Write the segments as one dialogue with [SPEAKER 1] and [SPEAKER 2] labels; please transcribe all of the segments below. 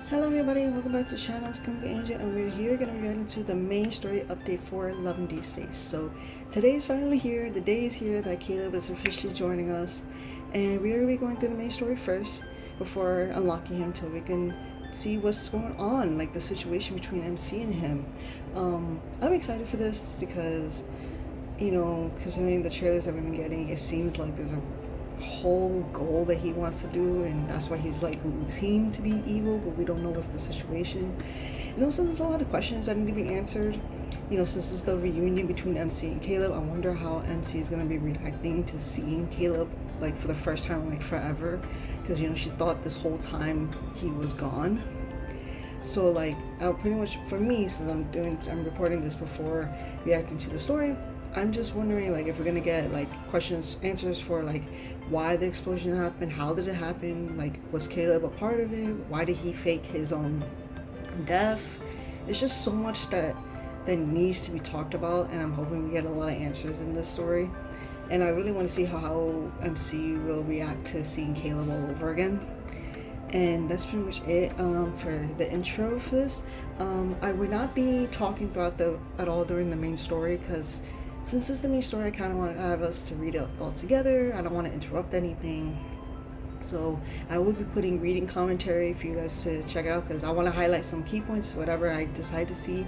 [SPEAKER 1] Hello everybody, welcome back to the channel. It's Chemical Angel and we're here gonna get into the main story update for Love and Deepspace. So today is finally here, the day is here that Caleb is officially joining us, and we're gonna be going through the main story first before unlocking him till we can see what's going on, like the situation between MC and him. I'm excited for this because, considering the trailers that we've been getting, it seems like there's a whole goal that he wants to do, and that's why he's like seemed to be evil, but we don't know what's the situation. And also, there's a lot of questions that need to be answered. Since it's the reunion between MC and Caleb, I wonder how MC is gonna be reacting to seeing Caleb like for the first time in like forever, because she thought this whole time he was gone. So like, pretty much for me, since I'm recording this before reacting to the story, I'm just wondering like if we're gonna get like answers for like why the explosion happened, how did it happen, like was Caleb a part of it, why did he fake his own death. It's just so much that needs to be talked about, and I'm hoping we get a lot of answers in this story. And I really want to see how MC will react to seeing Caleb all over again. And that's pretty much it for the intro for this. I would not be talking throughout at all during the main story, because since it's the main story, I kind of want to have us to read it all together. I don't want to interrupt anything. So I will be putting reading commentary for you guys to check it out, because I want to highlight some key points, whatever I decide to see.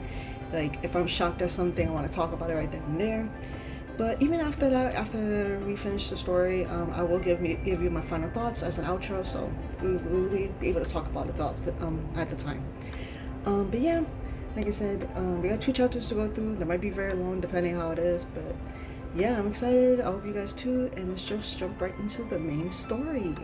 [SPEAKER 1] Like if I'm shocked at something, I want to talk about it right then and there. But even after that, after we finish the story, I will give you my final thoughts as an outro, so we will be able to talk about it at the time. But yeah, like I said, we got 2 chapters to go through. They might be very long depending how it is, but yeah, I'm excited. I hope you guys too, and let's just jump right into the main story.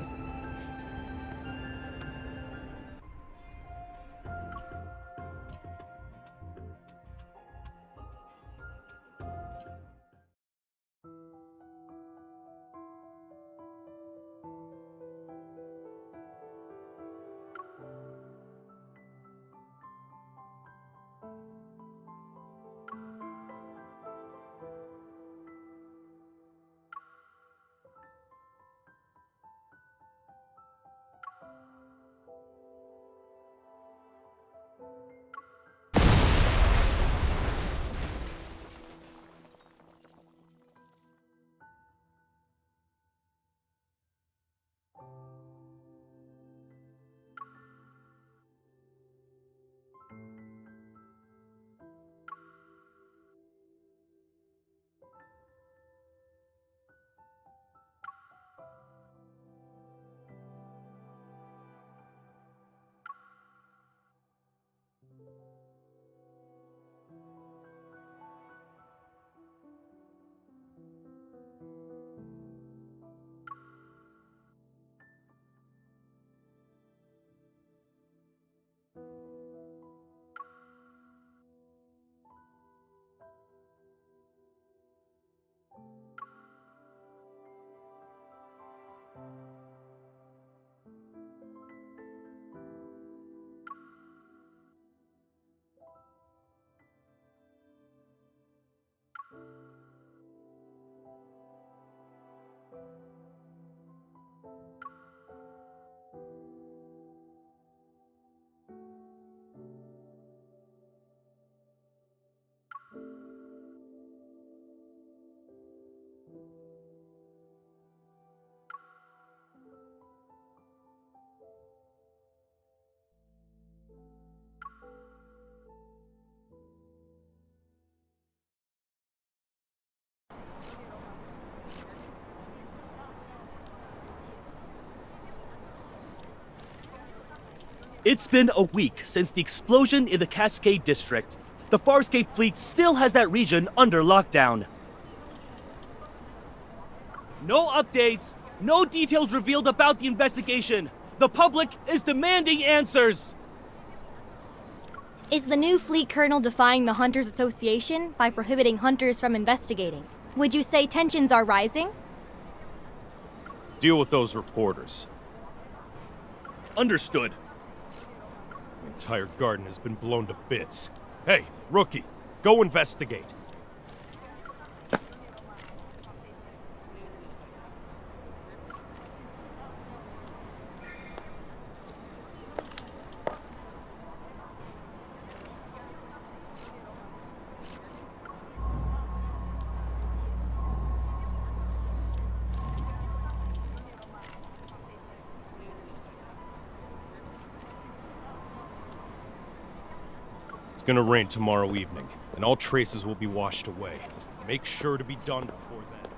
[SPEAKER 2] It's been a week since the explosion in the Cascade District. The Farscape fleet still has that region under lockdown. No updates, no details revealed about the investigation. The public is demanding answers.
[SPEAKER 3] Is the new fleet colonel defying the Hunters Association by prohibiting hunters from investigating? Would you say tensions are rising?
[SPEAKER 4] Deal with those reporters.
[SPEAKER 2] Understood.
[SPEAKER 4] The entire garden has been blown to bits. Hey, rookie, go investigate. gonna rain tomorrow evening, and all traces will be washed away. Make sure to be done before then.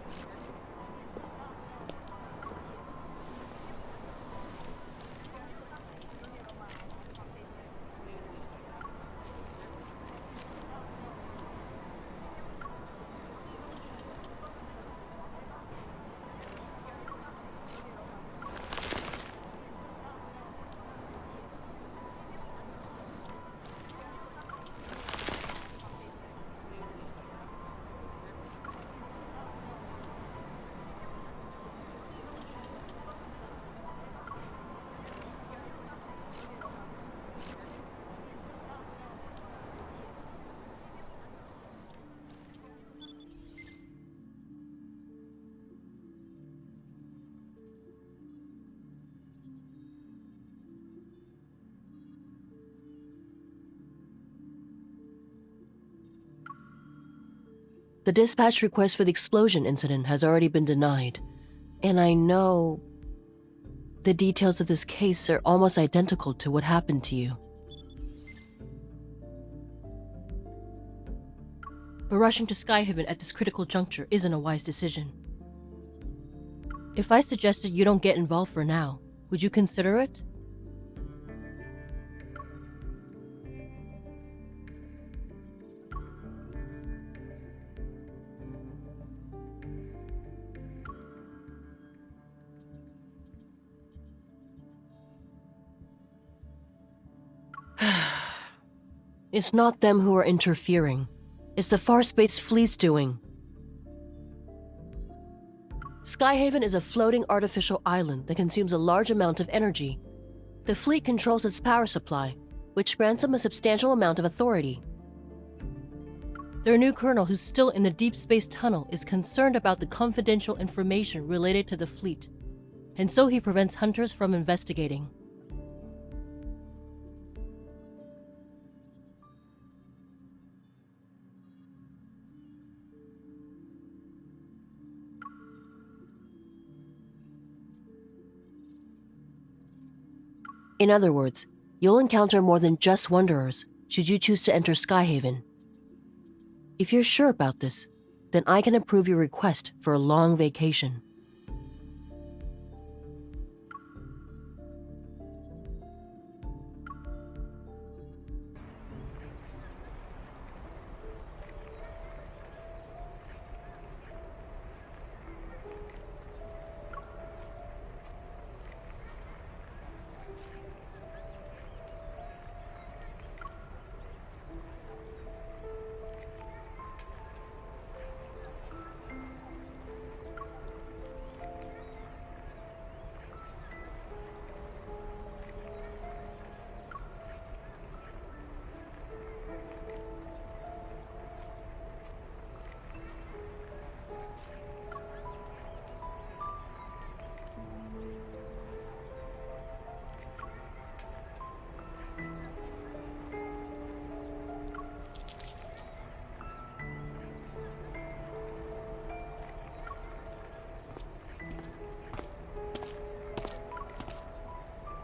[SPEAKER 5] The dispatch request for the explosion incident has already been denied, and I know the details of this case are almost identical to what happened to you. But rushing to Skyhaven at this critical juncture isn't a wise decision. If I suggested you don't get involved for now, would you consider it? It's not them who are interfering. It's the Far Space Fleet's doing. Skyhaven is a floating artificial island that consumes a large amount of energy. The fleet controls its power supply, which grants them a substantial amount of authority. Their new colonel, who's still in the deep space tunnel, is concerned about the confidential information related to the fleet, and so he prevents hunters from investigating. In other words, you'll encounter more than just Wanderers should you choose to enter Skyhaven. If you're sure about this, then I can approve your request for a long vacation.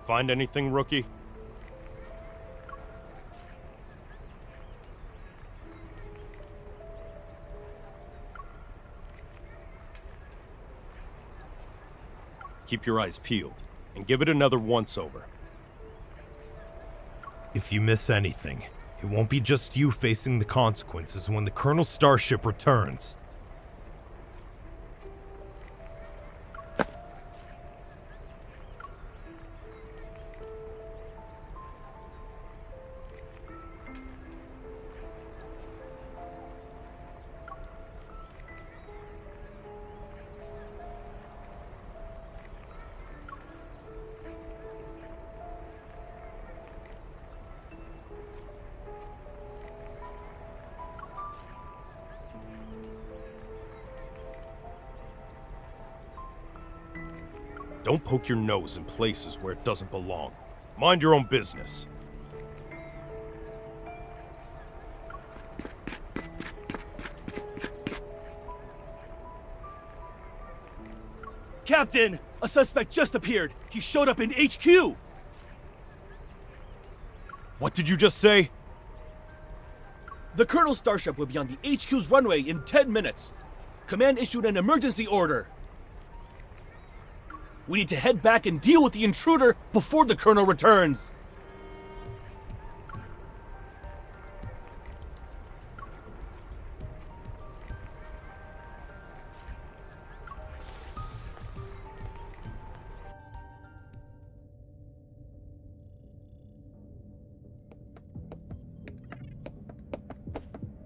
[SPEAKER 4] Find anything, rookie? Keep your eyes peeled, and give it another once-over.
[SPEAKER 6] If you miss anything, it won't be just you facing the consequences when the Colonel's starship returns.
[SPEAKER 4] Don't poke your nose in places where it doesn't belong. Mind your own business.
[SPEAKER 2] Captain! A suspect just appeared! He showed up in HQ!
[SPEAKER 4] What did you just say?
[SPEAKER 2] The Colonel's starship will be on the HQ's runway in 10 minutes. Command issued an emergency order. We need to head back and deal with the intruder before the Colonel returns.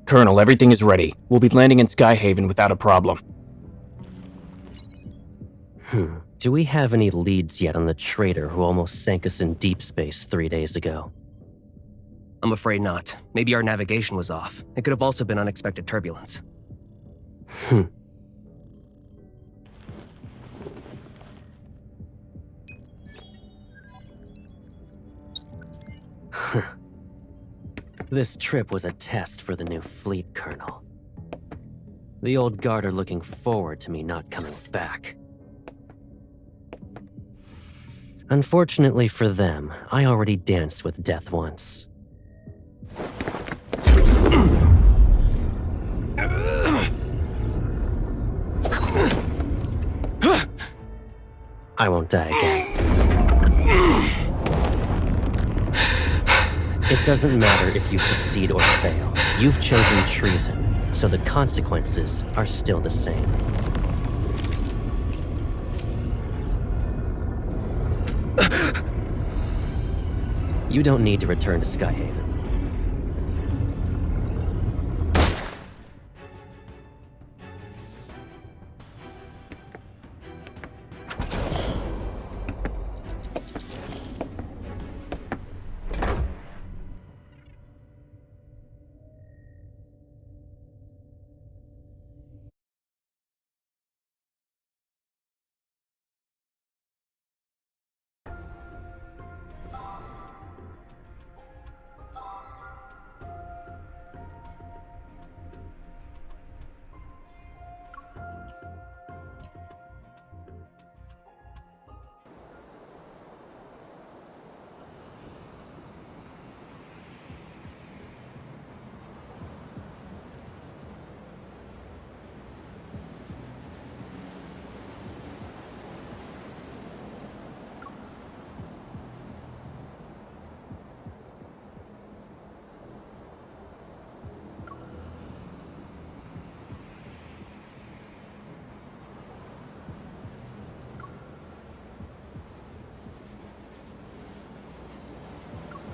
[SPEAKER 7] Colonel, everything is ready. We'll be landing in Skyhaven without a problem.
[SPEAKER 8] Do we have any leads yet on the traitor who almost sank us in deep space 3 days ago?
[SPEAKER 9] I'm afraid not. Maybe our navigation was off. It could have also been unexpected turbulence.
[SPEAKER 8] This trip was a test for the new fleet, Colonel. The old guard are looking forward to me not coming back. Unfortunately for them, I already danced with death once. I won't die again. It doesn't matter if you succeed or fail. You've chosen treason, so the consequences are still the same. You don't need to return to Skyhaven.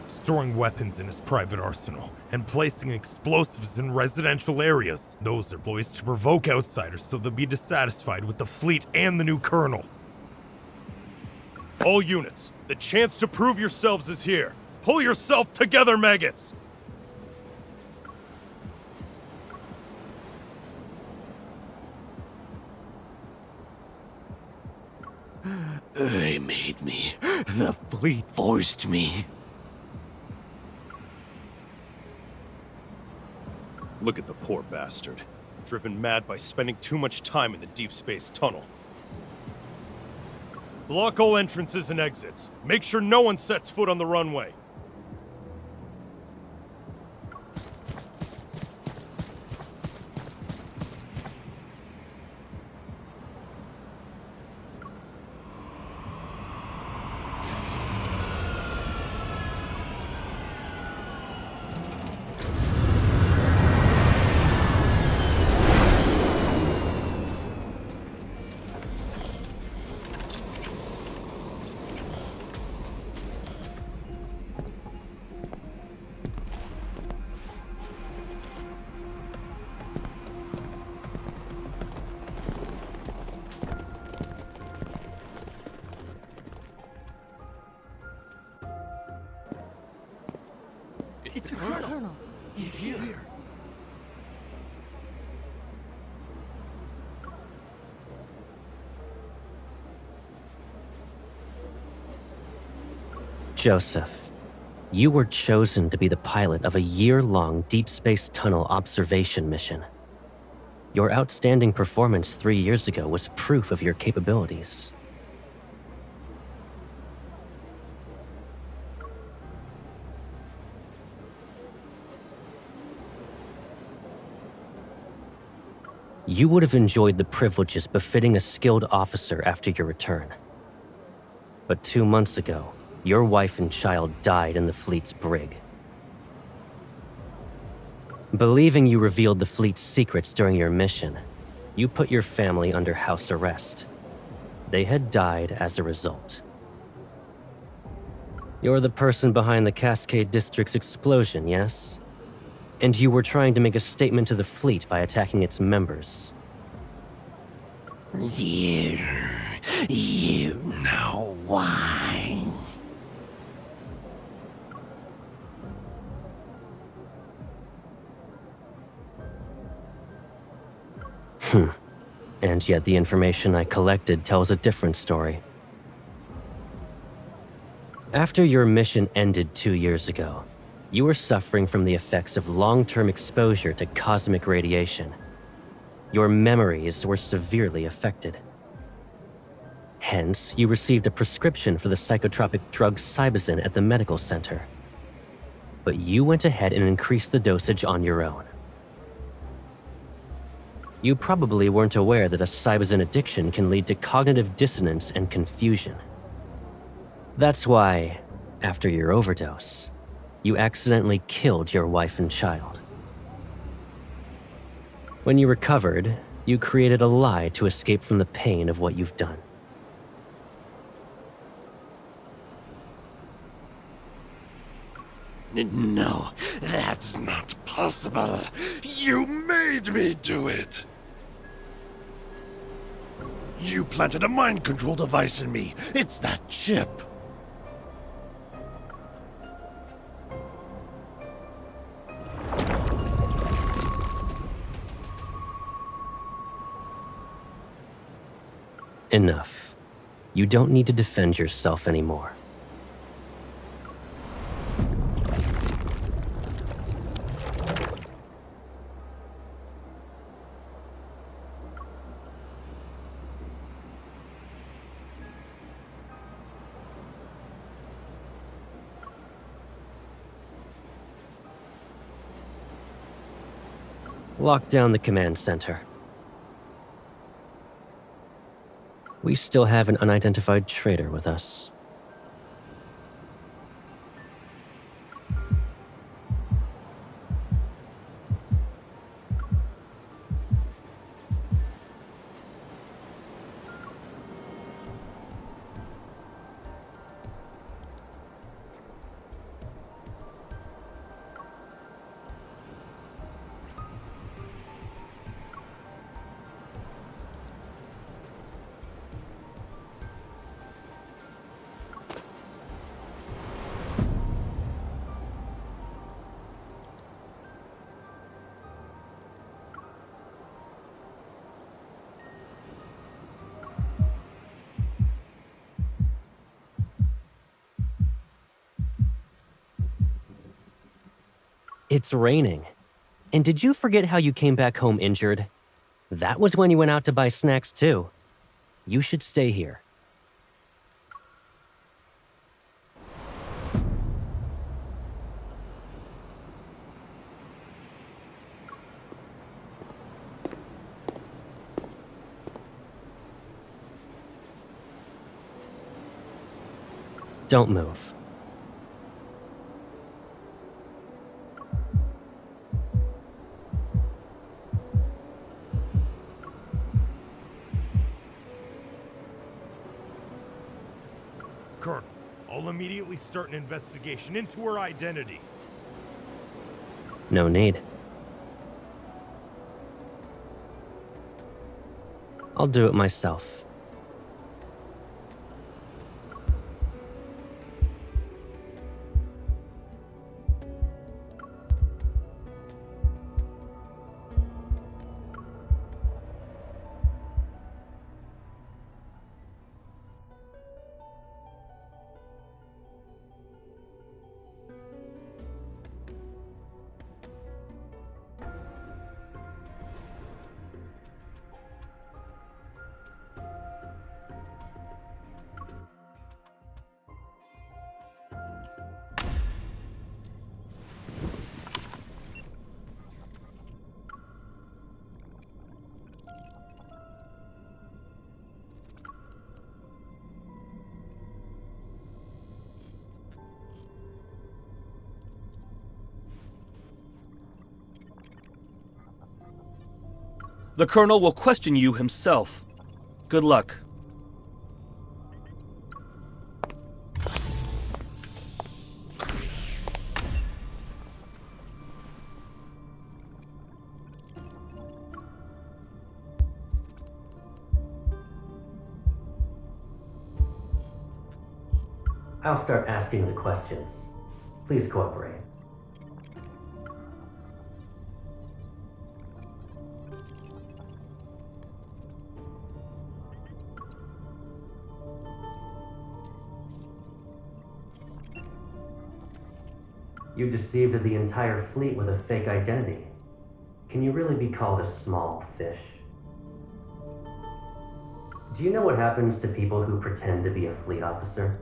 [SPEAKER 6] Storing weapons in his private arsenal, and placing explosives in residential areas. Those are ploys to provoke outsiders so they'll be dissatisfied with the fleet and the new colonel.
[SPEAKER 4] All units, the chance to prove yourselves is here. Pull yourself together, maggots!
[SPEAKER 10] They made me. The fleet forced me.
[SPEAKER 4] Look at the poor bastard. Driven mad by spending too much time in the deep space tunnel. Block all entrances and exits. Make sure no one sets foot on the runway.
[SPEAKER 2] It's the Colonel. He's here.
[SPEAKER 8] Joseph, you were chosen to be the pilot of a year-long deep space tunnel observation mission. Your outstanding performance 3 years ago was proof of your capabilities. You would have enjoyed the privileges befitting a skilled officer after your return. But 2 months ago, your wife and child died in the fleet's brig. Believing you revealed the fleet's secrets during your mission, you put your family under house arrest. They had died as a result. You're the person behind the Cascade District's explosion, yes? And you were trying to make a statement to the fleet by attacking its members.
[SPEAKER 10] You know why.
[SPEAKER 8] And yet the information I collected tells a different story. After your mission ended 2 years ago, you were suffering from the effects of long-term exposure to cosmic radiation. Your memories were severely affected. Hence, you received a prescription for the psychotropic drug Cybazin at the medical center. But you went ahead and increased the dosage on your own. You probably weren't aware that a Cybazin addiction can lead to cognitive dissonance and confusion. That's why, after your overdose, you accidentally killed your wife and child. When you recovered, you created a lie to escape from the pain of what you've done.
[SPEAKER 10] No, that's not possible. You made me do it. You planted a mind control device in me. It's that chip.
[SPEAKER 8] Enough. You don't need to defend yourself anymore. Lock down the command center. We still have an unidentified traitor with us. It's raining. And did you forget how you came back home injured? That was when you went out to buy snacks too. You should stay here. Don't move.
[SPEAKER 6] Colonel, I'll immediately start an investigation into her identity.
[SPEAKER 8] No need. I'll do it myself.
[SPEAKER 2] The Colonel will question you himself. Good luck.
[SPEAKER 8] I'll start asking the questions. Please cooperate. You deceived the entire fleet with a fake identity. Can you really be called a small fish? Do you know what happens to people who pretend to be a fleet officer?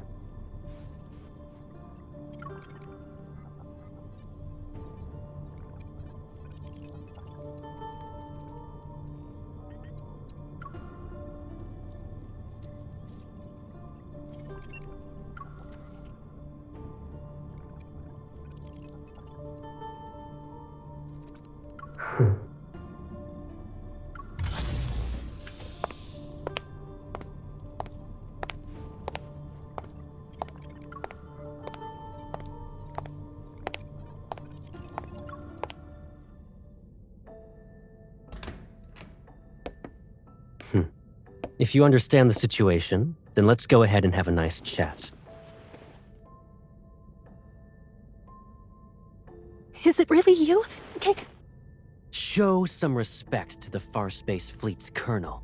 [SPEAKER 8] If you understand the situation, then let's go ahead and have a nice chat.
[SPEAKER 11] Is it really you?
[SPEAKER 8] Show some respect to the Farspace Fleet's colonel.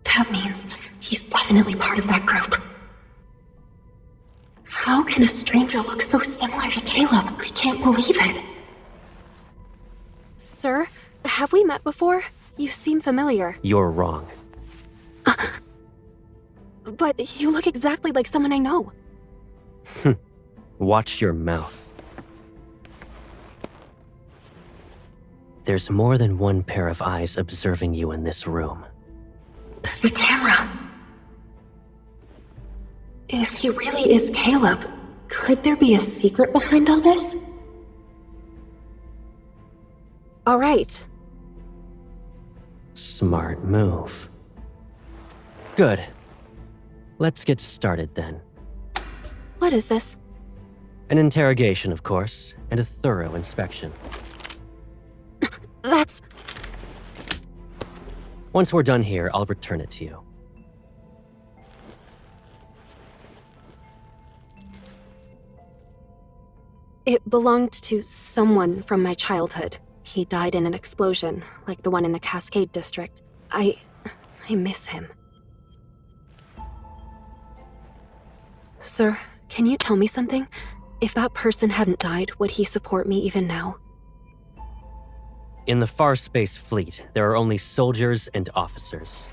[SPEAKER 11] That means he's definitely part of that group. How can a stranger look so similar to Caleb? I can't believe it. Sir, have we met before? You seem familiar.
[SPEAKER 8] You're wrong.
[SPEAKER 11] But you look exactly like someone I know.
[SPEAKER 8] Watch your mouth. There's more than one pair of eyes observing you in this room.
[SPEAKER 11] The camera. If he really is Caleb, could there be a secret behind all this? All right.
[SPEAKER 8] Smart move. Good. Let's get started then.
[SPEAKER 11] What is this?
[SPEAKER 8] An interrogation, of course, and a thorough inspection.
[SPEAKER 11] That's...
[SPEAKER 8] Once we're done here, I'll return it to you.
[SPEAKER 11] It belonged to someone from my childhood. He died in an explosion, like the one in the Cascade District. I miss him. Sir, can you tell me something? If that person hadn't died, would he support me even now?
[SPEAKER 8] In the Farspace Fleet, there are only soldiers and officers.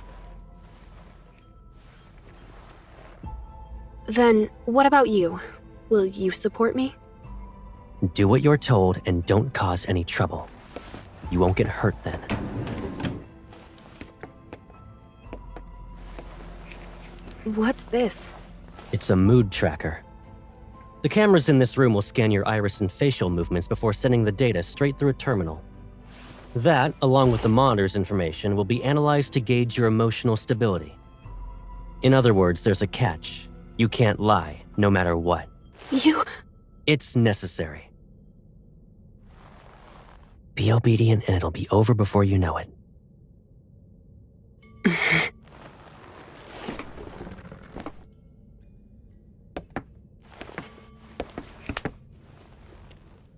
[SPEAKER 11] Then, what about you? Will you support me?
[SPEAKER 8] Do what you're told and don't cause any trouble. You won't get hurt then.
[SPEAKER 11] What's this?
[SPEAKER 8] It's a mood tracker. The cameras in this room will scan your iris and facial movements before sending the data straight through a terminal. That, along with the monitor's information, will be analyzed to gauge your emotional stability. In other words, there's a catch. You can't lie, no matter what.
[SPEAKER 11] You...
[SPEAKER 8] It's necessary. Be obedient and it'll be over before you know it.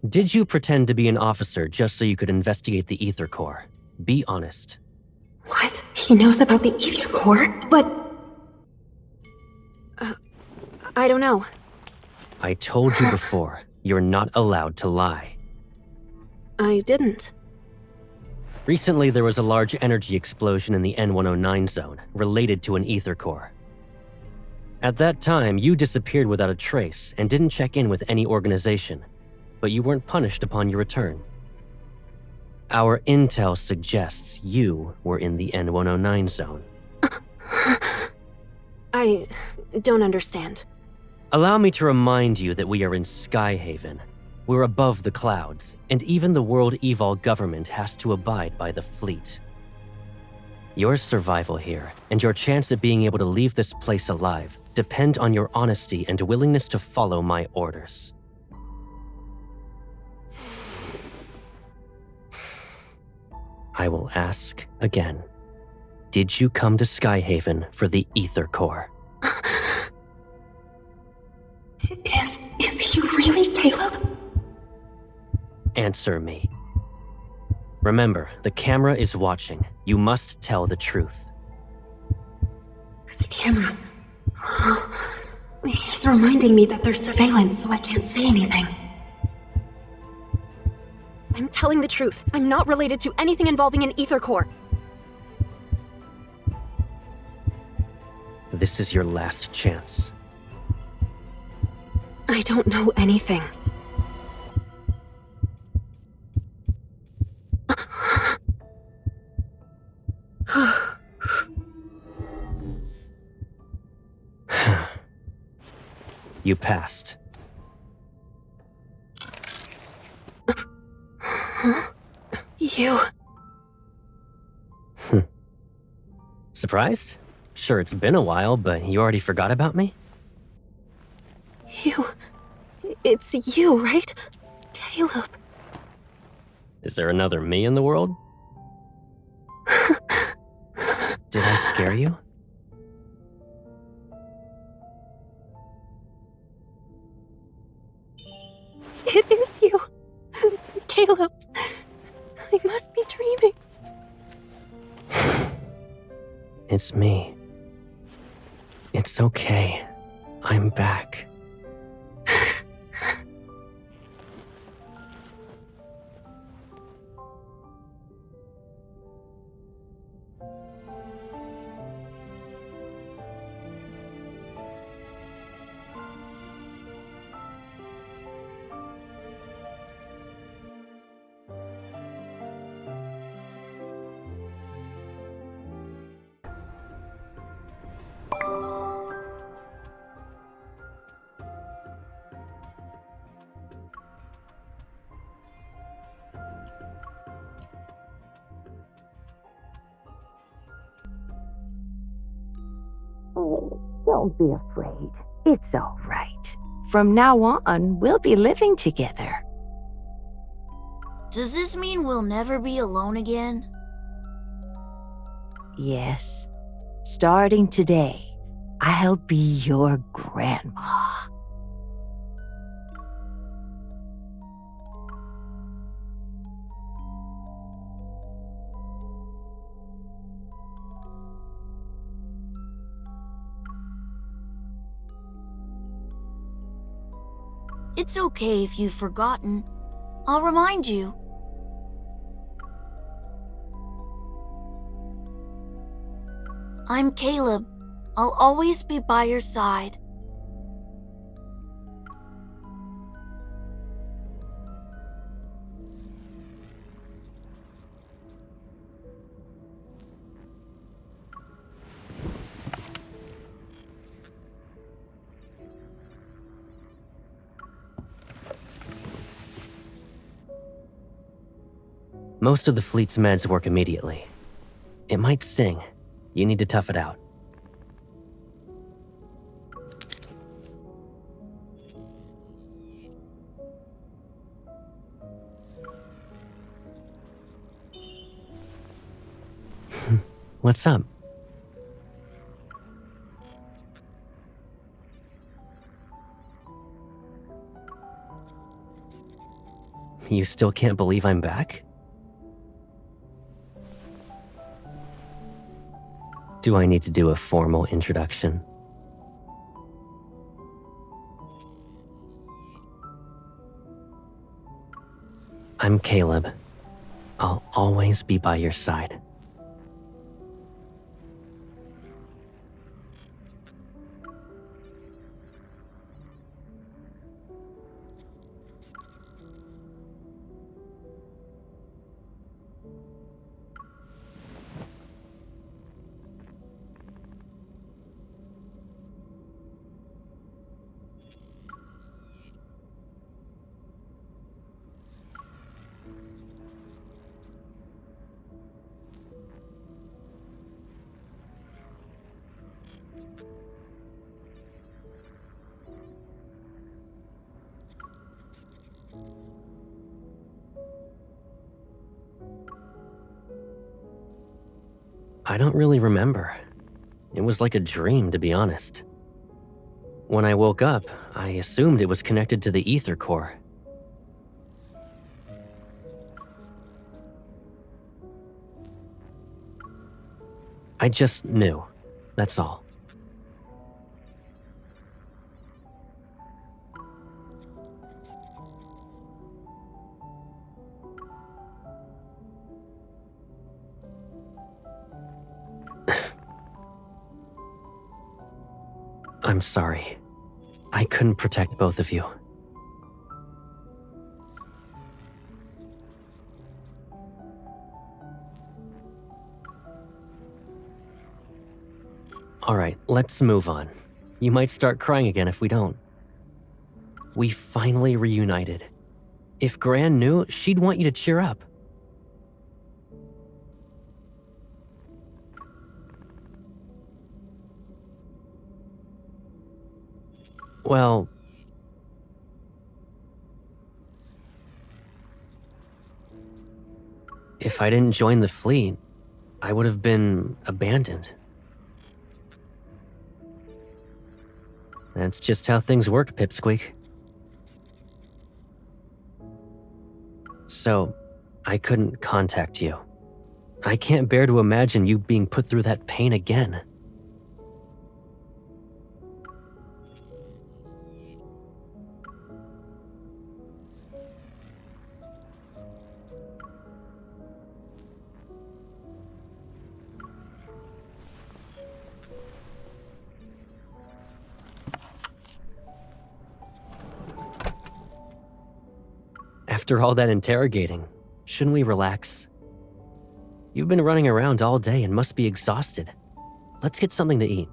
[SPEAKER 8] Did you pretend to be an officer just so you could investigate the Aether core? Be honest.
[SPEAKER 11] What? He knows about the Aether core? But... I don't know.
[SPEAKER 8] I told you before, you're not allowed to lie.
[SPEAKER 11] I didn't.
[SPEAKER 8] Recently, there was a large energy explosion in the N109 zone, related to an Aether core. At that time, you disappeared without a trace and didn't check in with any organization, but you weren't punished upon your return. Our intel suggests you were in the N109 zone.
[SPEAKER 11] I don't understand.
[SPEAKER 8] Allow me to remind you that we are in Skyhaven. We're above the clouds, and even the World Evol government has to abide by the fleet. Your survival here and your chance of being able to leave this place alive depend on your honesty and willingness to follow my orders. I will ask again. Did you come to Skyhaven for the Aether core?
[SPEAKER 11] Is he really Caleb?
[SPEAKER 8] Answer me. Remember, the camera is watching. You must tell the truth.
[SPEAKER 11] The camera. He's reminding me that there's surveillance, so I can't say anything. I'm telling the truth. I'm not related to anything involving an Aether core.
[SPEAKER 8] This is your last chance.
[SPEAKER 11] I don't know anything.
[SPEAKER 8] You passed.
[SPEAKER 11] You...
[SPEAKER 8] Surprised? Sure, it's been a while, but you already forgot about me?
[SPEAKER 11] You... It's you, right? Caleb.
[SPEAKER 8] Is there another me in the world? Did I scare you?
[SPEAKER 11] It is you. Caleb. I must be dreaming.
[SPEAKER 8] It's me. It's okay. I'm back.
[SPEAKER 12] Don't be afraid. It's all right. From now on, we'll be living together.
[SPEAKER 13] Does this mean we'll never be alone again?
[SPEAKER 12] Yes. Starting today, I'll be your grandma.
[SPEAKER 13] It's okay if you've forgotten. I'll remind you. I'm Caleb. I'll always be by your side.
[SPEAKER 8] Most of the fleet's meds work immediately. It might sting. You need to tough it out. What's up? You still can't believe I'm back? Do I need to do a formal introduction? I'm Caleb. I'll always be by your side. I don't really remember. It was like a dream, to be honest. When I woke up, I assumed it was connected to the Aether core. I just knew. That's all. I'm sorry. I couldn't protect both of you. Alright, let's move on. You might start crying again if we don't. We finally reunited. If Gran knew, she'd want you to cheer up. Well... if I didn't join the fleet, I would have been abandoned. That's just how things work, Pipsqueak. So, I couldn't contact you. I can't bear to imagine you being put through that pain again. After all that interrogating, shouldn't we relax? You've been running around all day and must be exhausted. Let's get something to eat.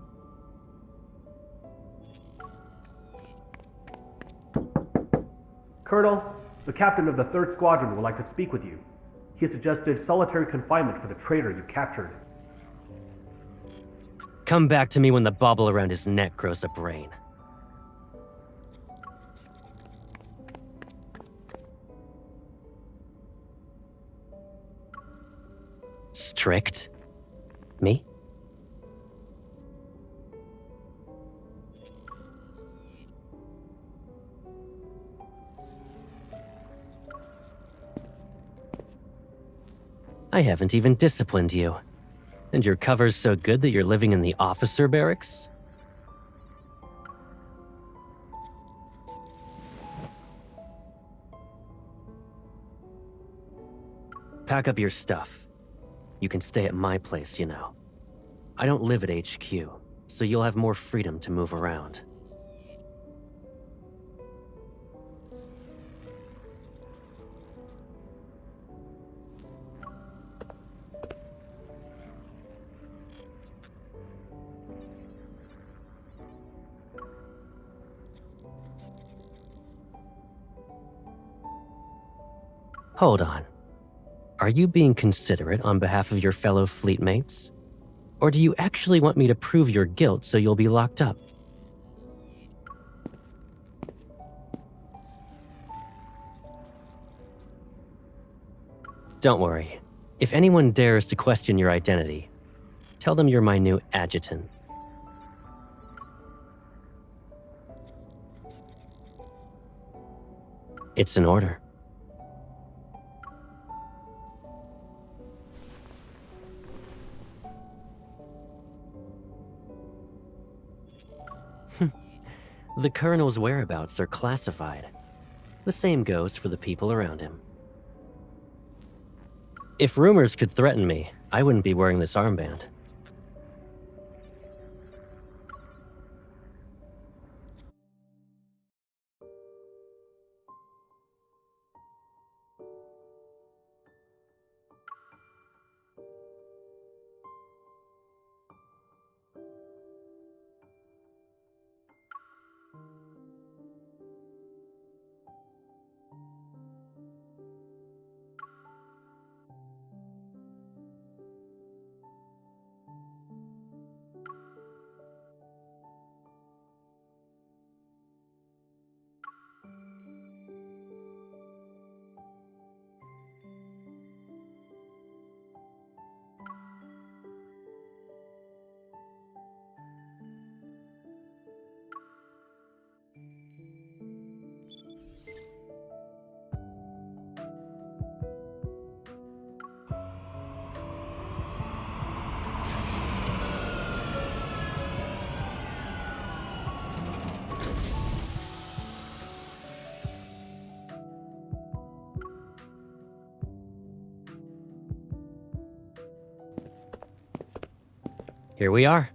[SPEAKER 14] Colonel, the captain of the 3rd Squadron would like to speak with you. He has suggested solitary confinement for the traitor you captured.
[SPEAKER 8] Come back to me when the bauble around his neck grows a brain. Strict? Me? I haven't even disciplined you. And your cover's so good that you're living in the officer barracks? Pack up your stuff. You can stay at my place, you know. I don't live at HQ, so you'll have more freedom to move around. Hold on. Are you being considerate on behalf of your fellow fleetmates? Or do you actually want me to prove your guilt so you'll be locked up? Don't worry. If anyone dares to question your identity, tell them you're my new adjutant. It's an order. The Colonel's whereabouts are classified. The same goes for the people around him. If rumors could threaten me, I wouldn't be wearing this armband. Here we are.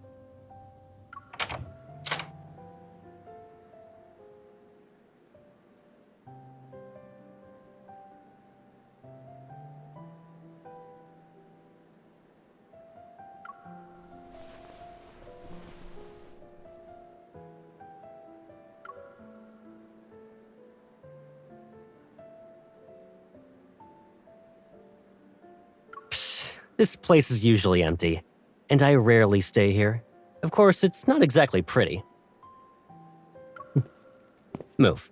[SPEAKER 8] This place is usually empty, and I rarely stay here. Of course, it's not exactly pretty. Move.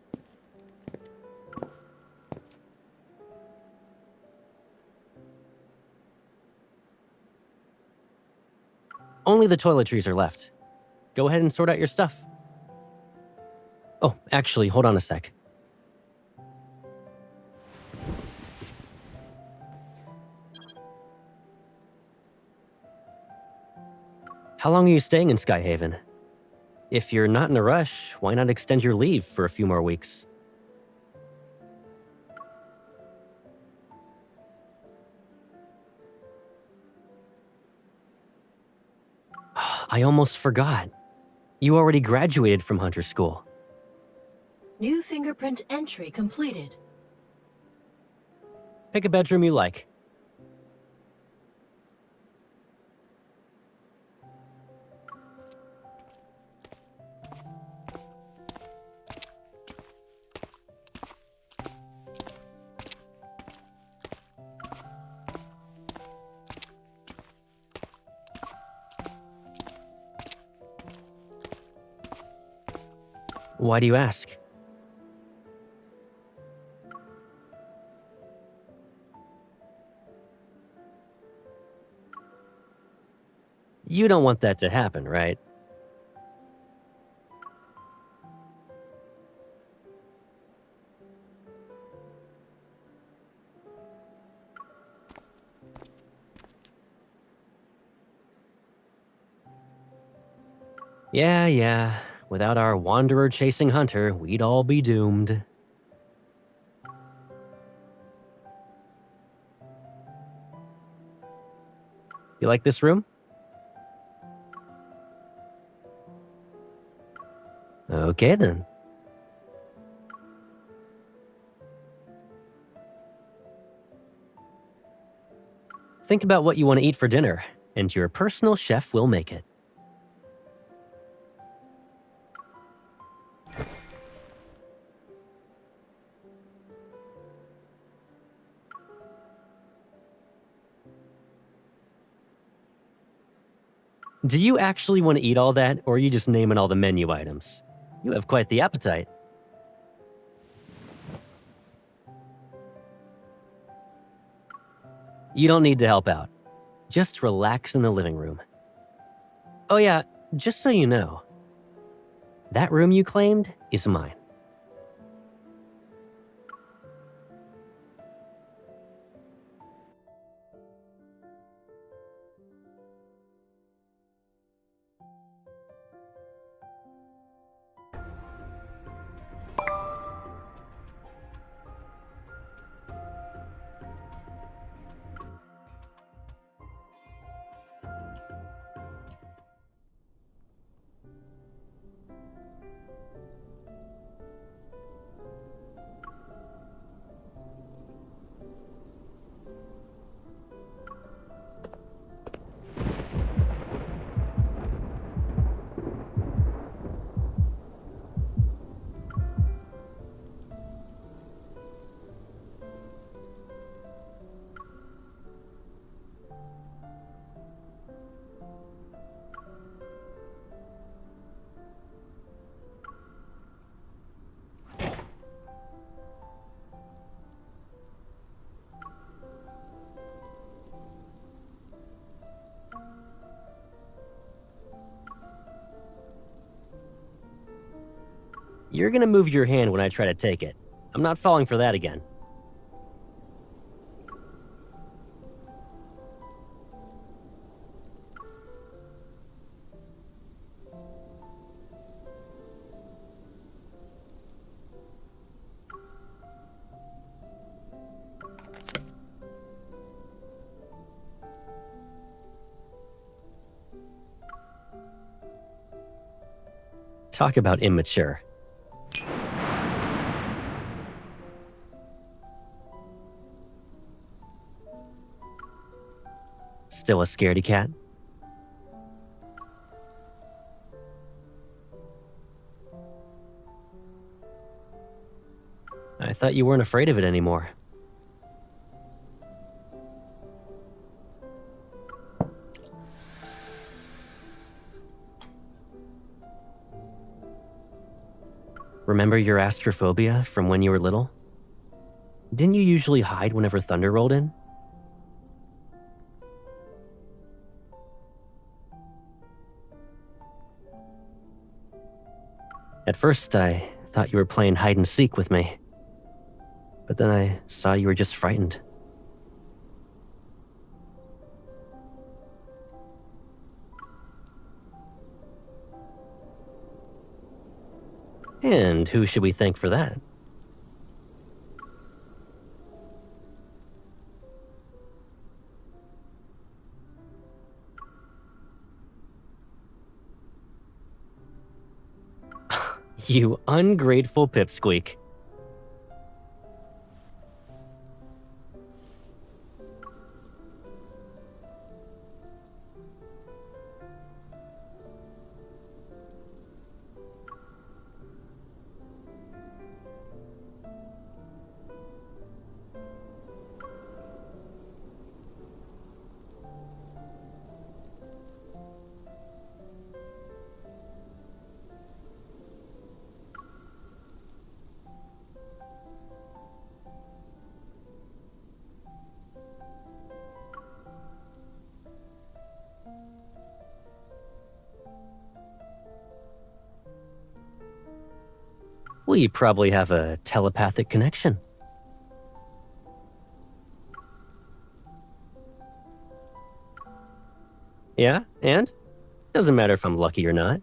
[SPEAKER 8] Only the toiletries are left. Go ahead and sort out your stuff. Oh, actually, hold on a sec. How long are you staying in Skyhaven? If you're not in a rush, why not extend your leave for a few more weeks? I almost forgot. You already graduated from Hunter School.
[SPEAKER 5] New fingerprint entry completed.
[SPEAKER 8] Pick a bedroom you like. Why do you ask? You don't want that to happen, right? Yeah. Without our wanderer-chasing hunter, we'd all be doomed. You like this room? Okay, then. Think about what you want to eat for dinner, and your personal chef will make it. Do you actually want to eat all that, or are you just naming all the menu items? You have quite the appetite. You don't need to help out. Just relax in the living room. Oh yeah, just so you know, that room you claimed is mine. You're gonna move your hand when I try to take it. I'm not falling for that again. Talk about immature. Still a scaredy cat? I thought you weren't afraid of it anymore. Remember your astrophobia from when you were little? Didn't you usually hide whenever thunder rolled in? At first, I thought you were playing hide and seek with me. But then I saw you were just frightened. And who should we thank for that? You ungrateful pipsqueak. We probably have a telepathic connection. Yeah, and? Doesn't matter if I'm lucky or not.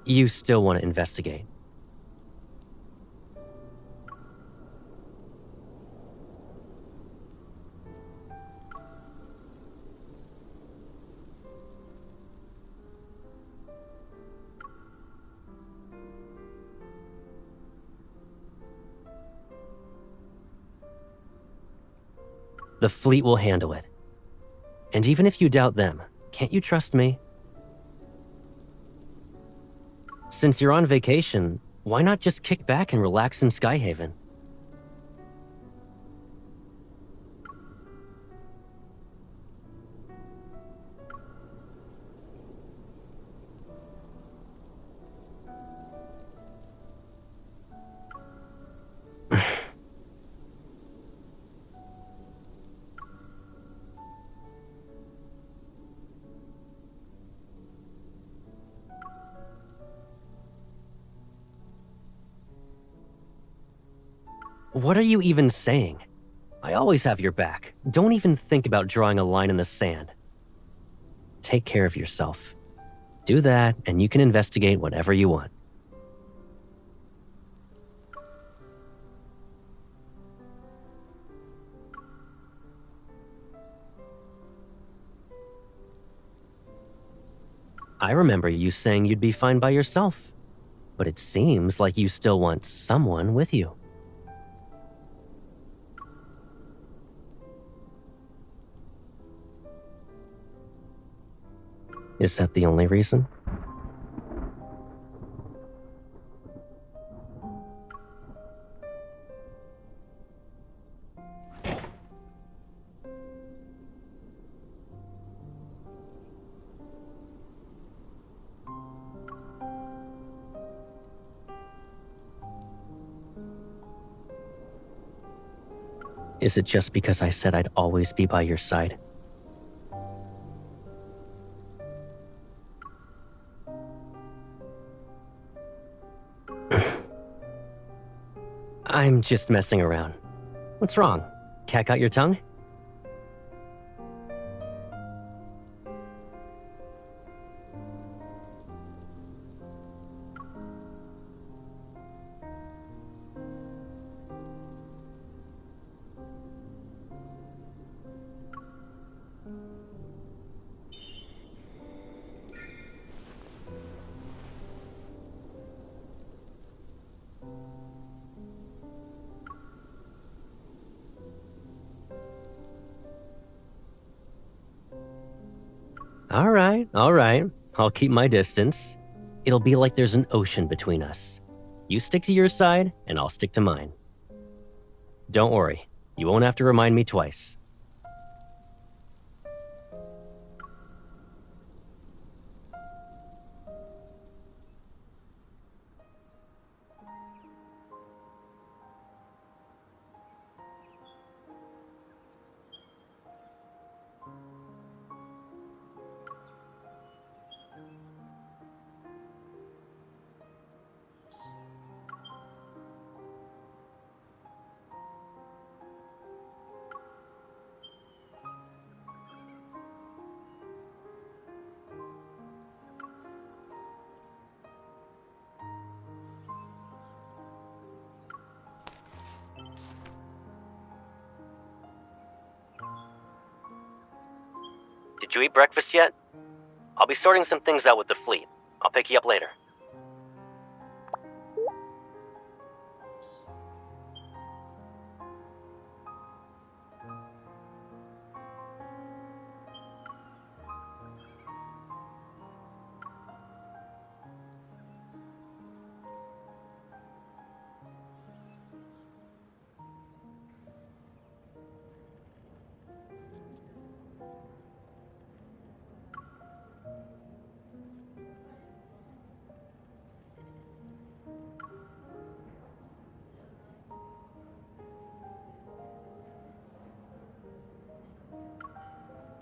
[SPEAKER 8] You still want to investigate. The fleet will handle it. And even if you doubt them, can't you trust me? Since you're on vacation, why not just kick back and relax in Skyhaven? What are you even saying? I always have your back. Don't even think about drawing a line in the sand. Take care of yourself. Do that, and you can investigate whatever you want. I remember you saying you'd be fine by yourself, but it seems like you still want someone with you. Is that the only reason? Is it just because I said I'd always be by your side? I'm just messing around. What's wrong? Cat got your tongue? All right. I'll keep my distance. It'll be like there's an ocean between us. You stick to your side, and I'll stick to mine. Don't worry, you won't have to remind me twice. Did you eat breakfast yet? I'll be sorting some things out with the fleet. I'll pick you up later.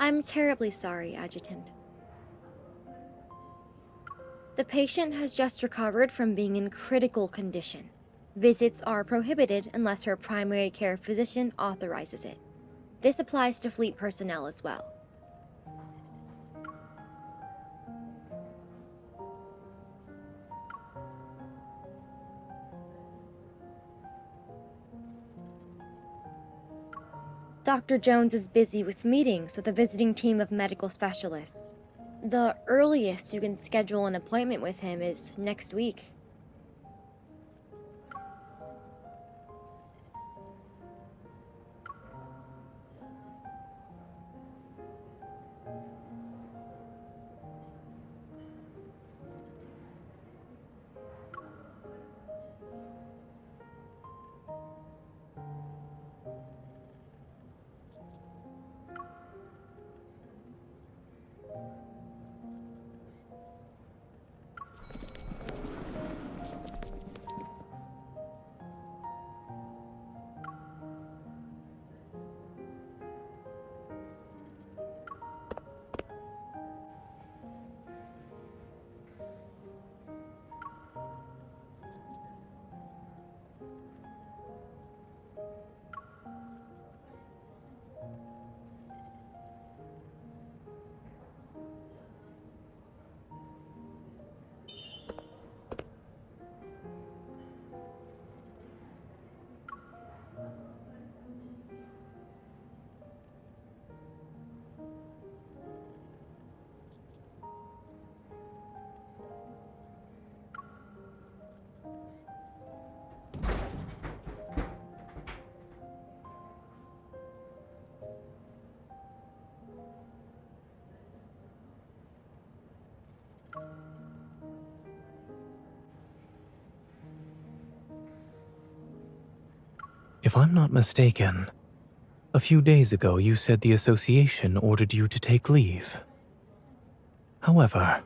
[SPEAKER 3] I'm terribly sorry, Adjutant. The patient has just recovered from being in critical condition. Visits are prohibited unless her primary care physician authorizes it. This applies to fleet personnel as well. Dr. Jones is busy with meetings with a visiting team of medical specialists. The earliest you can schedule an appointment with him is next week.
[SPEAKER 7] If I'm not mistaken, a few days ago you said the association ordered you to take leave. However,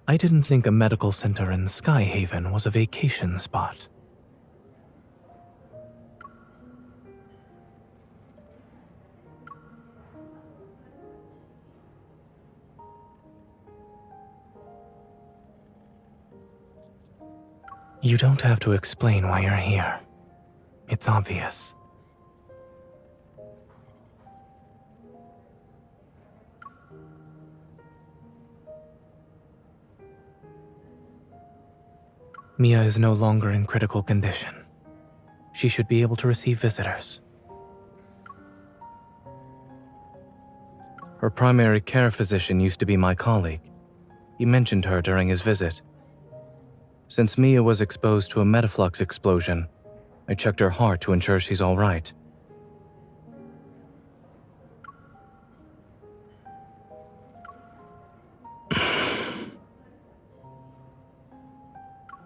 [SPEAKER 7] I didn't think a medical center in Skyhaven was a vacation spot. You don't have to explain why you're here. It's obvious. Mia is no longer in critical condition. She should be able to receive visitors. Her primary care physician used to be my colleague. He mentioned her during his visit. Since Mia was exposed to a metaflux explosion, I checked her heart to ensure she's all right.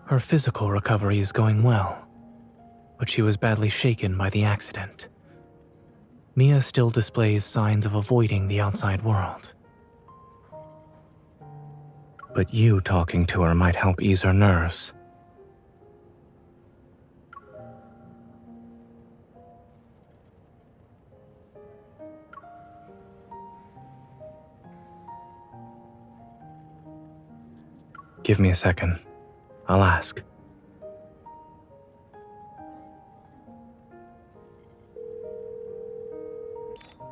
[SPEAKER 7] Her physical recovery is going well, but she was badly shaken by the accident. Mia still displays signs of avoiding the outside world. But you talking to her might help ease her nerves. Give me a second. I'll ask.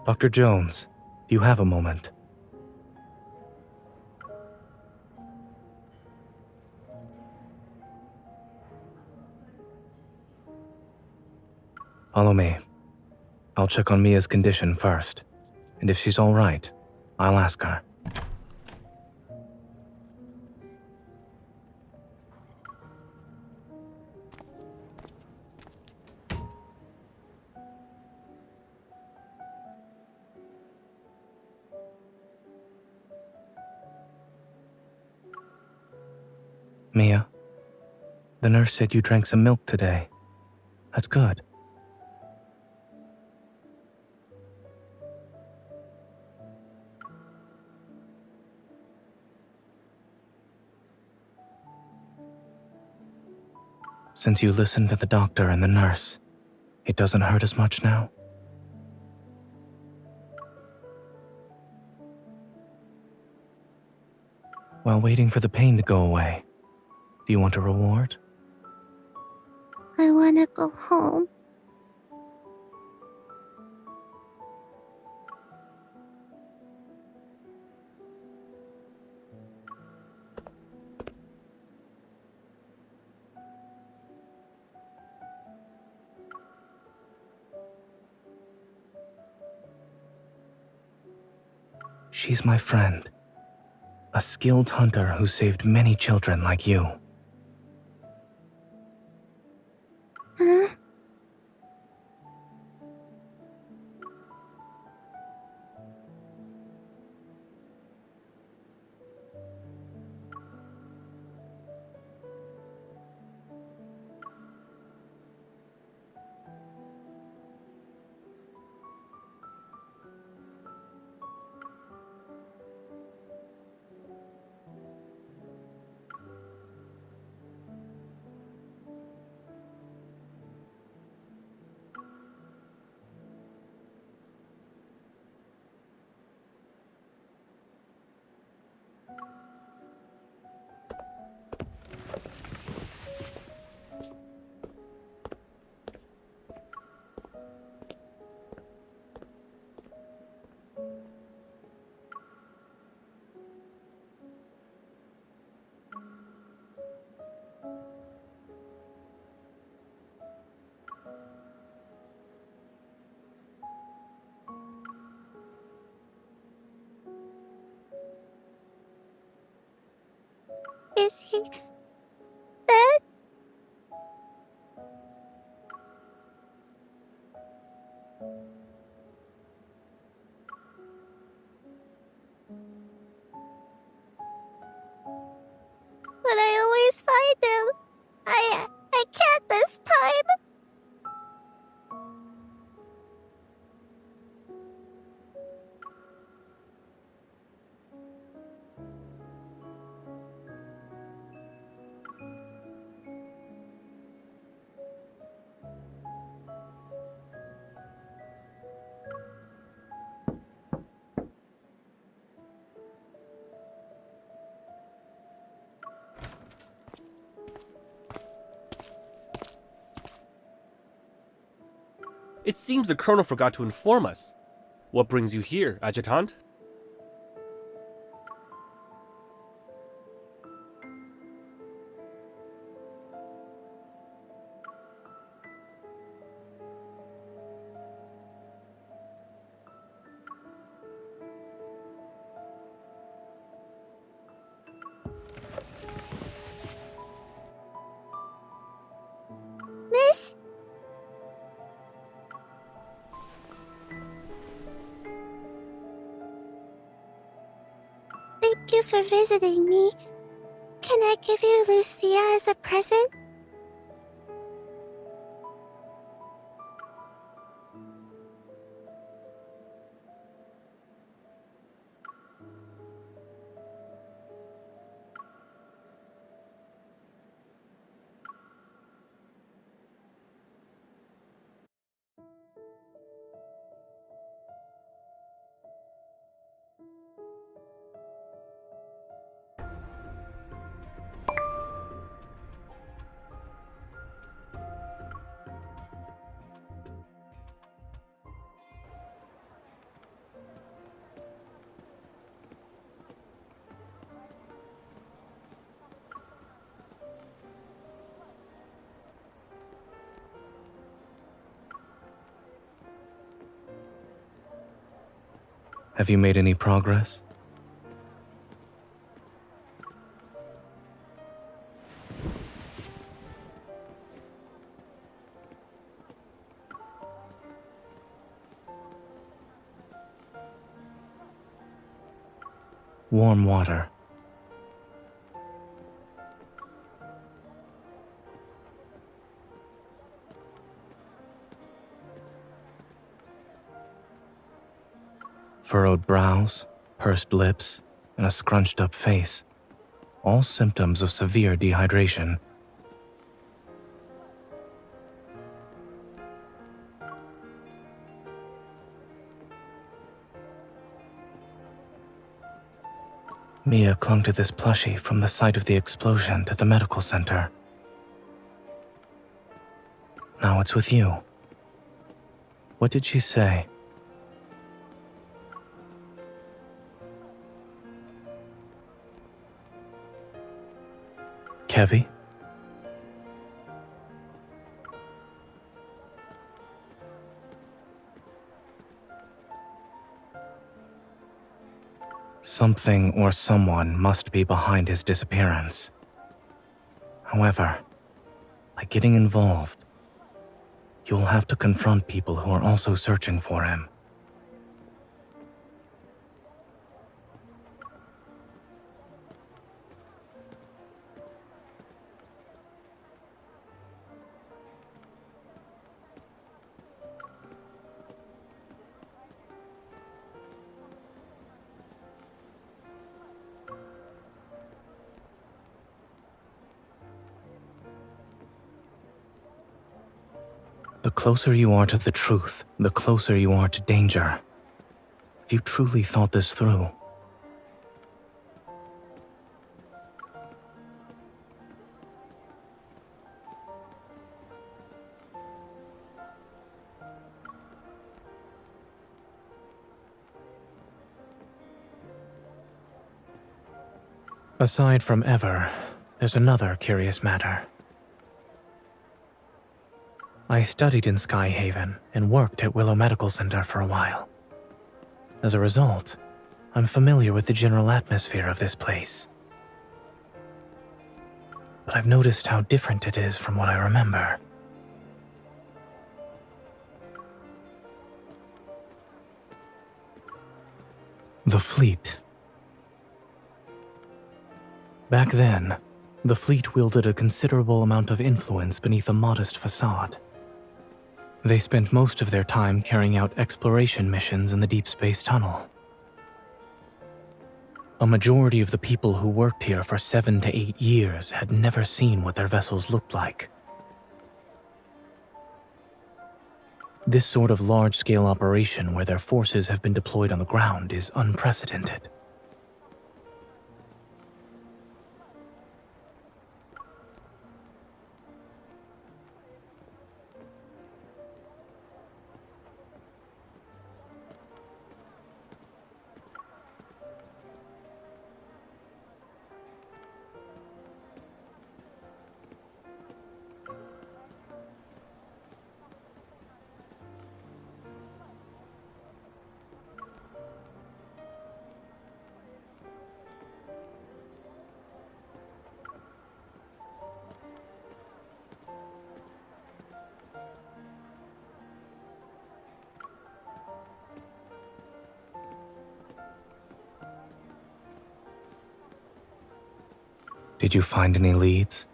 [SPEAKER 7] Dr. Jones, do you have a moment? Follow me. I'll check on Mia's condition first, and if she's all right, I'll ask her. Mia, the nurse said you drank some milk today. That's good. Since you listened to the doctor and the nurse, it doesn't hurt as much now? While waiting for the pain to go away, do you want a reward?
[SPEAKER 15] I wanna go home.
[SPEAKER 7] She's my friend. A skilled hunter who saved many children like you.
[SPEAKER 15] Huh? Is he dead? But I always find him. I can't this time.
[SPEAKER 2] It seems the Colonel forgot to inform us. What brings you here, Adjutant?
[SPEAKER 15] Miss? Thank you for visiting me. Can I give you Lucia as a present?
[SPEAKER 7] Have you made any progress? Warm water. Furrowed brows, pursed lips, and a scrunched up face. All symptoms of severe dehydration. Mia clung to this plushie from the site of the explosion at the medical center. Now it's with you. What did she say? Kevi? Something or someone must be behind his disappearance. However, by getting involved, you'll have to confront people who are also searching for him. The closer you are to the truth, the closer you are to danger. If you truly thought this through. Aside from Ever, there's another curious matter. I studied in Skyhaven and worked at Willow Medical Center for a while. As a result, I'm familiar with the general atmosphere of this place. But I've noticed how different it is from what I remember. The fleet. Back then, the fleet wielded a considerable amount of influence beneath a modest facade. They spent most of their time carrying out exploration missions in the deep space tunnel. A majority of the people who worked here for 7 to 8 years had never seen what their vessels looked like. This sort of large-scale operation where their forces have been deployed on the ground is unprecedented. Did you find any leads?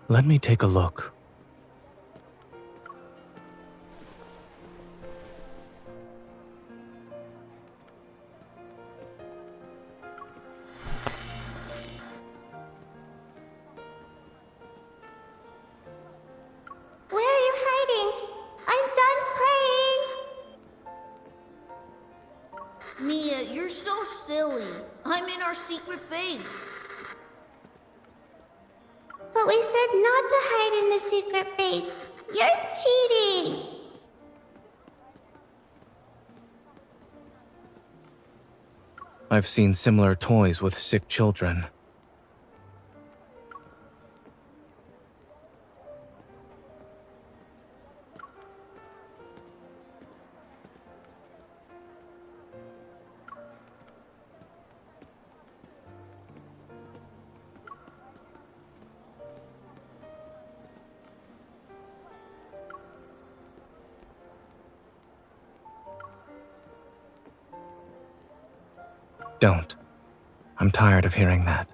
[SPEAKER 7] Let me take a look.
[SPEAKER 15] Where are you hiding? I'm done playing!
[SPEAKER 13] Mia, you're so silly. I'm in our secret base.
[SPEAKER 15] But we said not to hide in the secret base. You're cheating!
[SPEAKER 7] I've seen similar toys with sick children. Don't. I'm tired of hearing that.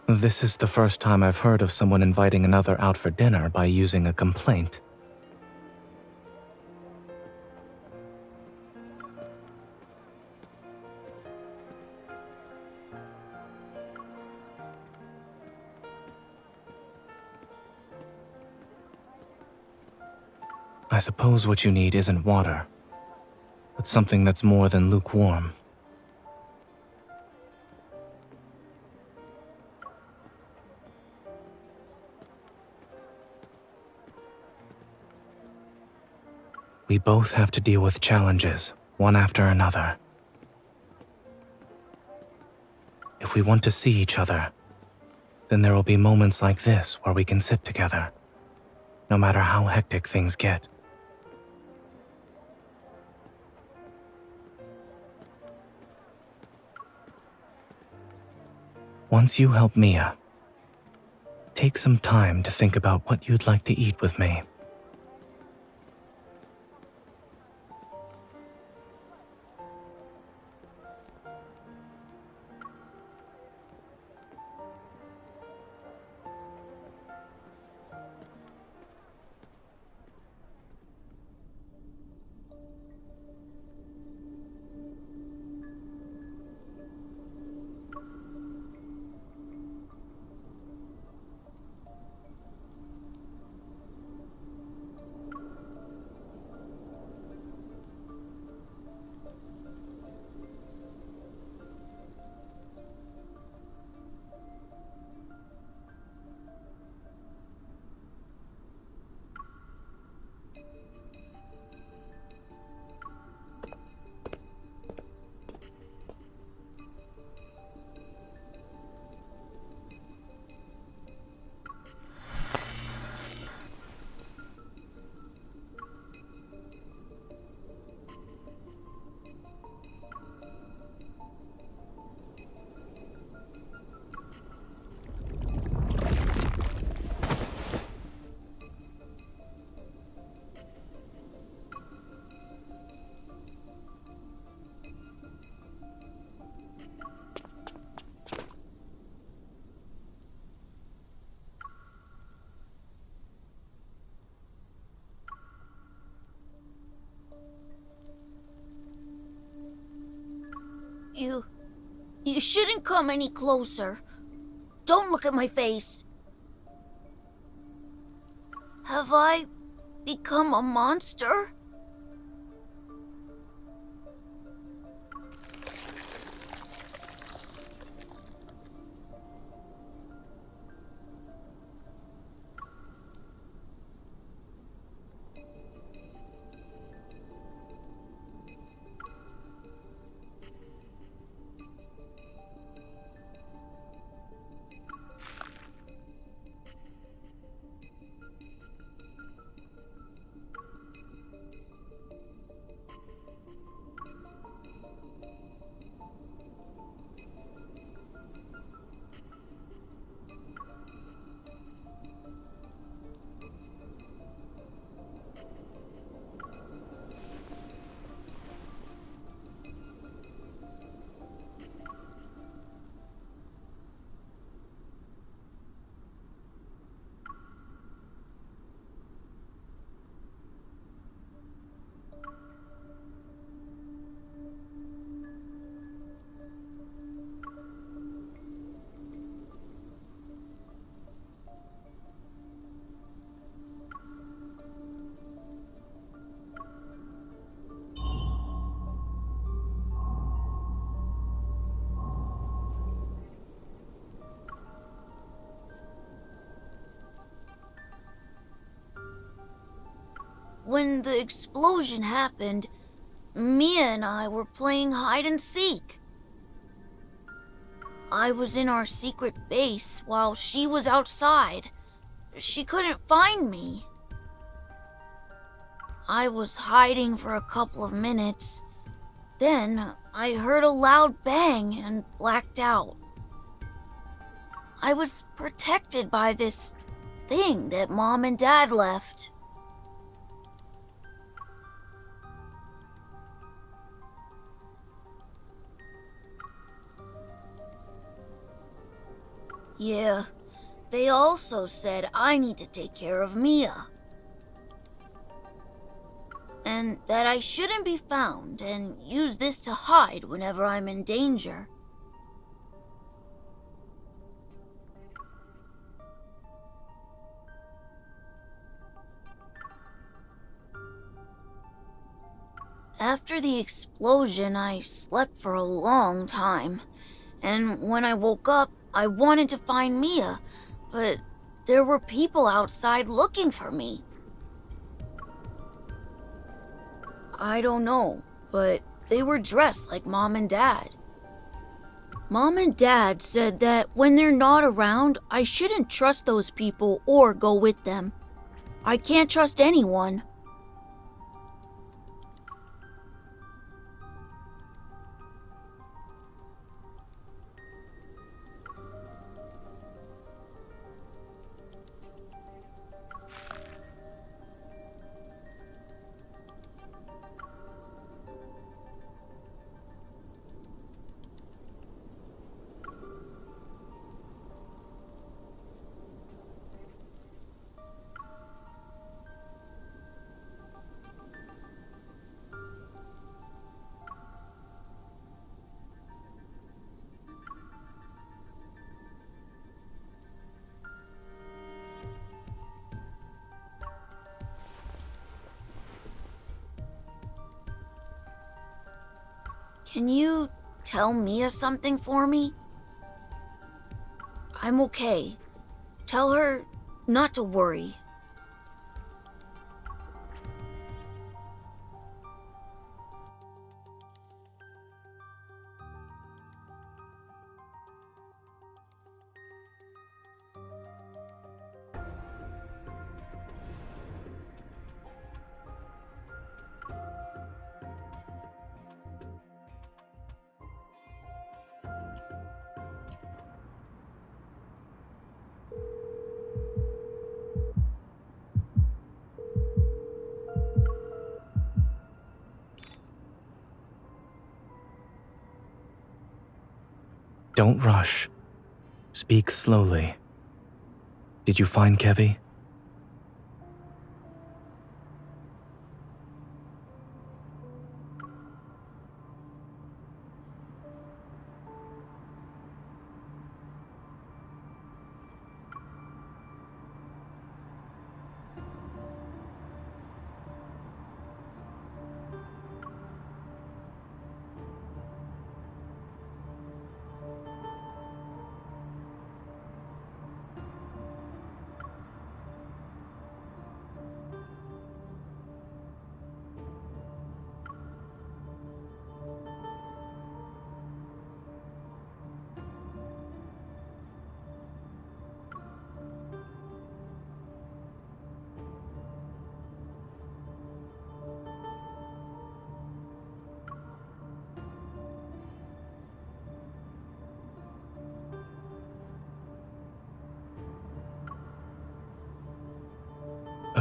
[SPEAKER 7] This is the first time I've heard of someone inviting another out for dinner by using a complaint. I suppose what you need isn't water, but something that's more than lukewarm. We both have to deal with challenges, one after another. If we want to see each other, then there will be moments like this where we can sit together, no matter how hectic things get. Once you help Mia, take some time to think about what you'd like to eat with me.
[SPEAKER 13] You shouldn't come any closer. Don't look at my face. Have I become a monster? When the explosion happened, Mia and I were playing hide and seek. I was in our secret base while she was outside. She couldn't find me. I was hiding for a couple of minutes. Then I heard a loud bang and blacked out. I was protected by this thing that Mom and Dad left. Yeah, they also said I need to take care of Mia. And that I shouldn't be found and use this to hide whenever I'm in danger. After the explosion, I slept for a long time. And when I woke up, I wanted to find Mia, but there were people outside looking for me. I don't know, but they were dressed like Mom and Dad. Mom and Dad said that when they're not around, I shouldn't trust those people or go with them. I can't trust anyone. Can you tell Mia something for me? I'm okay. Tell her not to worry.
[SPEAKER 7] Don't rush. Speak slowly. Did you find Kevi?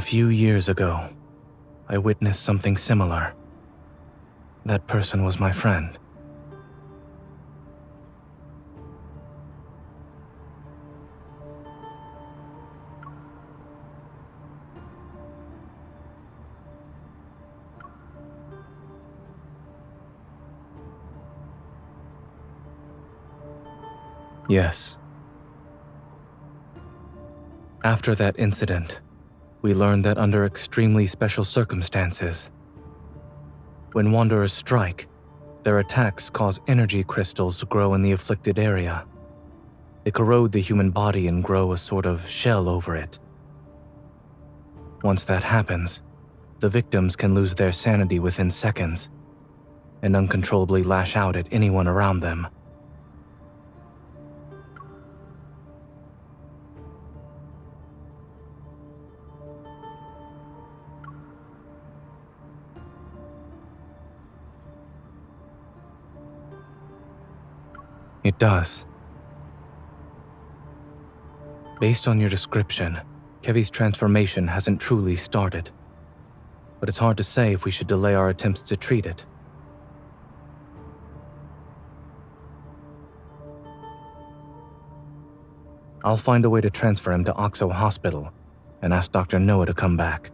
[SPEAKER 7] few years ago, I witnessed something similar. That person was my friend. Yes. After that incident, we learned that under extremely special circumstances, when Wanderers strike, their attacks cause energy crystals to grow in the afflicted area. They corrode the human body and grow a sort of shell over it. Once that happens, the victims can lose their sanity within seconds and uncontrollably lash out at anyone around them. It does. Based on your description, Kevy's transformation hasn't truly started. But it's hard to say if we should delay our attempts to treat it. I'll find a way to transfer him to Oxo Hospital and ask Dr. Noah to come back.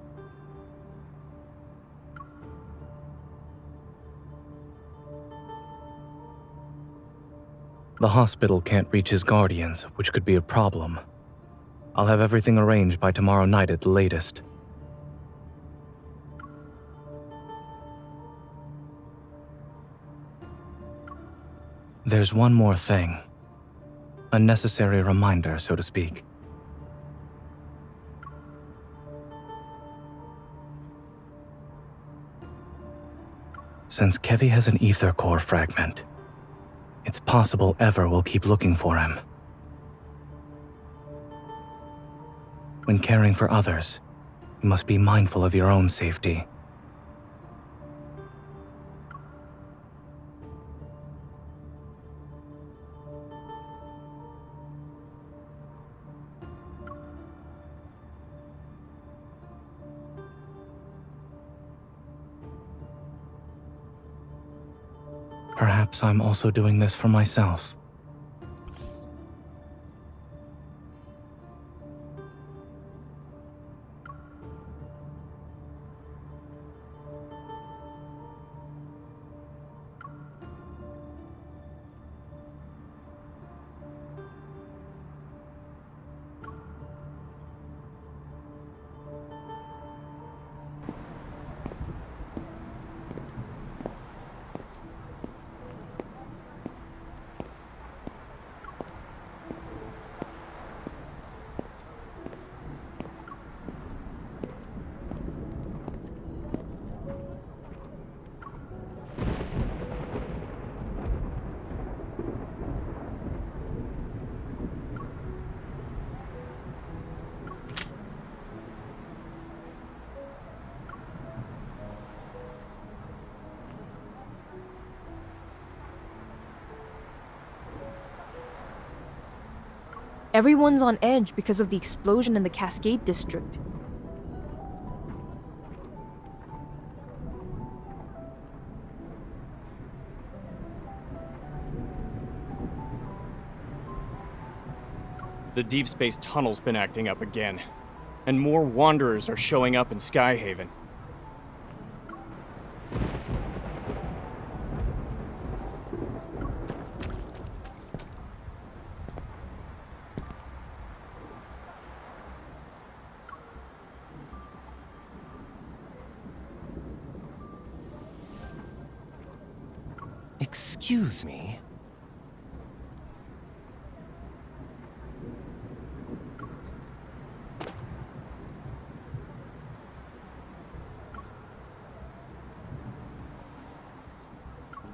[SPEAKER 7] The hospital can't reach his guardians, which could be a problem. I'll have everything arranged by tomorrow night at the latest. There's one more thing. A necessary reminder, so to speak. Since Kevy has an Aether core fragment, it's possible Ever will keep looking for him. When caring for others, you must be mindful of your own safety. Perhaps I'm also doing this for myself.
[SPEAKER 16] Everyone's on edge because of the explosion in the Cascade District.
[SPEAKER 17] The Deepspace tunnel's been acting up again, and more Wanderers are showing up in Skyhaven.
[SPEAKER 18] Excuse me?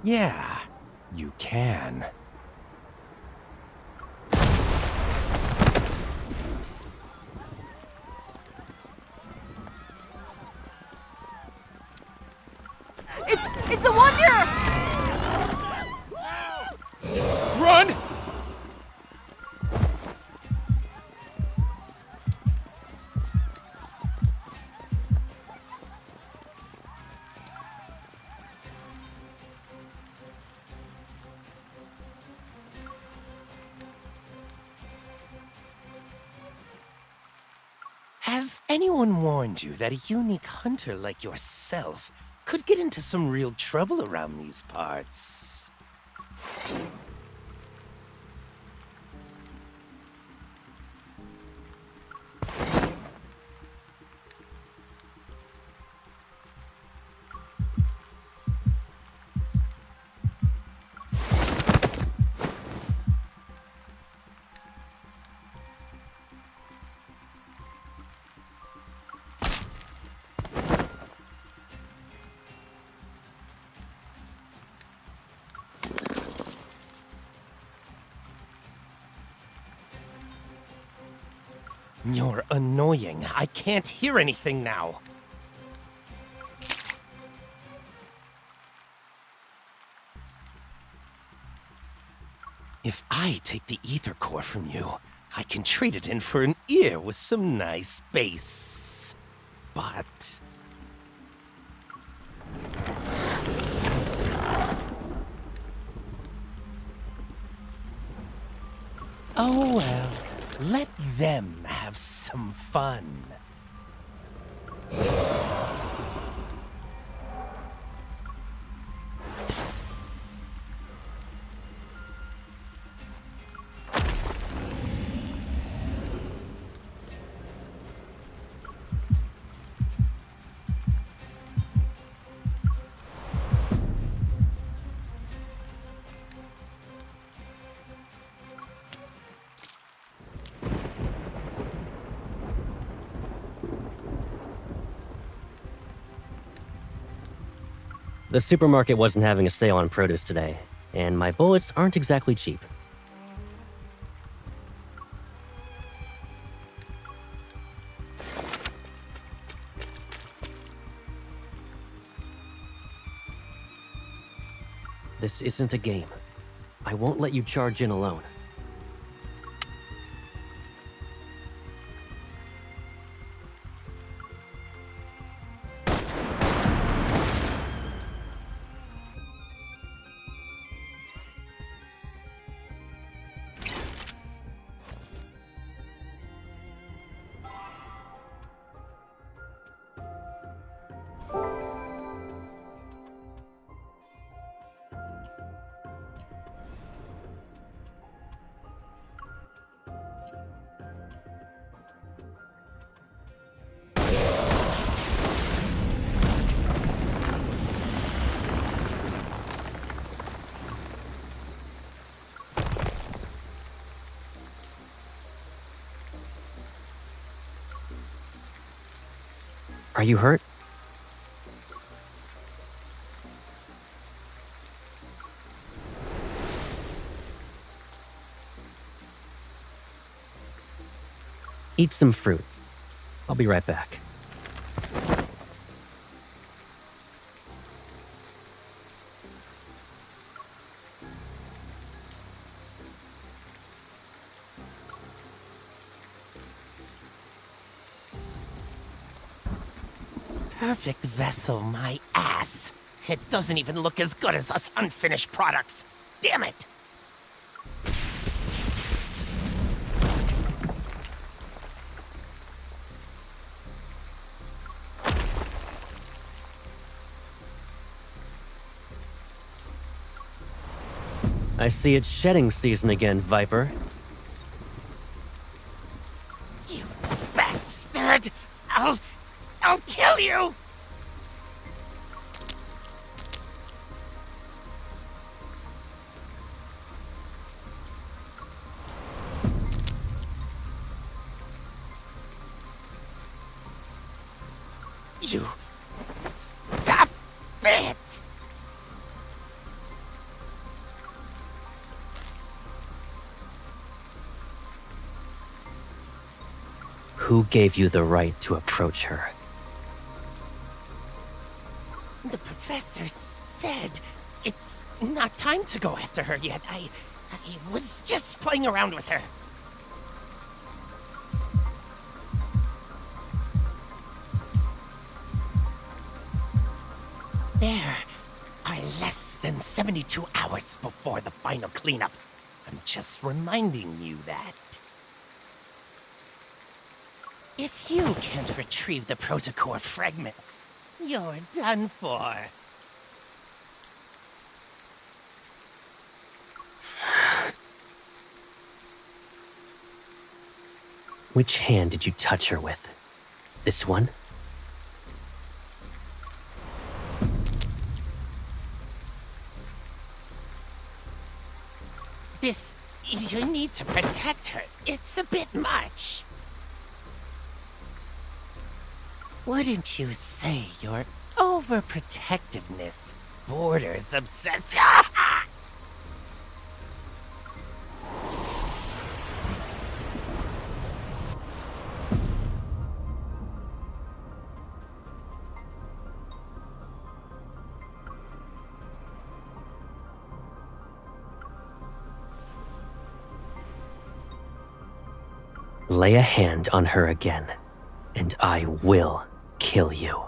[SPEAKER 18] Yeah, you can.
[SPEAKER 16] It's a Wanderer!
[SPEAKER 17] Run!
[SPEAKER 18] Has anyone warned you that a unique hunter like yourself could get into some real trouble around these parts? You're annoying. I can't hear anything now. If I take the Aether core from you, I can trade it in for an ear with some nice bass. But... oh well, let them have some fun.
[SPEAKER 8] The supermarket wasn't having a sale on produce today, and my bullets aren't exactly cheap. This isn't a game. I won't let you charge in alone. Are you hurt? Eat some fruit. I'll be right back.
[SPEAKER 18] Perfect vessel, my ass. It doesn't even look as good as us unfinished products. Damn it!
[SPEAKER 8] I see it's shedding season again, Viper.
[SPEAKER 18] You bastard! I'll kill you! You... stop it!
[SPEAKER 8] Who gave you the right to approach her?
[SPEAKER 18] The professor said it's not time to go after her yet. I was just playing around with her. There are less than 72 hours before the final cleanup. I'm just reminding you that. If you can't retrieve the protocore fragments, you're done for.
[SPEAKER 8] Which hand did you touch her with? This one?
[SPEAKER 18] You need to protect her. It's a bit much. Wouldn't you say your overprotectiveness borders obsession?
[SPEAKER 8] Lay a hand on her again, and I will kill you.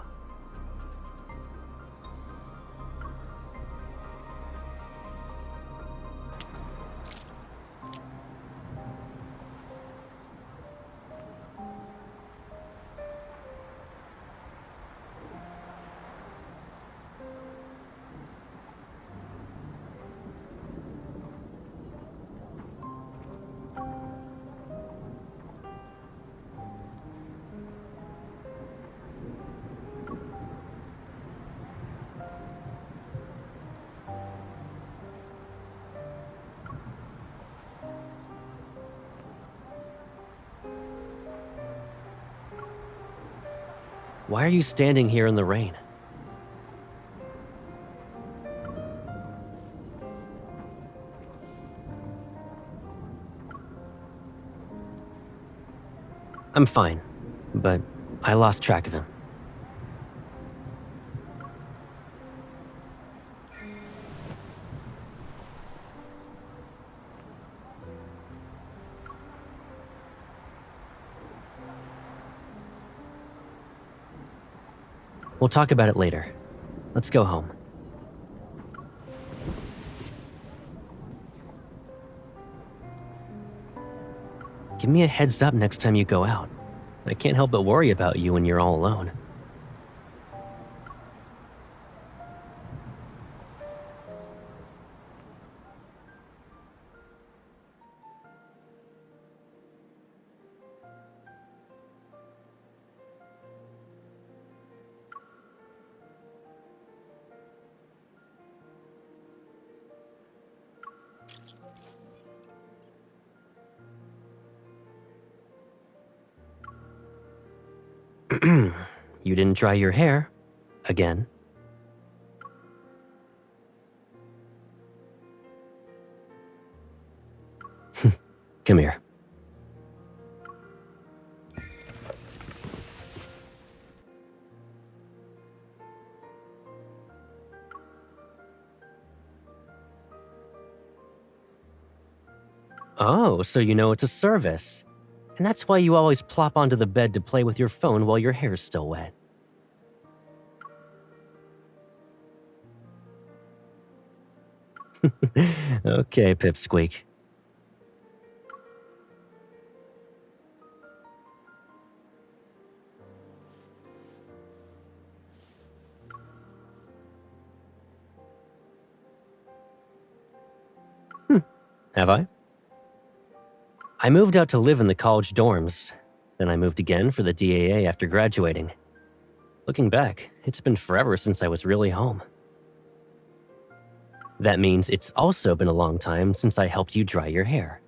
[SPEAKER 8] Why are you standing here in the rain? I'm fine, but I lost track of him. We'll talk about it later. Let's go home. Give me a heads up next time you go out. I can't help but worry about you when you're all alone. You didn't dry your hair. Again. Come here. Oh, so you know it's a service. And that's why you always plop onto the bed to play with your phone while your hair's still wet. Okay, Pipsqueak. Have I? I moved out to live in the college dorms. Then I moved again for the DAA after graduating. Looking back, it's been forever since I was really home. That means it's also been a long time since I helped you dry your hair.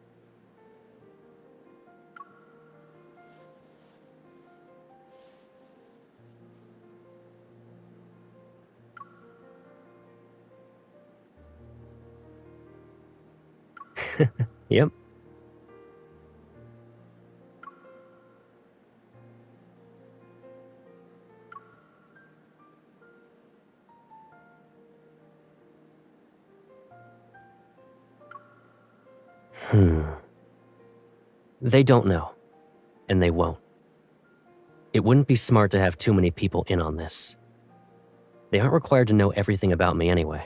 [SPEAKER 8] Yep. They don't know. And they won't. It wouldn't be smart to have too many people in on this. They aren't required to know everything about me anyway.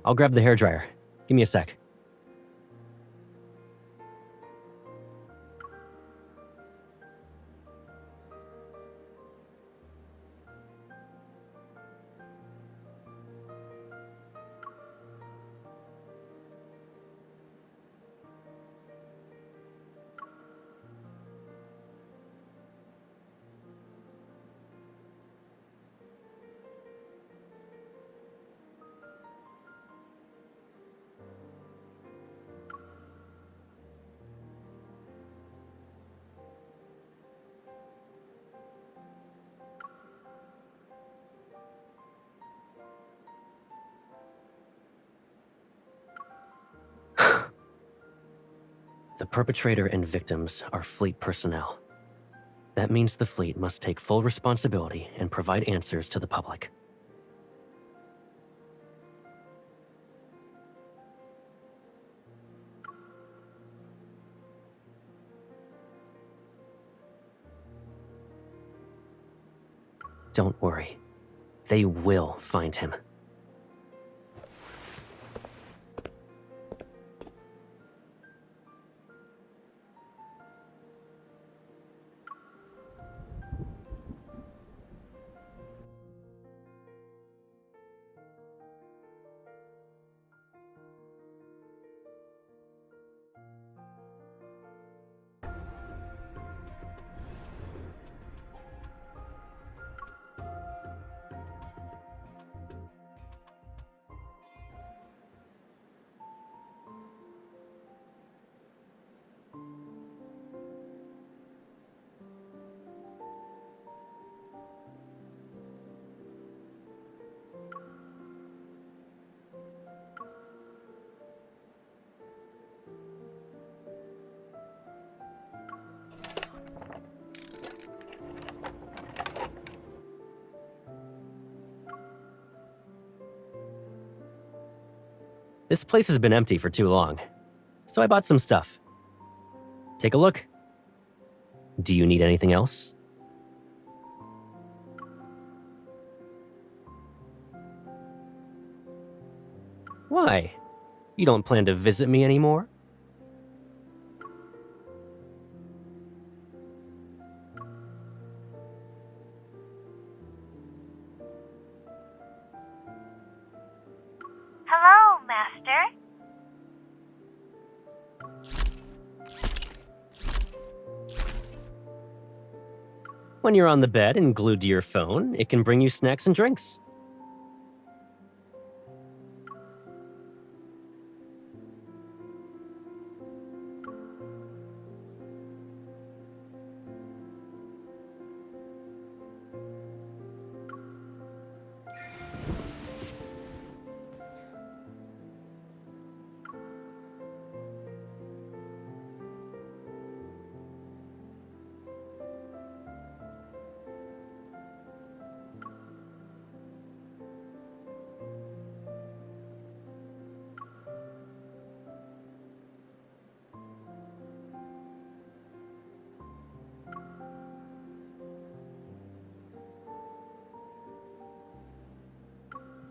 [SPEAKER 8] I'll grab the hairdryer. Give me a sec. The perpetrator and victims are fleet personnel. That means the fleet must take full responsibility and provide answers to the public. Don't worry. They will find him. This place has been empty for too long, so I bought some stuff. Take a look. Do you need anything else? Why? You don't plan to visit me anymore?
[SPEAKER 15] Hello, Master.
[SPEAKER 8] When you're on the bed and glued to your phone, it can bring you snacks and drinks.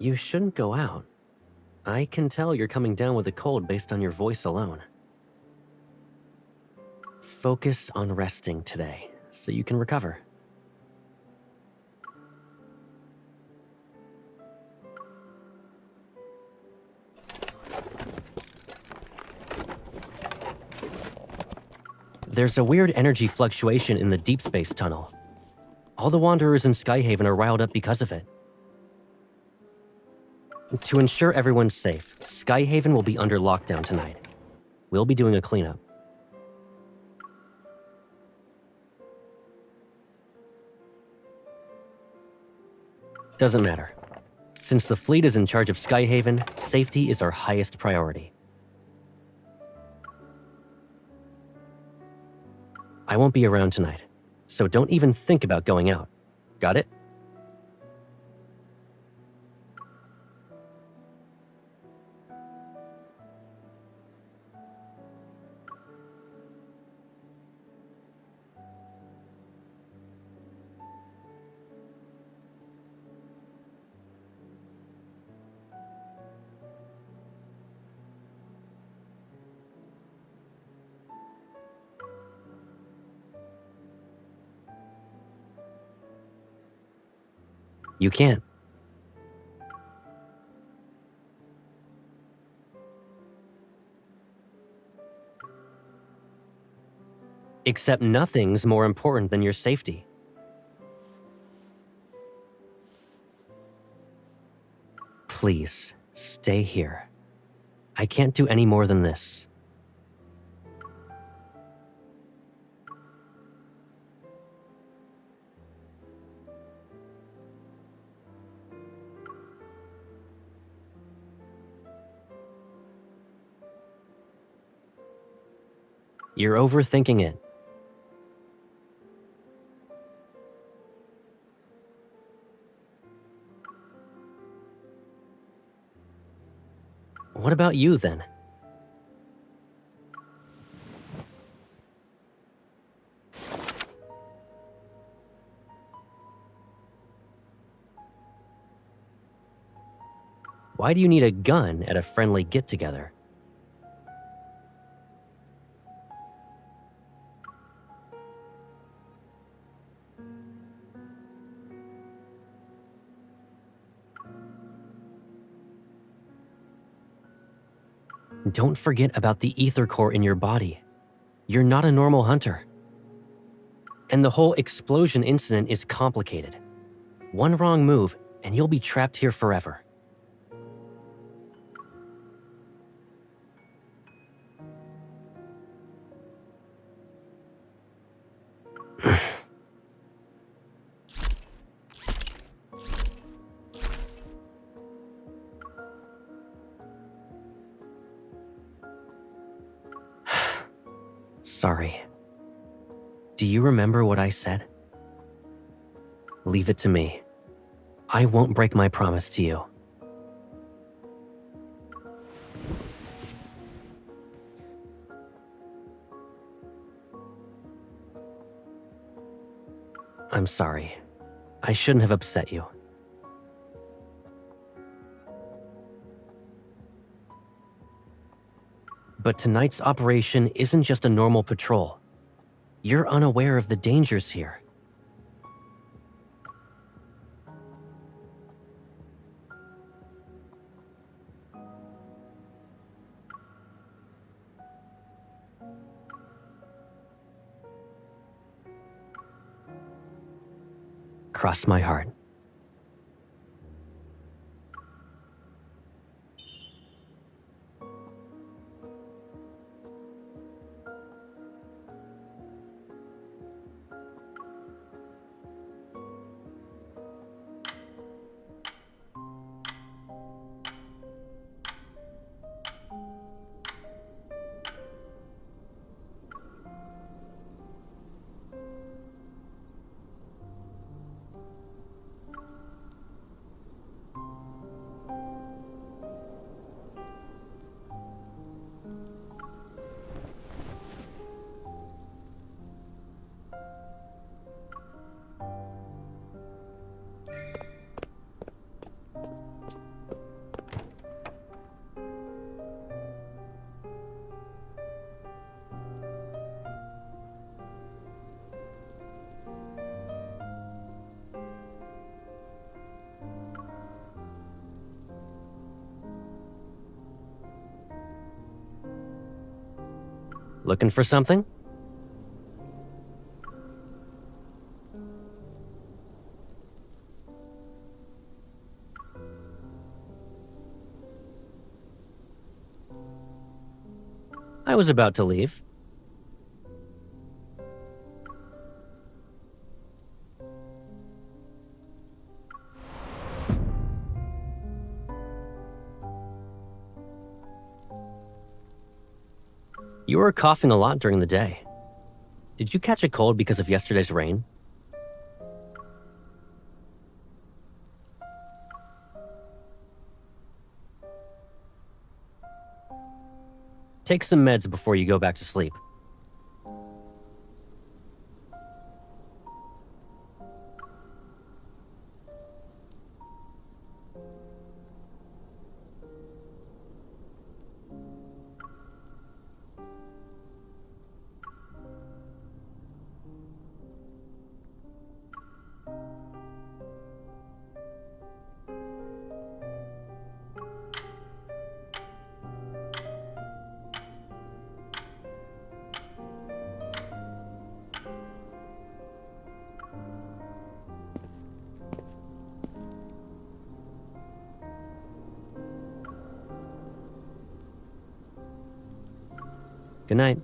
[SPEAKER 8] You shouldn't go out. I can tell you're coming down with a cold based on your voice alone. Focus on resting today, so you can recover. There's a weird energy fluctuation in the deep space tunnel. All the Wanderers in Skyhaven are riled up because of it. To ensure everyone's safe, Skyhaven will be under lockdown tonight. We'll be doing a cleanup. Doesn't matter. Since the fleet is in charge of Skyhaven, safety is our highest priority. I won't be around tonight, so don't even think about going out. Got it? You can't. Except nothing's more important than your safety. Please, stay here. I can't do any more than this. You're overthinking it. What about you, then? Why do you need a gun at a friendly get-together? Don't forget about the Aether core in your body. You're not a normal hunter. And the whole explosion incident is complicated. One wrong move, and you'll be trapped here forever. Sorry. Do you remember what I said? Leave it to me. I won't break my promise to you. I'm sorry. I shouldn't have upset you. But tonight's operation isn't just a normal patrol. You're unaware of the dangers here. Cross my heart. Looking for something? I was about to leave. You were coughing a lot during the day. Did you catch a cold because of yesterday's rain? Take some meds before you go back to sleep. Good night.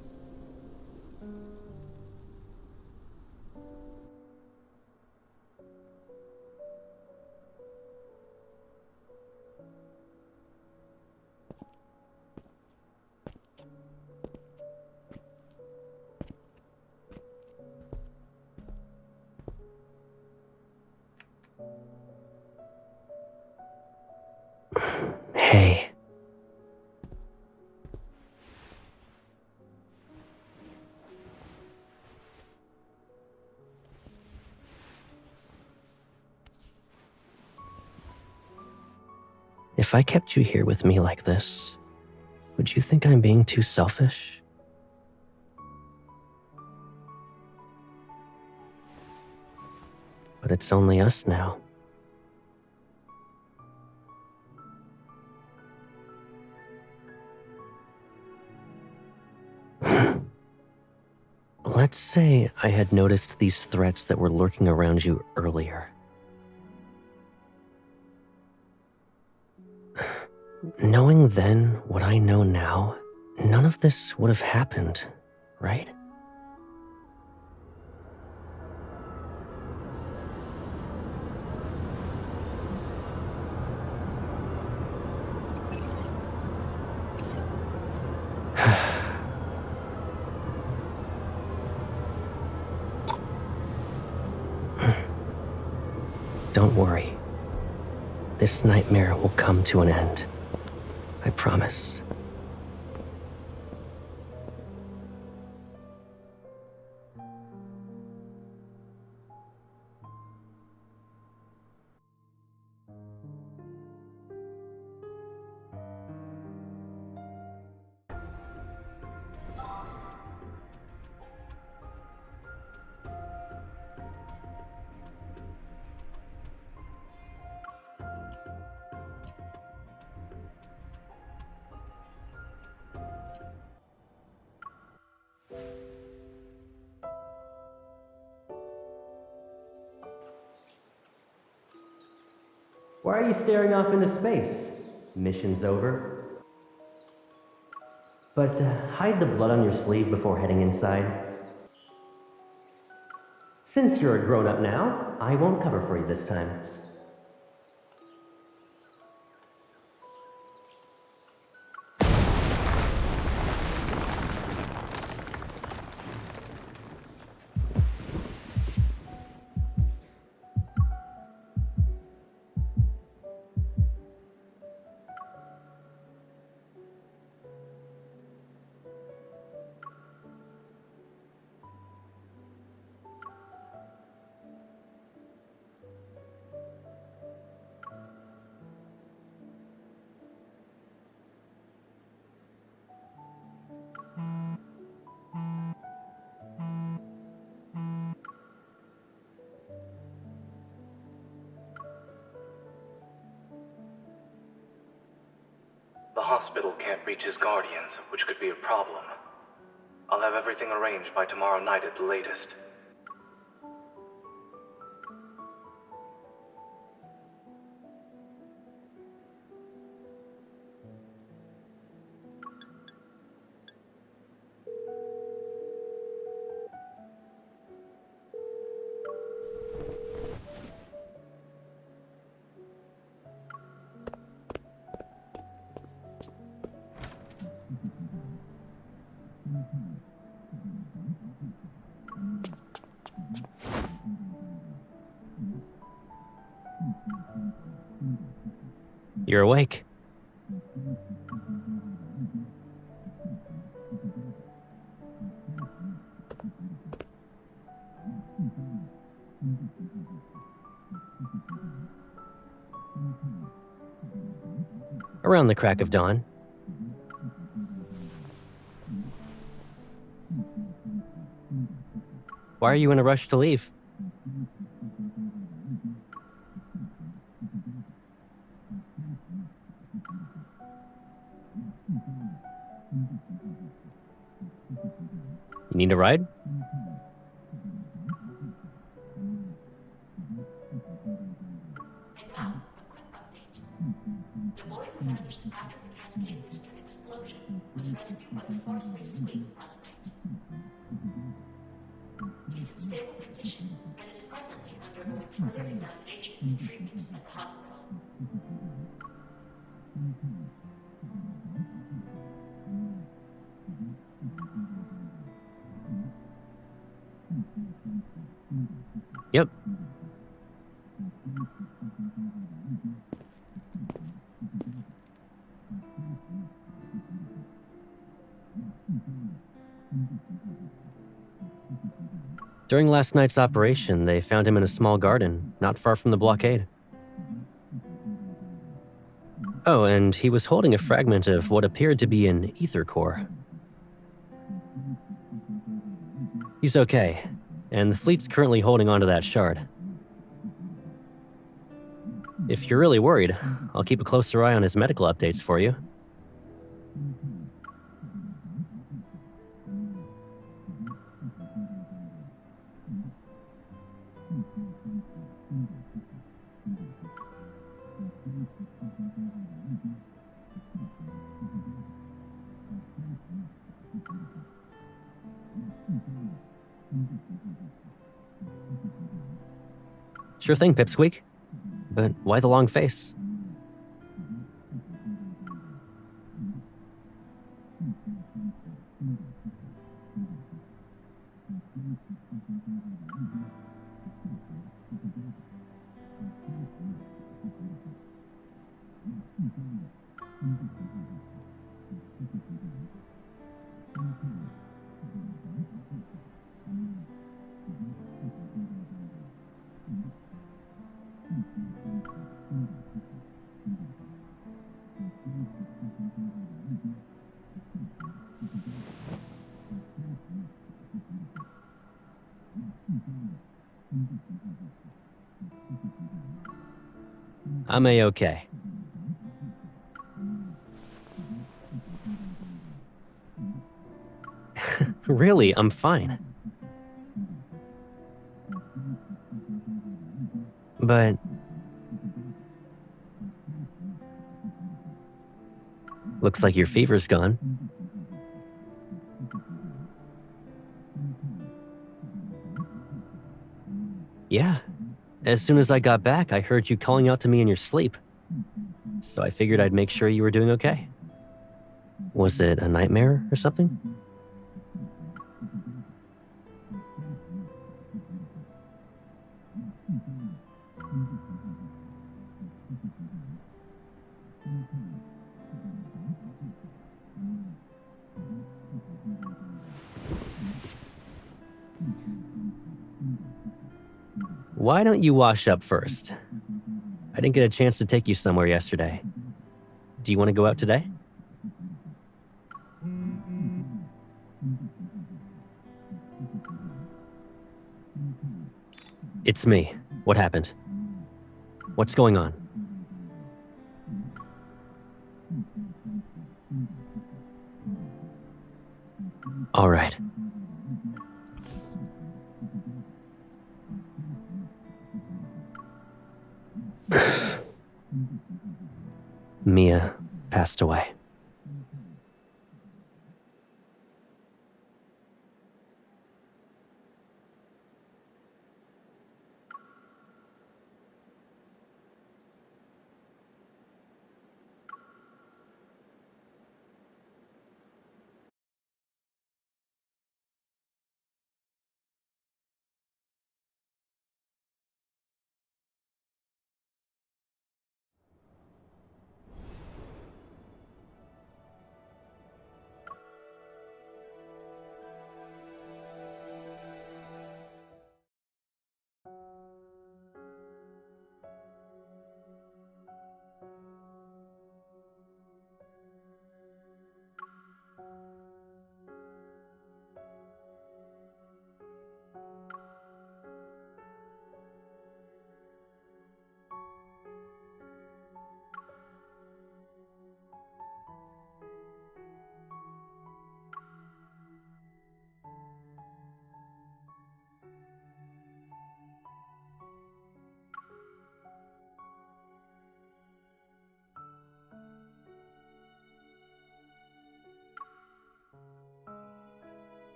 [SPEAKER 8] Hey. If I kept you here with me like this, would you think I'm being too selfish? But it's only us now. Let's say I had noticed these threats that were lurking around you earlier. Knowing then what I know now, none of this would have happened, right? Don't worry. This nightmare will come to an end. I promise. Why are you staring off into space? Mission's over. But hide the blood on your sleeve before heading inside. Since you're a grown-up now, I won't cover for you this time.
[SPEAKER 7] The hospital can't reach his guardians, which could be a problem. I'll have everything arranged by tomorrow night at the latest.
[SPEAKER 8] You're awake. Around the crack of dawn. Why are you in a rush to leave? You need a ride?
[SPEAKER 19] The boy who vanished after the Cascade District explosion was rescued by the Farspace fleet last night. He's in stable condition and is presently undergoing further examination and treatment at the hospital.
[SPEAKER 8] Yep. During last night's operation, they found him in a small garden, not far from the blockade. Oh, and he was holding a fragment of what appeared to be an Aether core. He's okay, and the fleet's currently holding onto that shard. If you're really worried, I'll keep a closer eye on his medical updates for you. Sure thing, Pipsqueak. But why the long face? I'm A-okay. Really, I'm fine. But... looks like your fever's gone. Yeah. As soon as I got back, I heard you calling out to me in your sleep. So I figured I'd make sure you were doing okay. Was it a nightmare or something? Why don't you wash up first? I didn't get a chance to take you somewhere yesterday. Do you want to go out today? It's me. What happened? What's going on? All right. Mia passed away.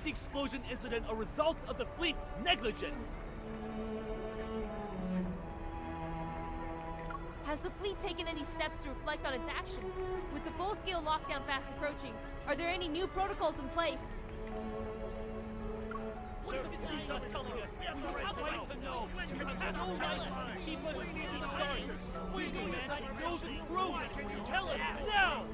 [SPEAKER 2] the explosion incident a result of the fleet's negligence?
[SPEAKER 20] Has the fleet taken any steps to reflect on its actions? With the full-scale lockdown fast approaching, are there any new protocols in place?
[SPEAKER 2] What if the fleet is telling us? We have the right to know. You have no right to keep us in the dark. We do not know the truth. Tell us now!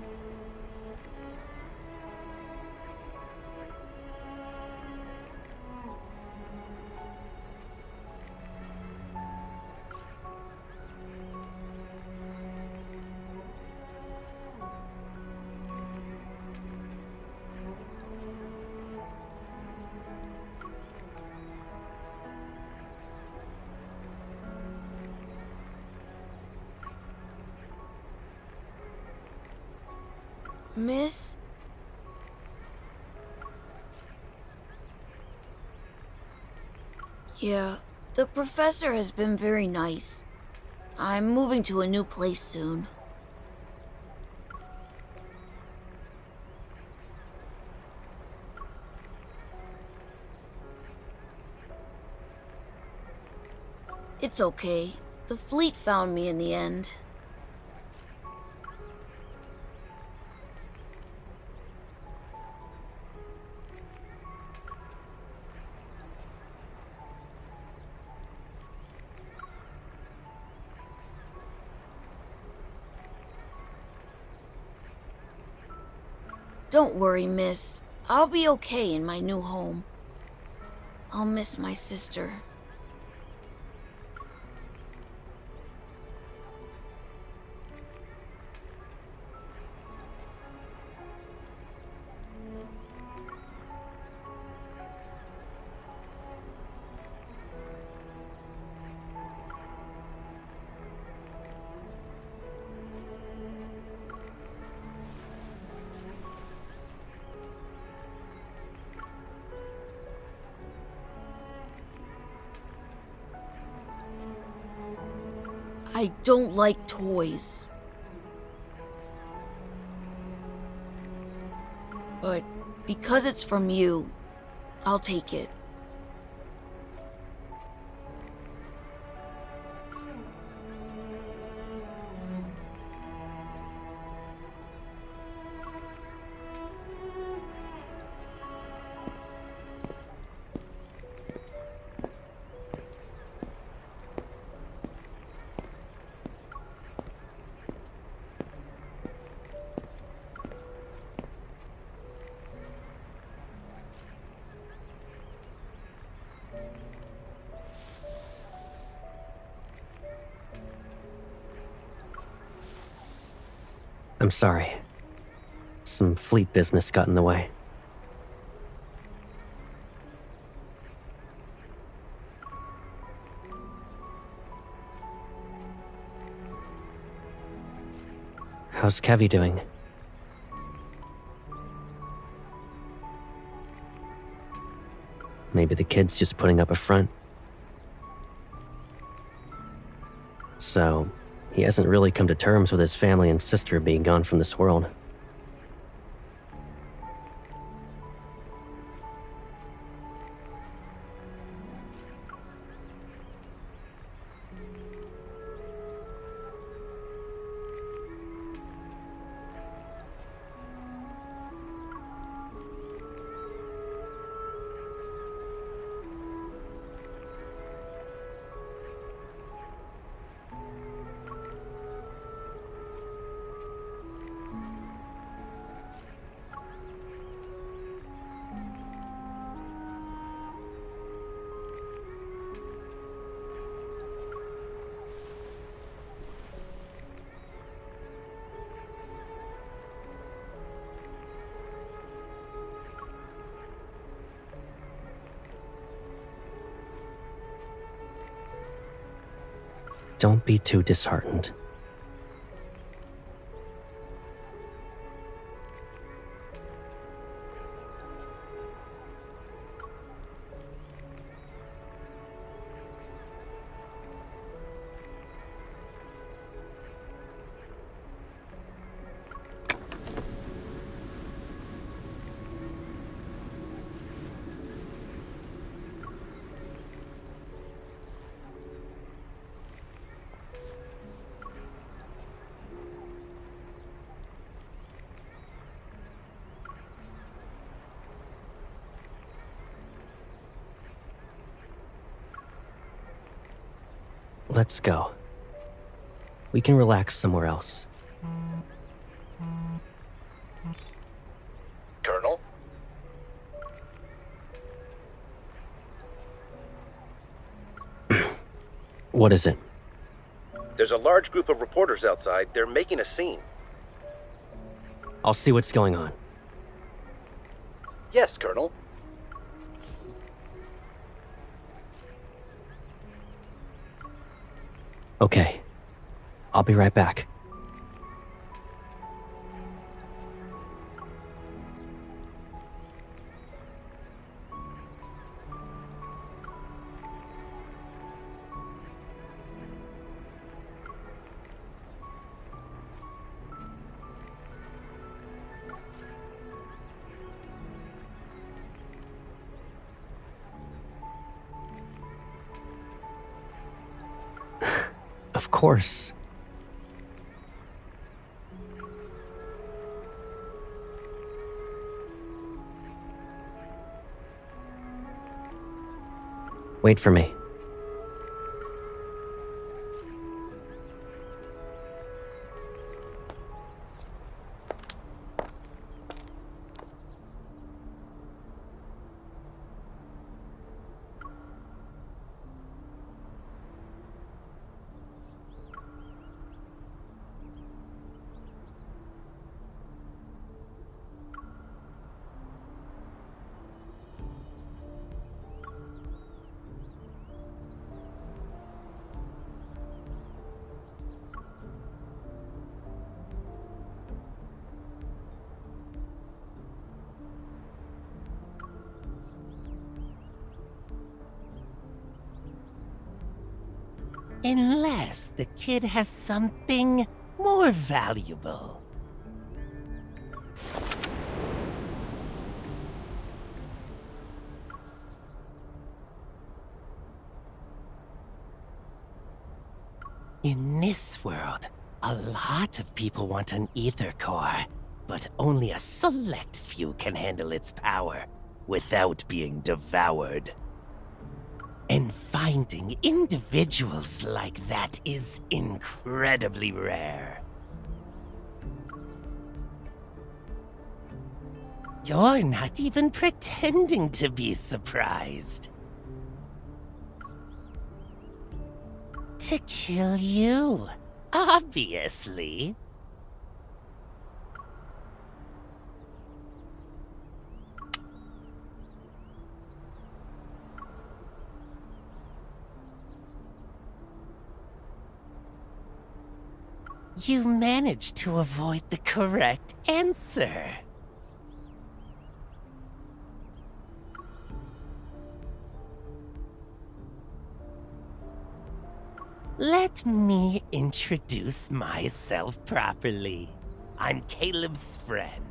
[SPEAKER 13] Miss? Yeah, the professor has been very nice. I'm moving to a new place soon. It's okay. The fleet found me in the end. Don't worry, miss. I'll be okay in my new home. I'll miss my sister. I don't like toys. But because it's from you, I'll take it.
[SPEAKER 8] I'm sorry. Some fleet business got in the way. How's Kevy doing? Maybe the kid's just putting up a front. So, he hasn't really come to terms with his family and sister being gone from this world. Don't be too disheartened. Let's go. We can relax somewhere else.
[SPEAKER 18] Colonel?
[SPEAKER 8] What is it?
[SPEAKER 18] There's a large group of reporters outside. They're making a scene.
[SPEAKER 8] I'll see what's going on.
[SPEAKER 18] Yes, Colonel.
[SPEAKER 8] Okay. I'll be right back. Of course. Wait for me.
[SPEAKER 18] Unless the kid has something more valuable. In this world, a lot of people want an Aether core, but only a select few can handle its power without being devoured. And finding individuals like that is incredibly rare. You're not even pretending to be surprised. To kill you, obviously. You managed to avoid the correct answer. Let me introduce myself properly. I'm Caleb's friend.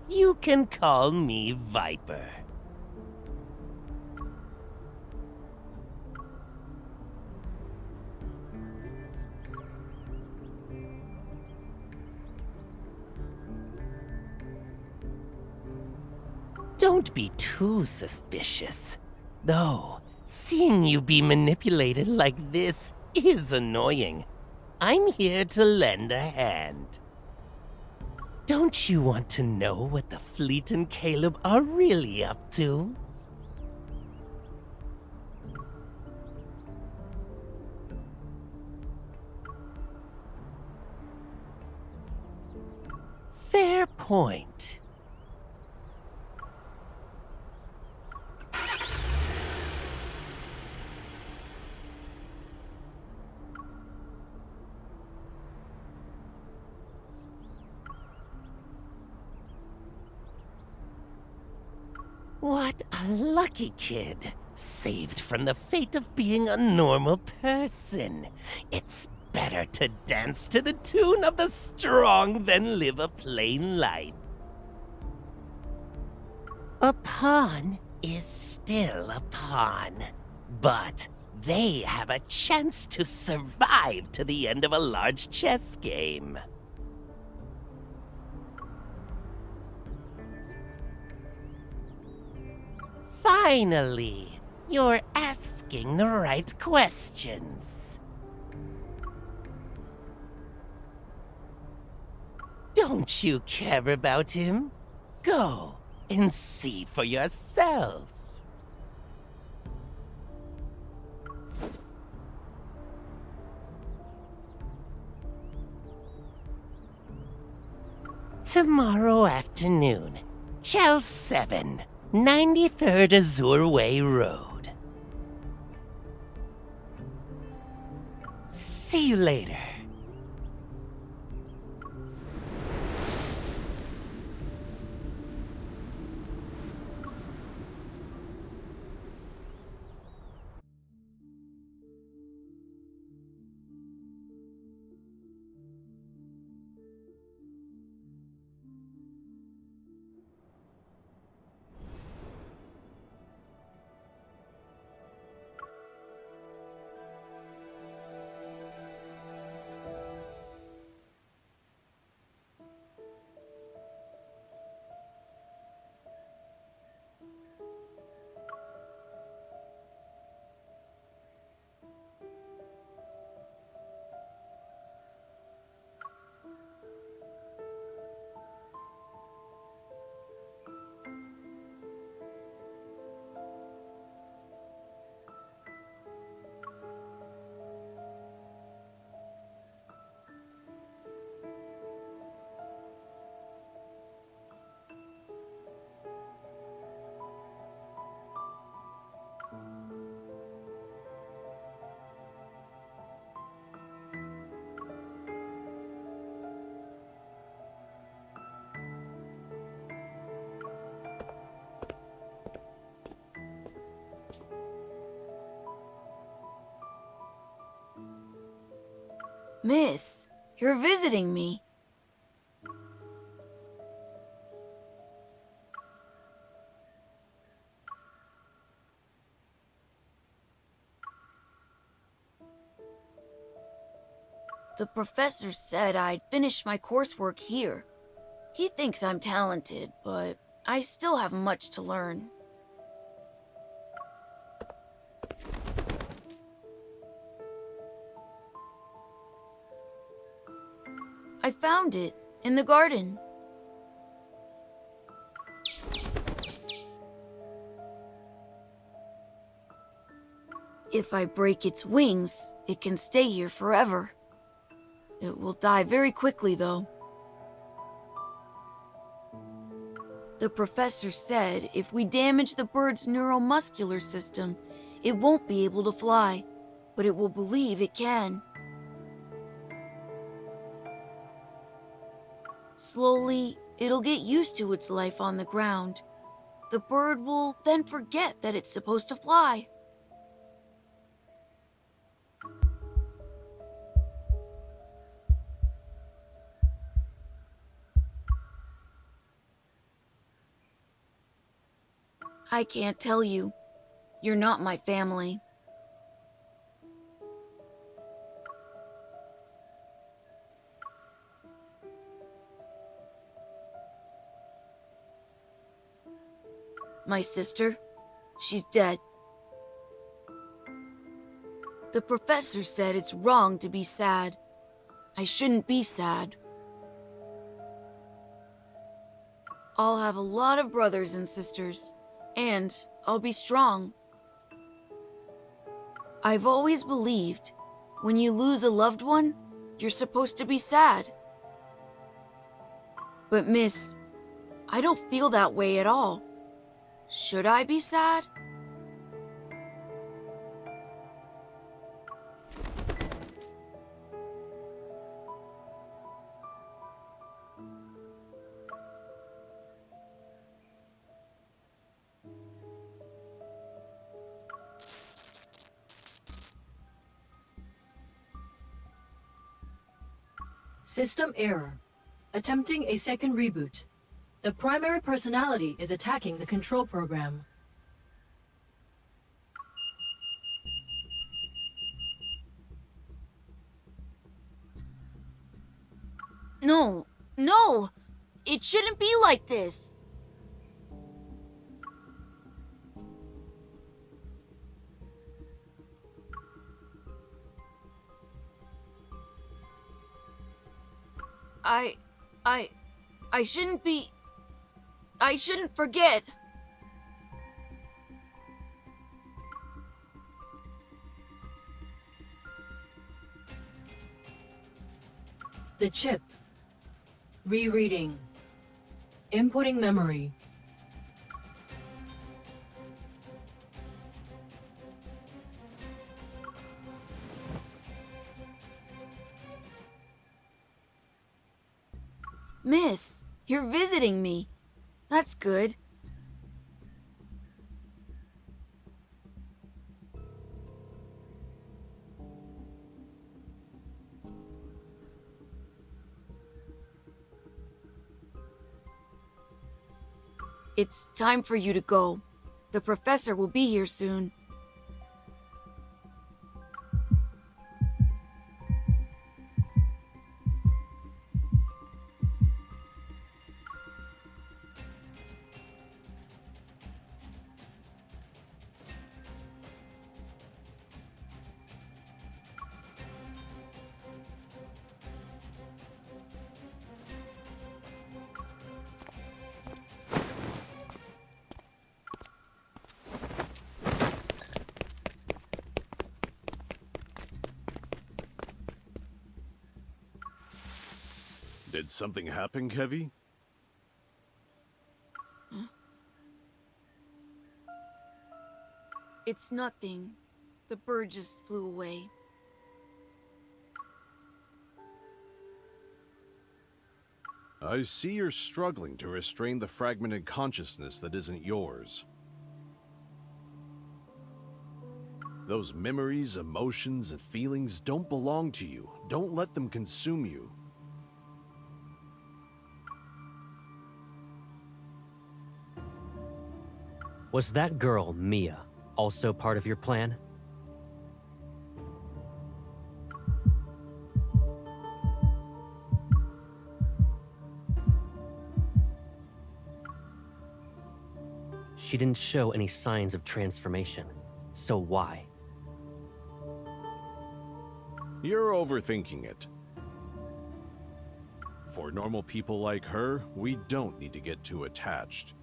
[SPEAKER 18] You can call me Viper. Don't be too suspicious. Though, seeing you be manipulated like this is annoying. I'm here to lend a hand. Don't you want to know what the fleet and Caleb are really up to? Fair point. What a lucky kid, saved from the fate of being a normal person. It's better to dance to the tune of the strong than live a plain life. A pawn is still a pawn, but they have a chance to survive to the end of a large chess game. Finally, you're asking the right questions. Don't you care about him? Go and see for yourself. Tomorrow afternoon, Chel 7, 93rd Azure Way Road. See you later.
[SPEAKER 13] Miss, you're visiting me. The professor said I'd finish my coursework here. He thinks I'm talented, but I still have much to learn. I found it in the garden. If I break its wings, it can stay here forever. It will die very quickly, though. The professor said if we damage the bird's neuromuscular system, it won't be able to fly, but it will believe it can. Slowly, it'll get used to its life on the ground. The bird will then forget that it's supposed to fly. I can't tell you. You're not my family. My sister, she's dead. The professor said it's wrong to be sad. I shouldn't be sad. I'll have a lot of brothers and sisters, and I'll be strong. I've always believed when you lose a loved one, you're supposed to be sad. But miss, I don't feel that way at all. Should I be sad?
[SPEAKER 21] System error. Attempting a second reboot. The primary personality is attacking the control program.
[SPEAKER 13] No, no! It shouldn't be like this! I shouldn't be... I shouldn't forget.
[SPEAKER 21] The chip. Rereading. Inputting memory.
[SPEAKER 13] Miss, you're visiting me. That's good. It's time for you to go. The professor will be here soon.
[SPEAKER 1] Did something happen, Kevy?
[SPEAKER 13] Huh? It's nothing. The bird just flew away.
[SPEAKER 1] I see you're struggling to restrain the fragmented consciousness that isn't yours. Those memories, emotions, and feelings don't belong to you. Don't let them consume you.
[SPEAKER 8] Was that girl, Mia, also part of your plan? She didn't show any signs of transformation, so why?
[SPEAKER 1] You're overthinking it. For normal people like her, we don't need to get too attached.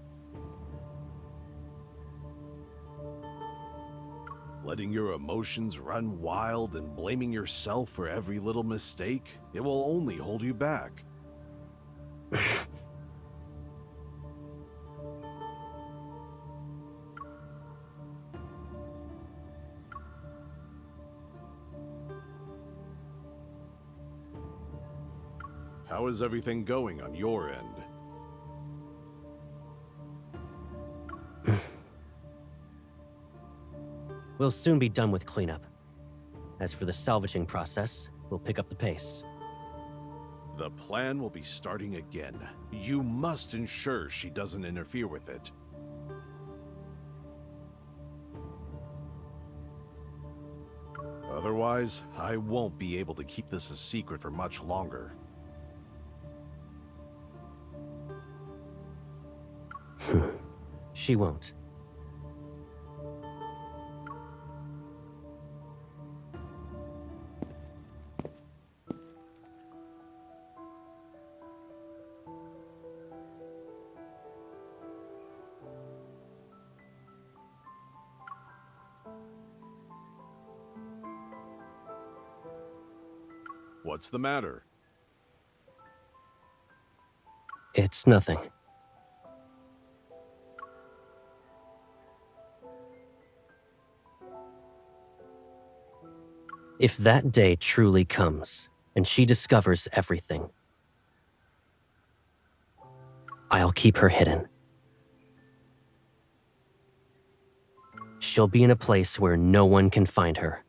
[SPEAKER 1] Letting your emotions run wild and blaming yourself for every little mistake, it will only hold you back. How is everything going on your end?
[SPEAKER 8] We'll soon be done with cleanup. As for the salvaging process, we'll pick up the pace.
[SPEAKER 1] The plan will be starting again. You must ensure she doesn't interfere with it. Otherwise, I won't be able to keep this a secret for much longer.
[SPEAKER 8] She won't.
[SPEAKER 1] What's the matter?
[SPEAKER 8] It's nothing. If that day truly comes, and she discovers everything, I'll keep her hidden. She'll be in a place where no one can find her.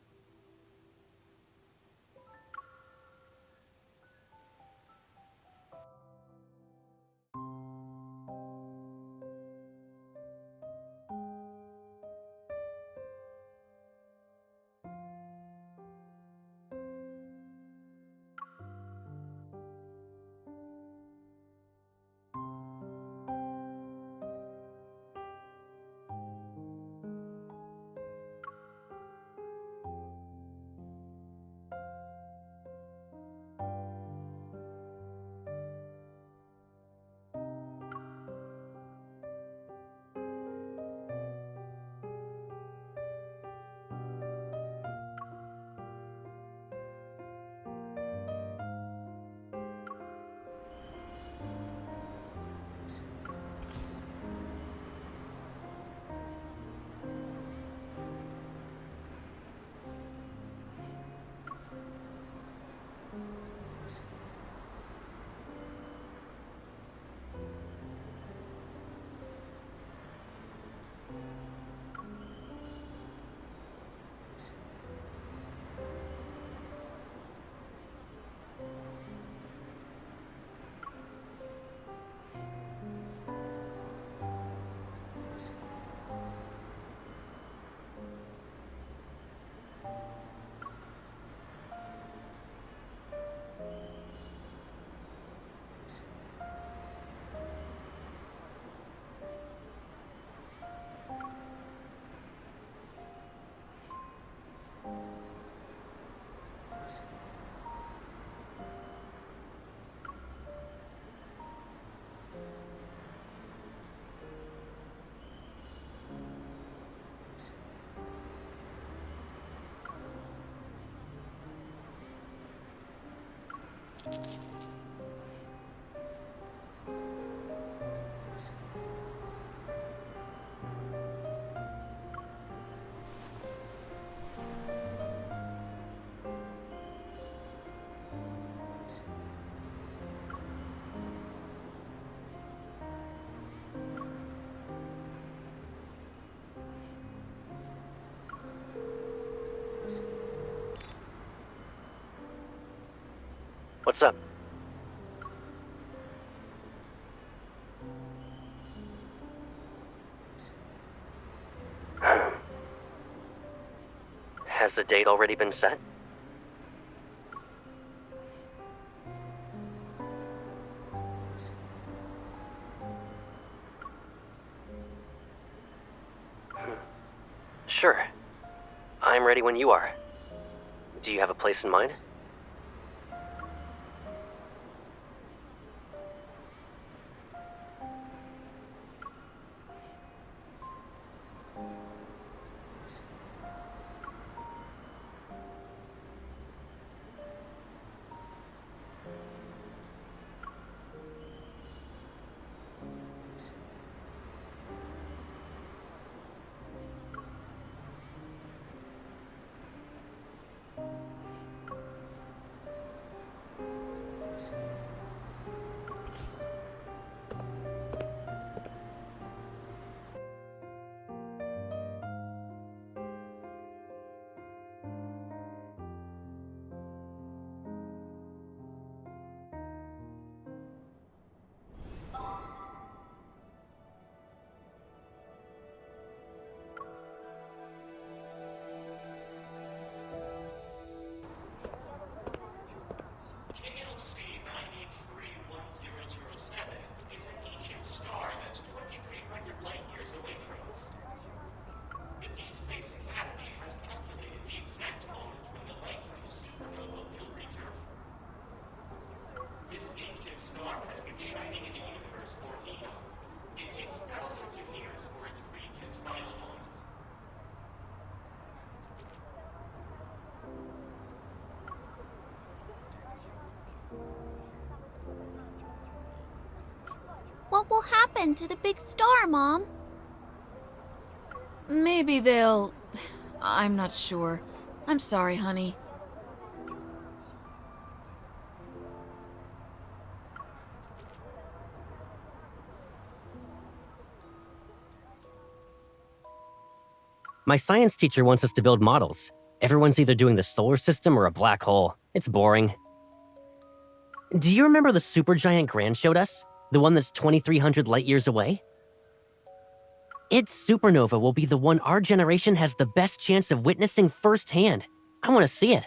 [SPEAKER 8] What's up? Has the date already been set? Sure. I'm ready when you are. Do you have a place in mind?
[SPEAKER 9] Is an ancient star that's 2,300 light years away from us. The Deepspace Academy has calculated the exact moment when the light from the supernova will reach Earth. This ancient star has been shining in the universe for eons. It takes thousands of years for it to reach its final moments.
[SPEAKER 13] What will happen to the big star, Mom? Maybe they'll... I'm not sure. I'm sorry, honey.
[SPEAKER 8] My science teacher wants us to build models. Everyone's either doing the solar system or a black hole. It's boring. Do you remember the supergiant Gran showed us? The one that's 2,300 light years away? Its supernova will be the one our generation has the best chance of witnessing firsthand. I want to see it.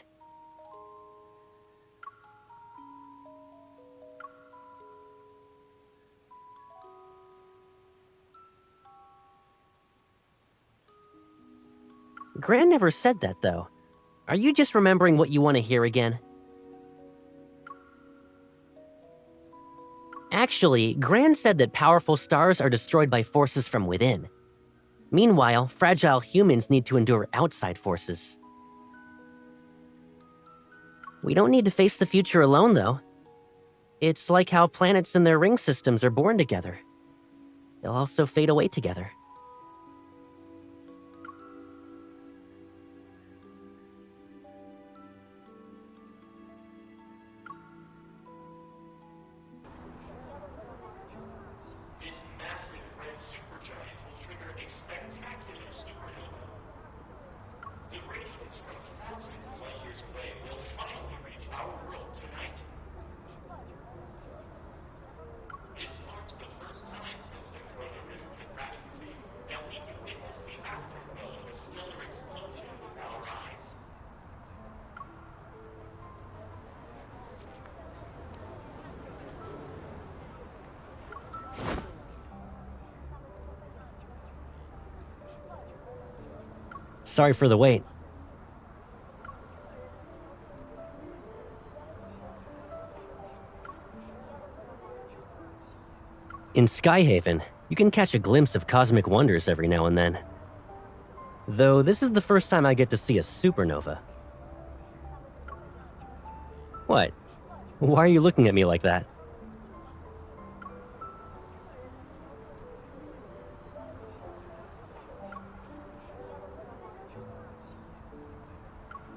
[SPEAKER 8] Gran never said that, though. Are you just remembering what you want to hear again? Actually, Gran said that powerful stars are destroyed by forces from within. Meanwhile, fragile humans need to endure outside forces. We don't need to face the future alone, though. It's like how planets and their ring systems are born together. They'll also fade away together.
[SPEAKER 9] This massive red supergiant will trigger a spectacular supernova. The radiance from thousands of light years away will finally reach our world tonight. This marks the first time since the Corona Rift catastrophe that we can witness the afterglow of a stellar explosion with our eyes.
[SPEAKER 8] Sorry for the wait. In Skyhaven, you can catch a glimpse of cosmic wonders every now and then. Though this is the first time I get to see a supernova. What? Why are you looking at me like that?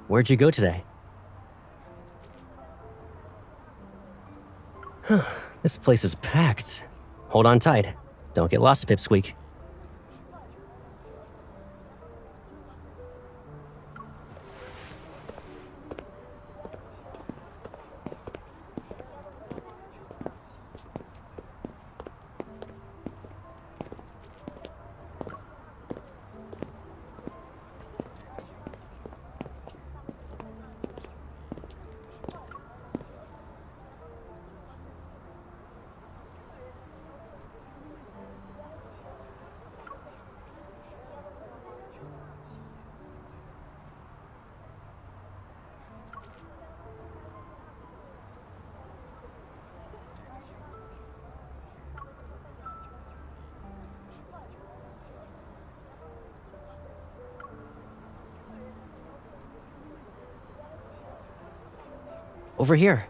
[SPEAKER 8] Where'd you go today? This place is packed. Hold on tight. Don't get lost, Pipsqueak. Over here.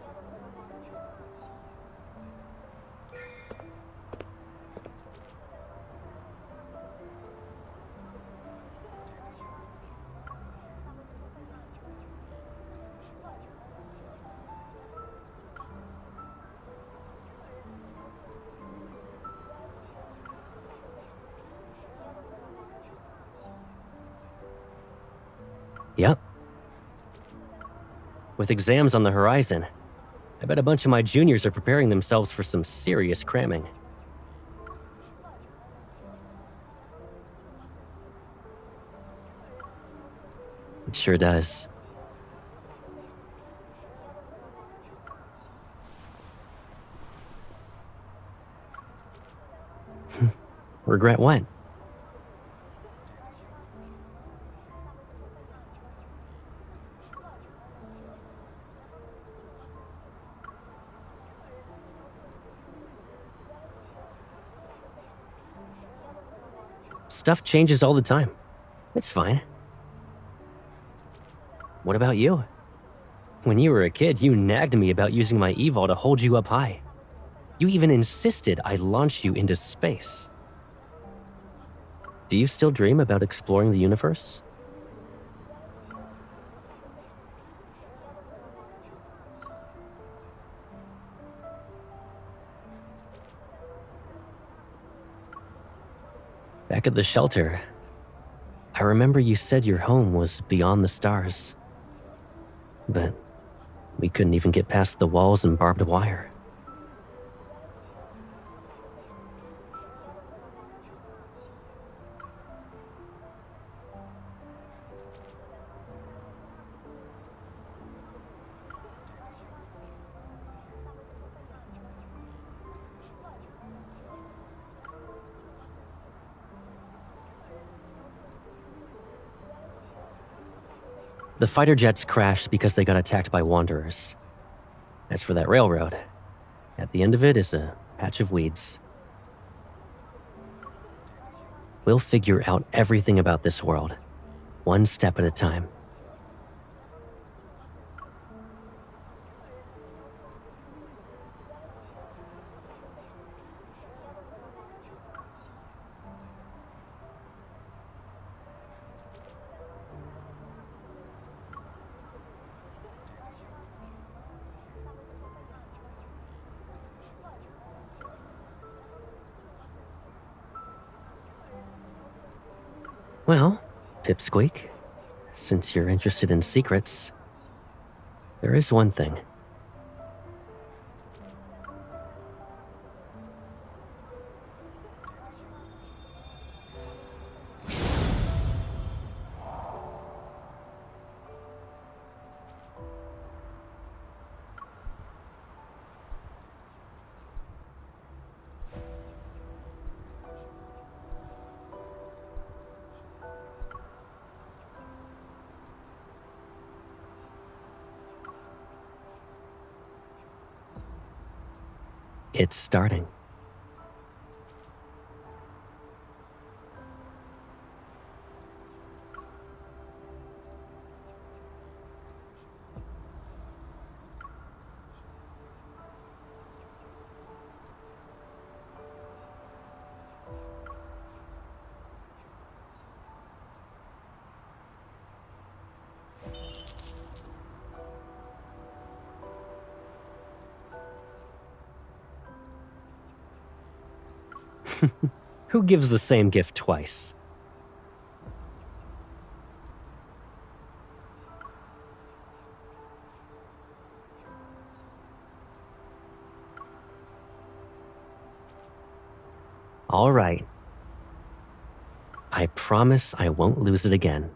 [SPEAKER 8] Yep. With exams on the horizon, I bet a bunch of my juniors are preparing themselves for some serious cramming. It sure does. Regret what? Stuff changes all the time. It's fine. What about you? When you were a kid, you nagged me about using my evol to hold you up high. You even insisted I launch you into space. Do you still dream about exploring the universe? Back at the shelter, I remember you said your home was beyond the stars. But we couldn't even get past the walls and barbed wire. The fighter jets crashed because they got attacked by wanderers. As for that railroad, at the end of it is a patch of weeds. We'll figure out everything about this world, one step at a time. Well, Pipsqueak, since you're interested in secrets, there is one thing. It's starting. Who gives the same gift twice? All right. I promise I won't lose it again.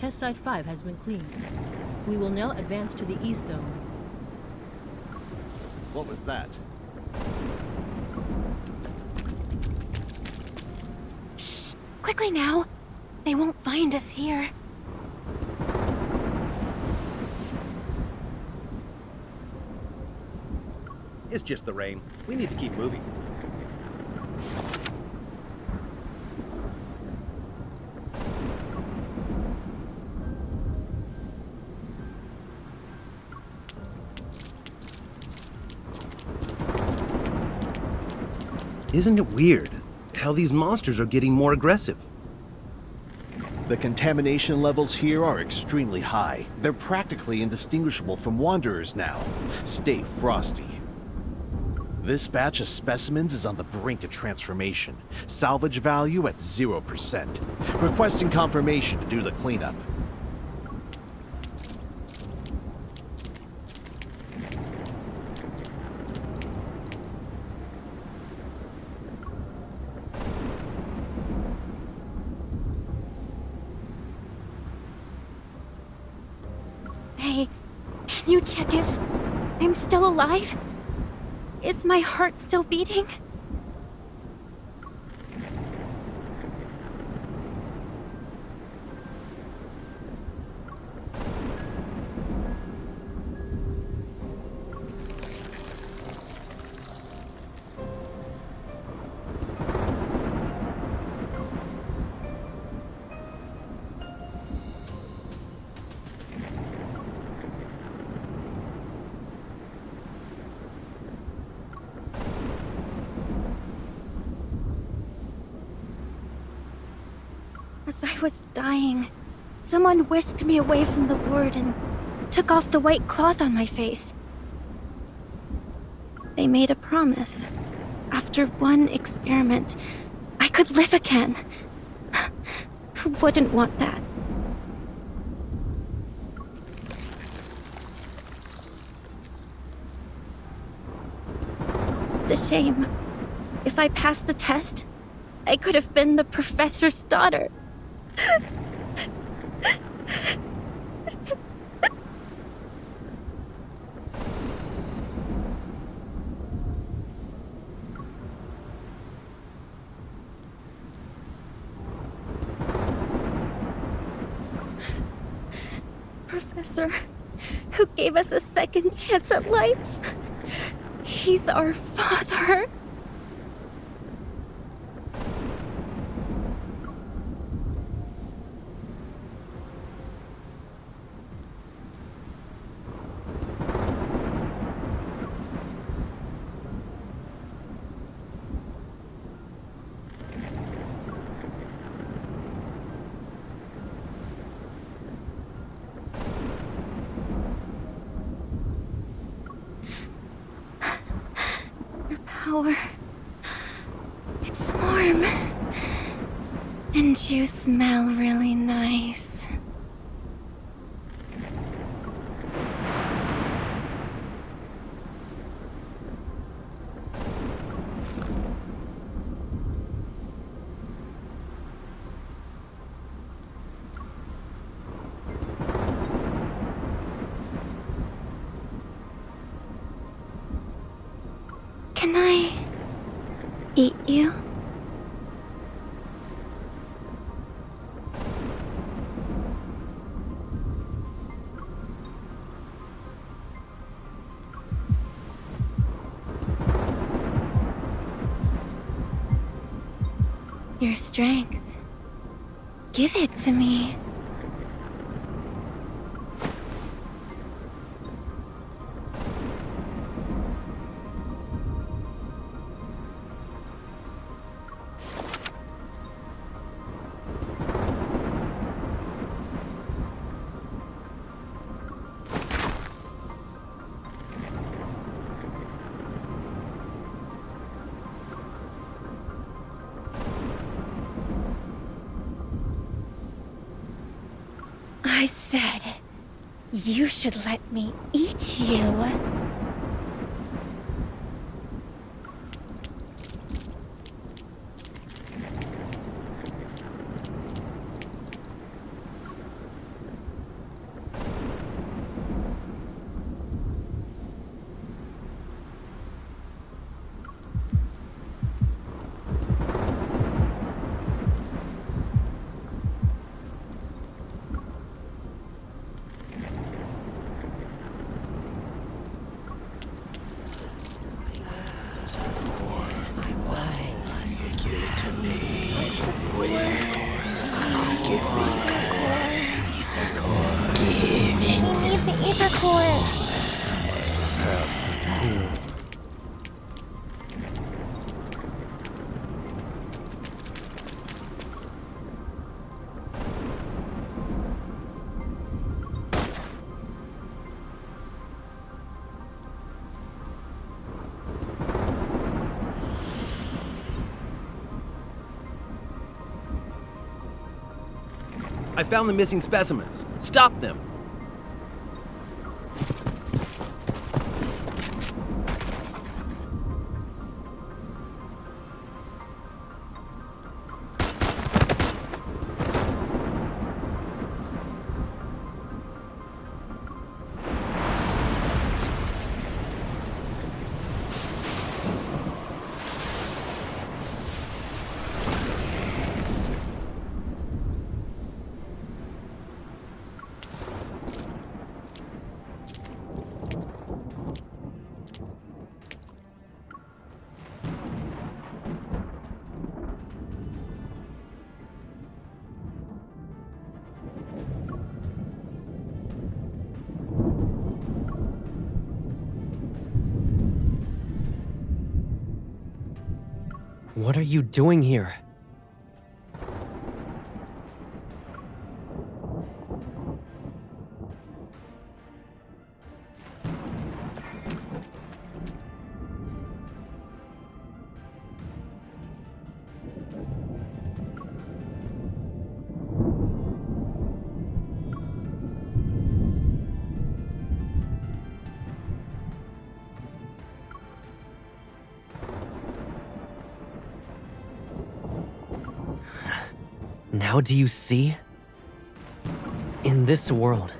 [SPEAKER 4] Test Site 5 has been cleaned. We will now advance to the East Zone.
[SPEAKER 1] What was that?
[SPEAKER 11] Shh! Quickly now! They won't find us here.
[SPEAKER 22] It's just the rain. We need to keep moving.
[SPEAKER 23] Isn't it weird how these monsters are getting more aggressive?
[SPEAKER 1] The contamination levels here are extremely high. They're practically indistinguishable from wanderers now. Stay frosty. This batch of specimens is on the brink of transformation. Salvage value at 0%. Requesting confirmation to do the cleanup.
[SPEAKER 11] Hey, can you check if I'm still alive? Is my heart still beating? As I was dying, someone whisked me away from the ward and took off the white cloth on my face. They made a promise. After one experiment, I could live again. Who wouldn't want that? It's a shame. If I passed the test, I could have been the professor's daughter. Professor, who gave us a second chance at life. He's our father. Power. It's warm. And you smell really nice. Can I eat you? Your strength. Give it to me. I said, you should let me eat you.
[SPEAKER 15] Give me the core. Give it. We need the ether core.
[SPEAKER 1] Must have the core.
[SPEAKER 23] I found the missing specimens. Stop them!
[SPEAKER 8] What are you doing here? Now do you see? In this world,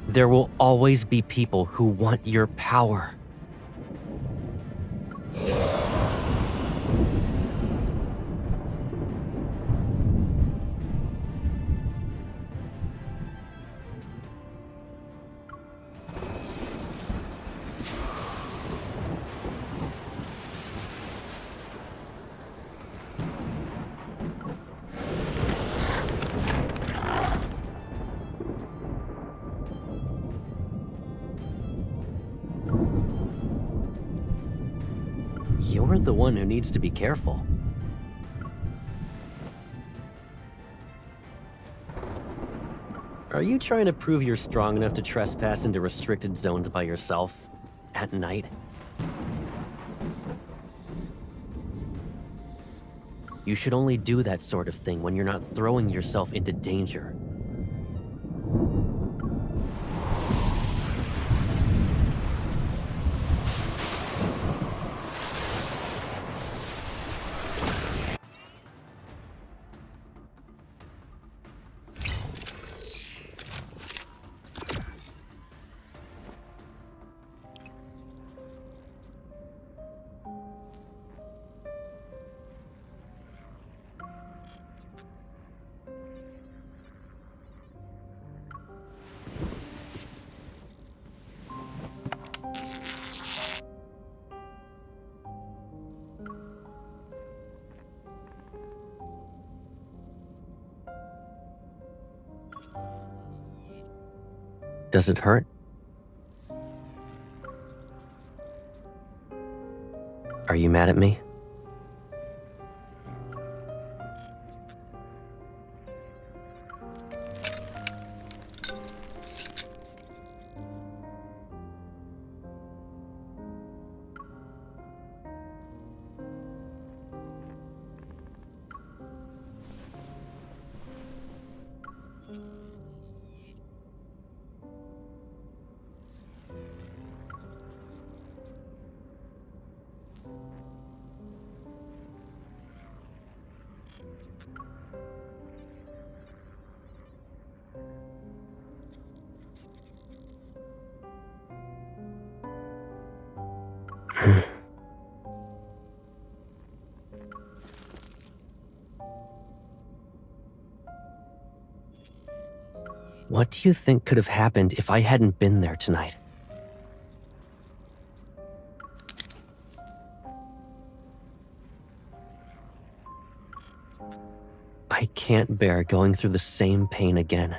[SPEAKER 8] there will always be people who want your power. You're the one who needs to be careful. Are you trying to prove you're strong enough to trespass into restricted zones by yourself? At night? You should only do that sort of thing when you're not throwing yourself into danger. Does it hurt? Are you mad at me? What do you think could have happened if I hadn't been there tonight? I can't bear going through the same pain again.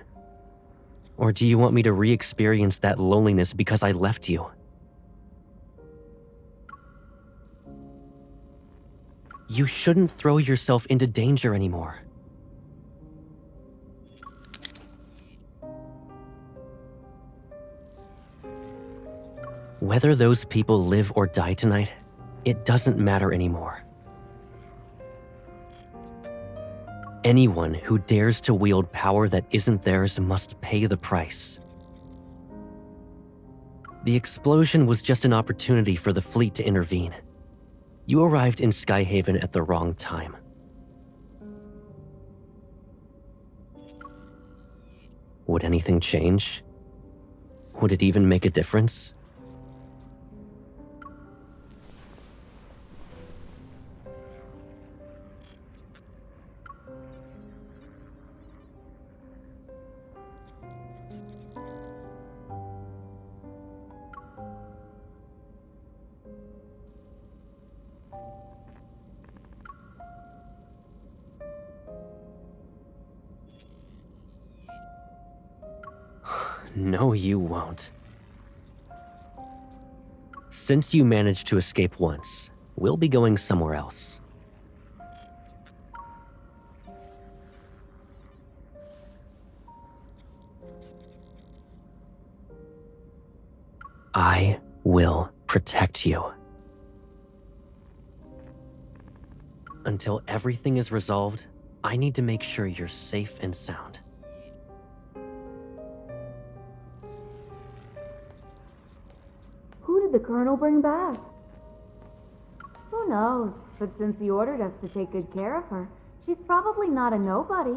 [SPEAKER 8] Or do you want me to re-experience that loneliness because I left you? You shouldn't throw yourself into danger anymore. Whether those people live or die tonight, it doesn't matter anymore. Anyone who dares to wield power that isn't theirs must pay the price. The explosion was just an opportunity for the fleet to intervene. You arrived in Skyhaven at the wrong time. Would anything change? Would it even make a difference? No, you won't. Since you managed to escape once, we'll be going somewhere else. I will protect you. Until everything is resolved, I need to make sure you're safe and sound.
[SPEAKER 6] Who did the Colonel bring back? Who knows, but since he ordered us to take good care of her, she's probably not a nobody.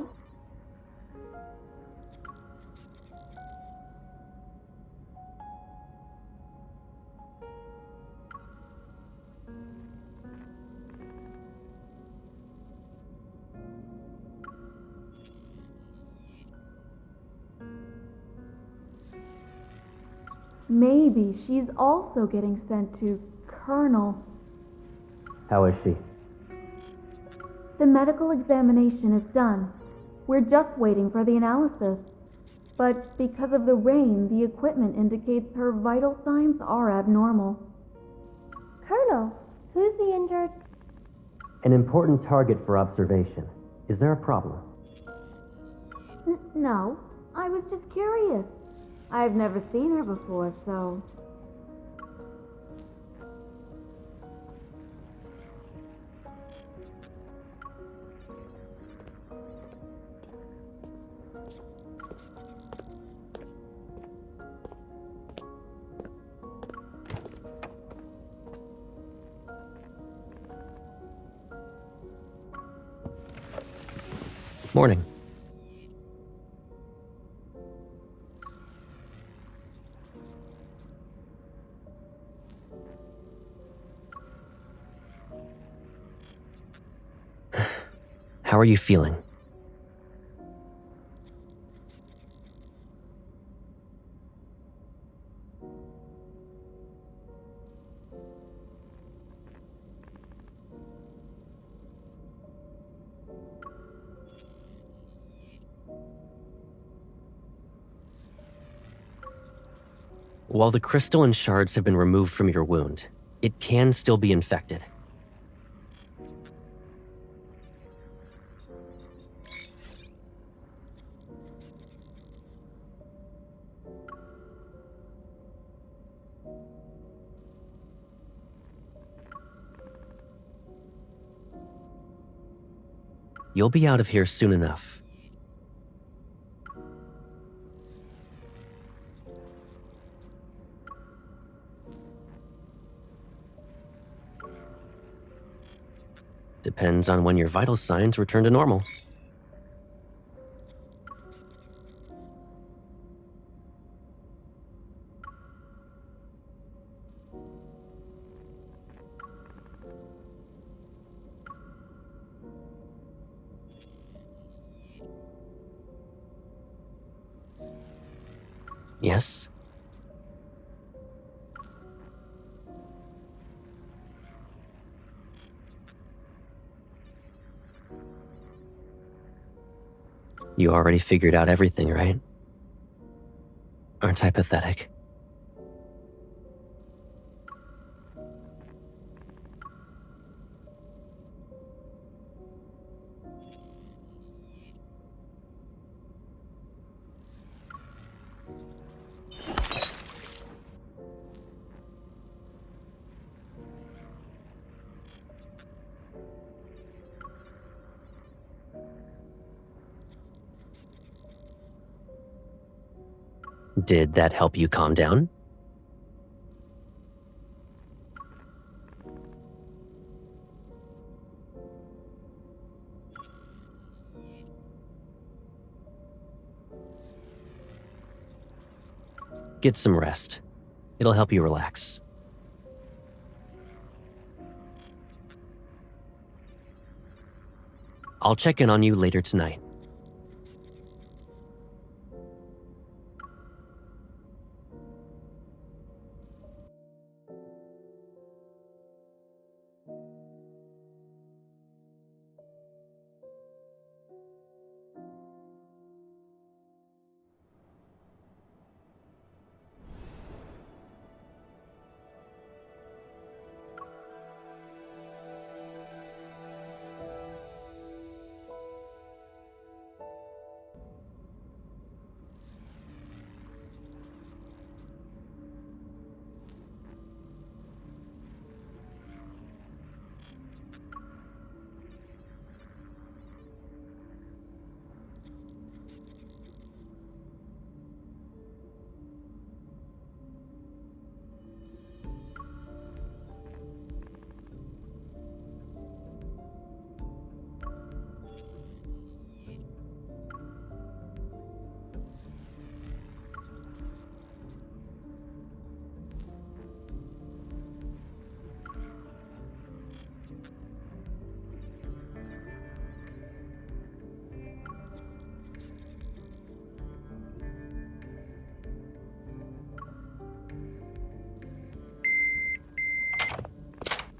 [SPEAKER 6] Maybe she's also getting sent to Colonel.
[SPEAKER 8] How is she?
[SPEAKER 6] The medical examination is done. We're just waiting for the analysis. But because of the rain, the equipment indicates her vital signs are abnormal.
[SPEAKER 15] Colonel, who's the injured?
[SPEAKER 8] An important target for observation. Is there a problem?
[SPEAKER 6] No, I was just curious. I've never seen her before, so...
[SPEAKER 8] Morning. How are you feeling? While the crystalline shards have been removed from your wound, it can still be infected. You'll be out of here soon enough. Depends on when your vital signs return to normal. Yes? You already figured out everything, right? Aren't I pathetic? Did that help you calm down? Get some rest. It'll help you relax. I'll check in on you later tonight.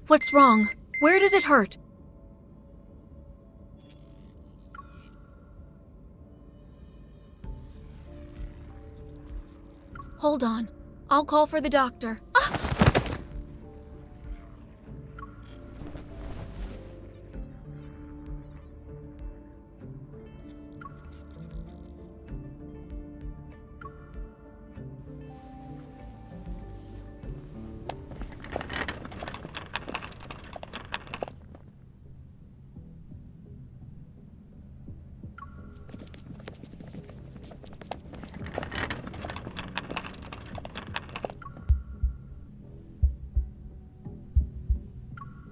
[SPEAKER 13] What's wrong? Where does it hurt? Hold on. I'll call for the doctor. Ah!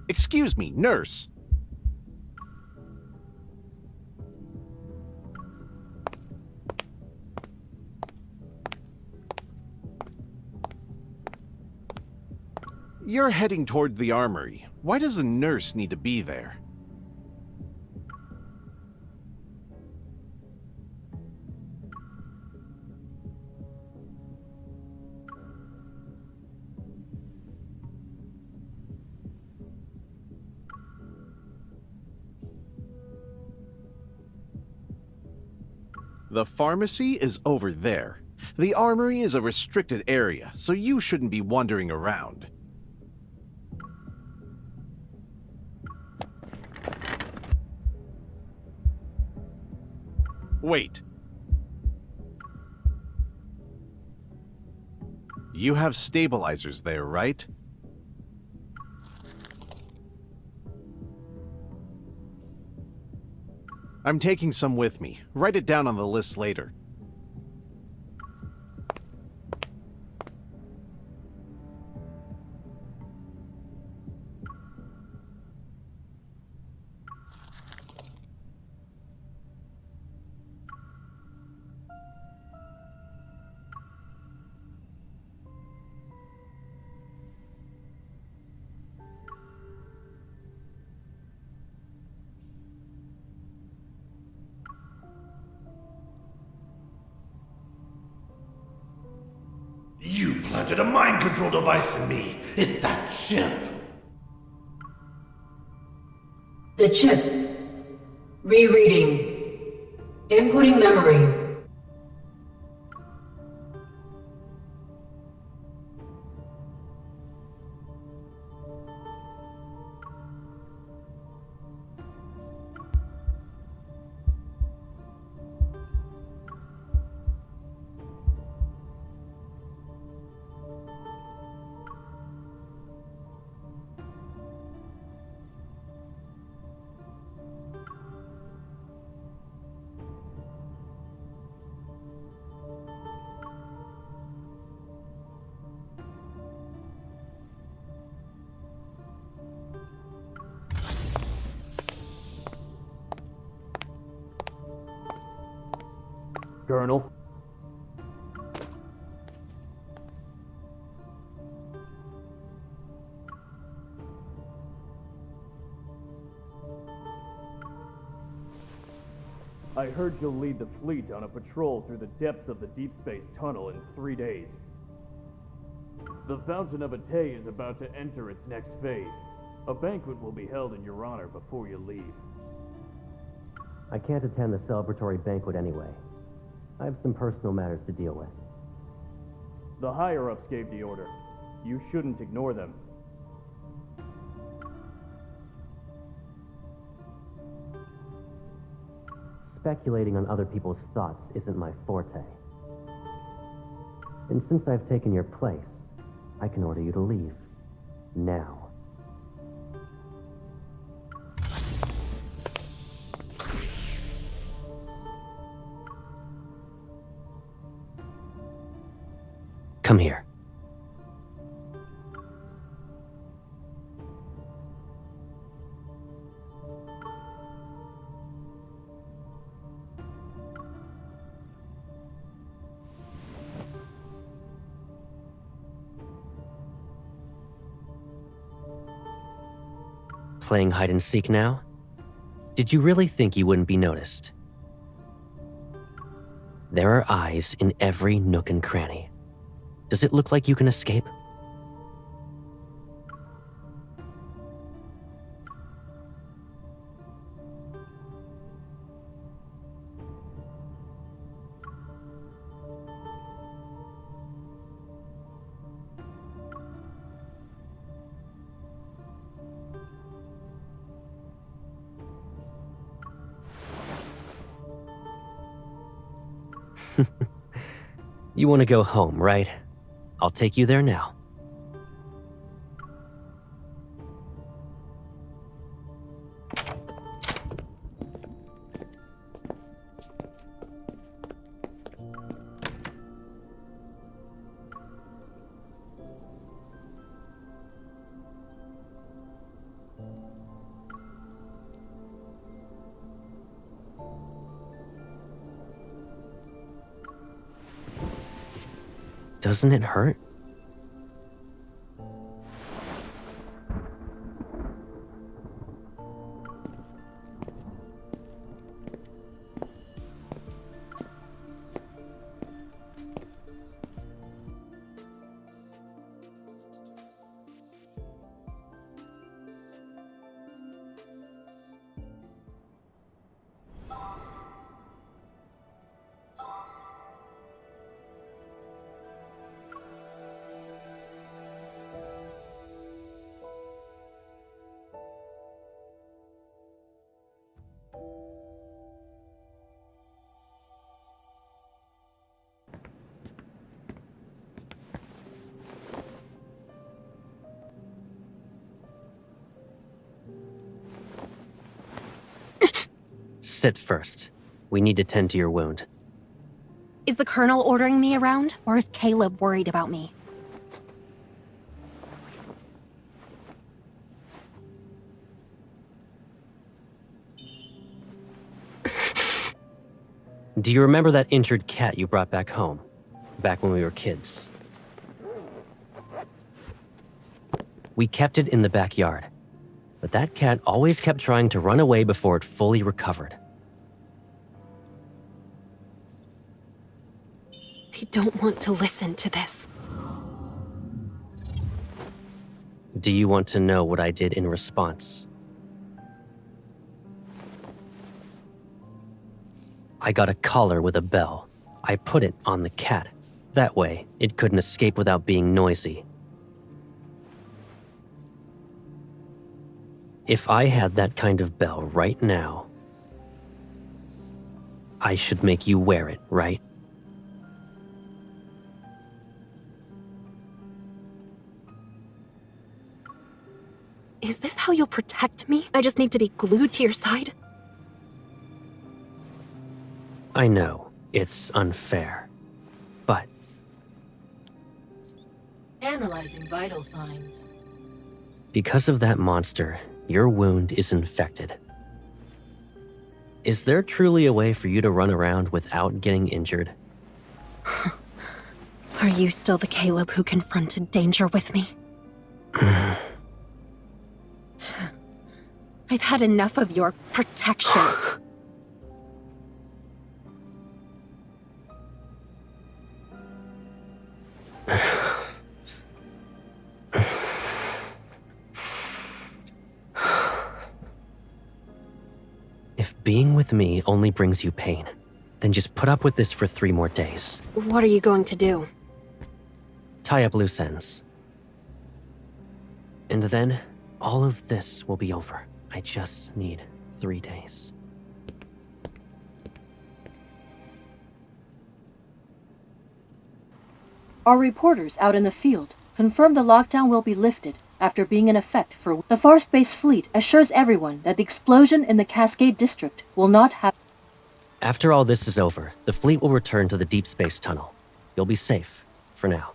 [SPEAKER 1] Excuse me, nurse. You're heading toward the armory. Why does a nurse need to be there? The pharmacy is over there. The armory is a restricted area, so you shouldn't be wandering around. Wait. You have stabilizers there, right? I'm taking some with me. Write it down on the list later.
[SPEAKER 10] You planted a mind control device in me. It's that chip.
[SPEAKER 21] The chip. Rereading. Inputting memory.
[SPEAKER 17] Colonel? I heard you'll lead the fleet on a patrol through the depths of the deep space tunnel in 3 days. The Fountain of Aether is about to enter its next phase. A banquet will be held in your honor before you leave.
[SPEAKER 8] I can't attend the celebratory banquet anyway. I have some personal matters to deal with.
[SPEAKER 17] The higher-ups gave the order. You shouldn't ignore them.
[SPEAKER 8] Speculating on other people's thoughts isn't my forte. And since I've taken your place, I can order you to leave. Now. Come here. Playing hide and seek now? Did you really think you wouldn't be noticed? There are eyes in every nook and cranny. Does it look like you can escape? You want to go home, right? I'll take you there now. Doesn't it hurt? Sit first. We need to tend to your wound.
[SPEAKER 11] Is the Colonel ordering me around, or is Caleb worried about me?
[SPEAKER 8] Do you remember that injured cat you brought back home? Back when we were kids? We kept it in the backyard. But that cat always kept trying to run away before it fully recovered.
[SPEAKER 11] I don't want to listen to this.
[SPEAKER 8] Do you want to know what I did in response? I got a collar with a bell. I put it on the cat. That way, it couldn't escape without being noisy. If I had that kind of bell right now, I should make you wear it, right?
[SPEAKER 11] Is this how you'll protect me? I just need to be glued to your side?
[SPEAKER 8] I know, it's unfair. But
[SPEAKER 21] Analyzing vital signs.
[SPEAKER 8] because of that monster, your wound is infected. Is there truly a way for you to run around without getting injured?
[SPEAKER 11] Are you still the Caleb who confronted danger with me? I've had enough of your protection.
[SPEAKER 8] If being with me only brings you pain, then just put up with this for 3 more days.
[SPEAKER 11] What are you going to do?
[SPEAKER 8] Tie up loose ends. And then, all of this will be over. I just need 3 days.
[SPEAKER 21] Our reporters out in the field confirm the lockdown will be lifted after being in effect for the Far Space Fleet assures everyone that the explosion in the Cascade District will not happen.
[SPEAKER 8] After all this is over, the fleet will return to the Deep Space Tunnel. You'll be safe, for now.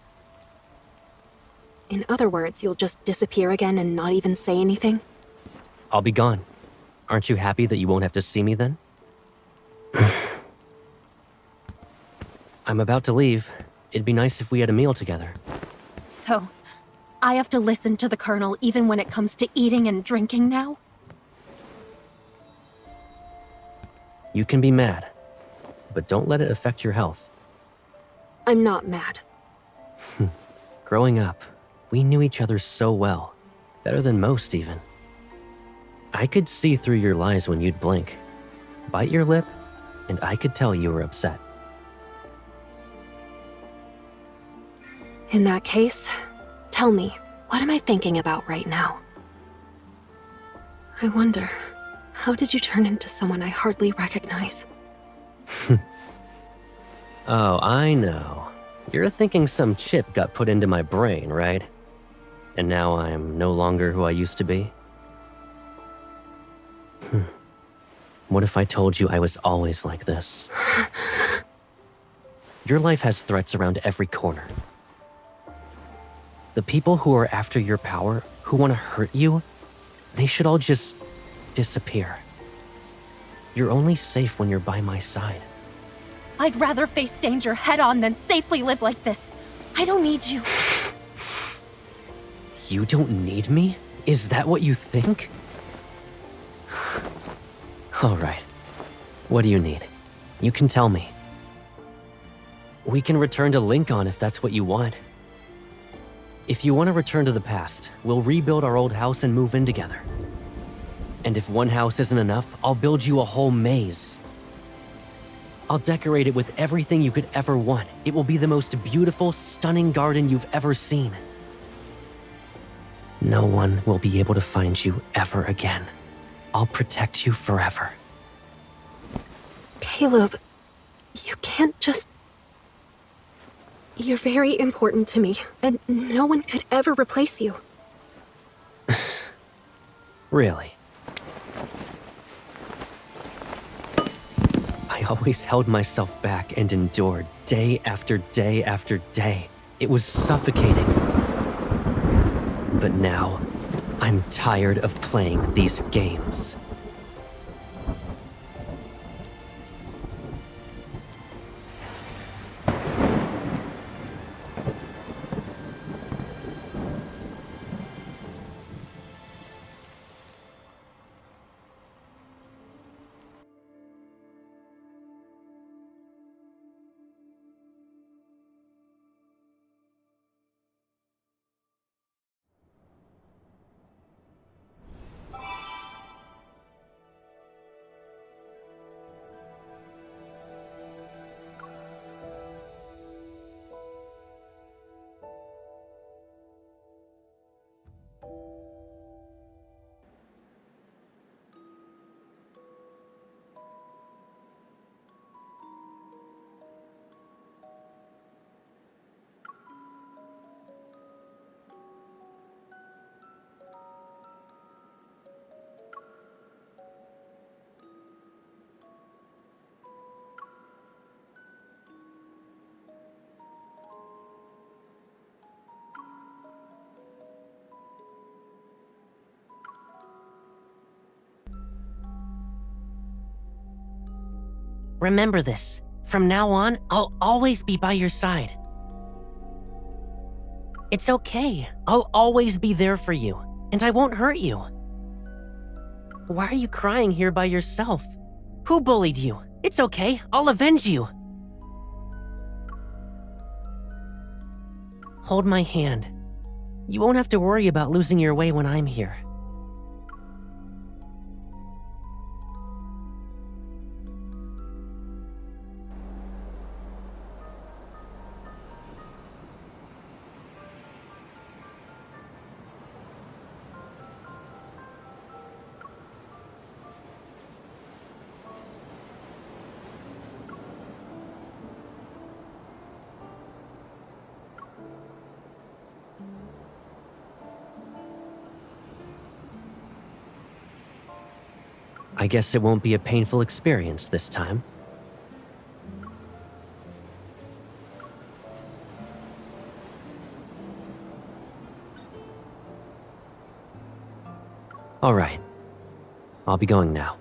[SPEAKER 11] In other words, you'll just disappear again and not even say anything?
[SPEAKER 8] I'll be gone. Aren't you happy that you won't have to see me then? I'm about to leave. It'd be nice if we had a meal together.
[SPEAKER 11] So, I have to listen to the Colonel even when it comes to eating and drinking now?
[SPEAKER 8] You can be mad, but don't let it affect your health.
[SPEAKER 11] I'm not mad.
[SPEAKER 8] Growing up, we knew each other so well. Better than most, even. I could see through your lies when you'd blink. Bite your lip, and I could tell you were upset.
[SPEAKER 11] In that case, tell me, what am I thinking about right now? I wonder, how did you turn into someone I hardly recognize?
[SPEAKER 8] Oh, I know. You're thinking some chip got put into my brain, right? And now I'm no longer who I used to be? What if I told you I was always like this? Your life has threats around every corner. The people who are after your power, who want to hurt you, they should all just disappear. You're only safe when you're by my side.
[SPEAKER 11] I'd rather face danger head-on than safely live like this. I don't need you.
[SPEAKER 8] You don't need me? Is that what you think? All right. What do you need? You can tell me. We can return to Lincoln if that's what you want. If you want to return to the past, we'll rebuild our old house and move in together. And if one house isn't enough, I'll build you a whole maze. I'll decorate it with everything you could ever want. It will be the most beautiful, stunning garden you've ever seen. No one will be able to find you ever again. I'll protect you forever.
[SPEAKER 11] Caleb, you can't just... You're very important to me, and no one could ever replace you.
[SPEAKER 8] Really? I always held myself back and endured day after day after day. It was suffocating. But now, I'm tired of playing these games. Remember this. From now on, I'll always be by your side. It's okay. I'll always be there for you, and I won't hurt you. Why are you crying here by yourself? Who bullied you? It's okay. I'll avenge you. Hold my hand. You won't have to worry about losing your way when I'm here. I guess it won't be a painful experience this time. All right. I'll be going now.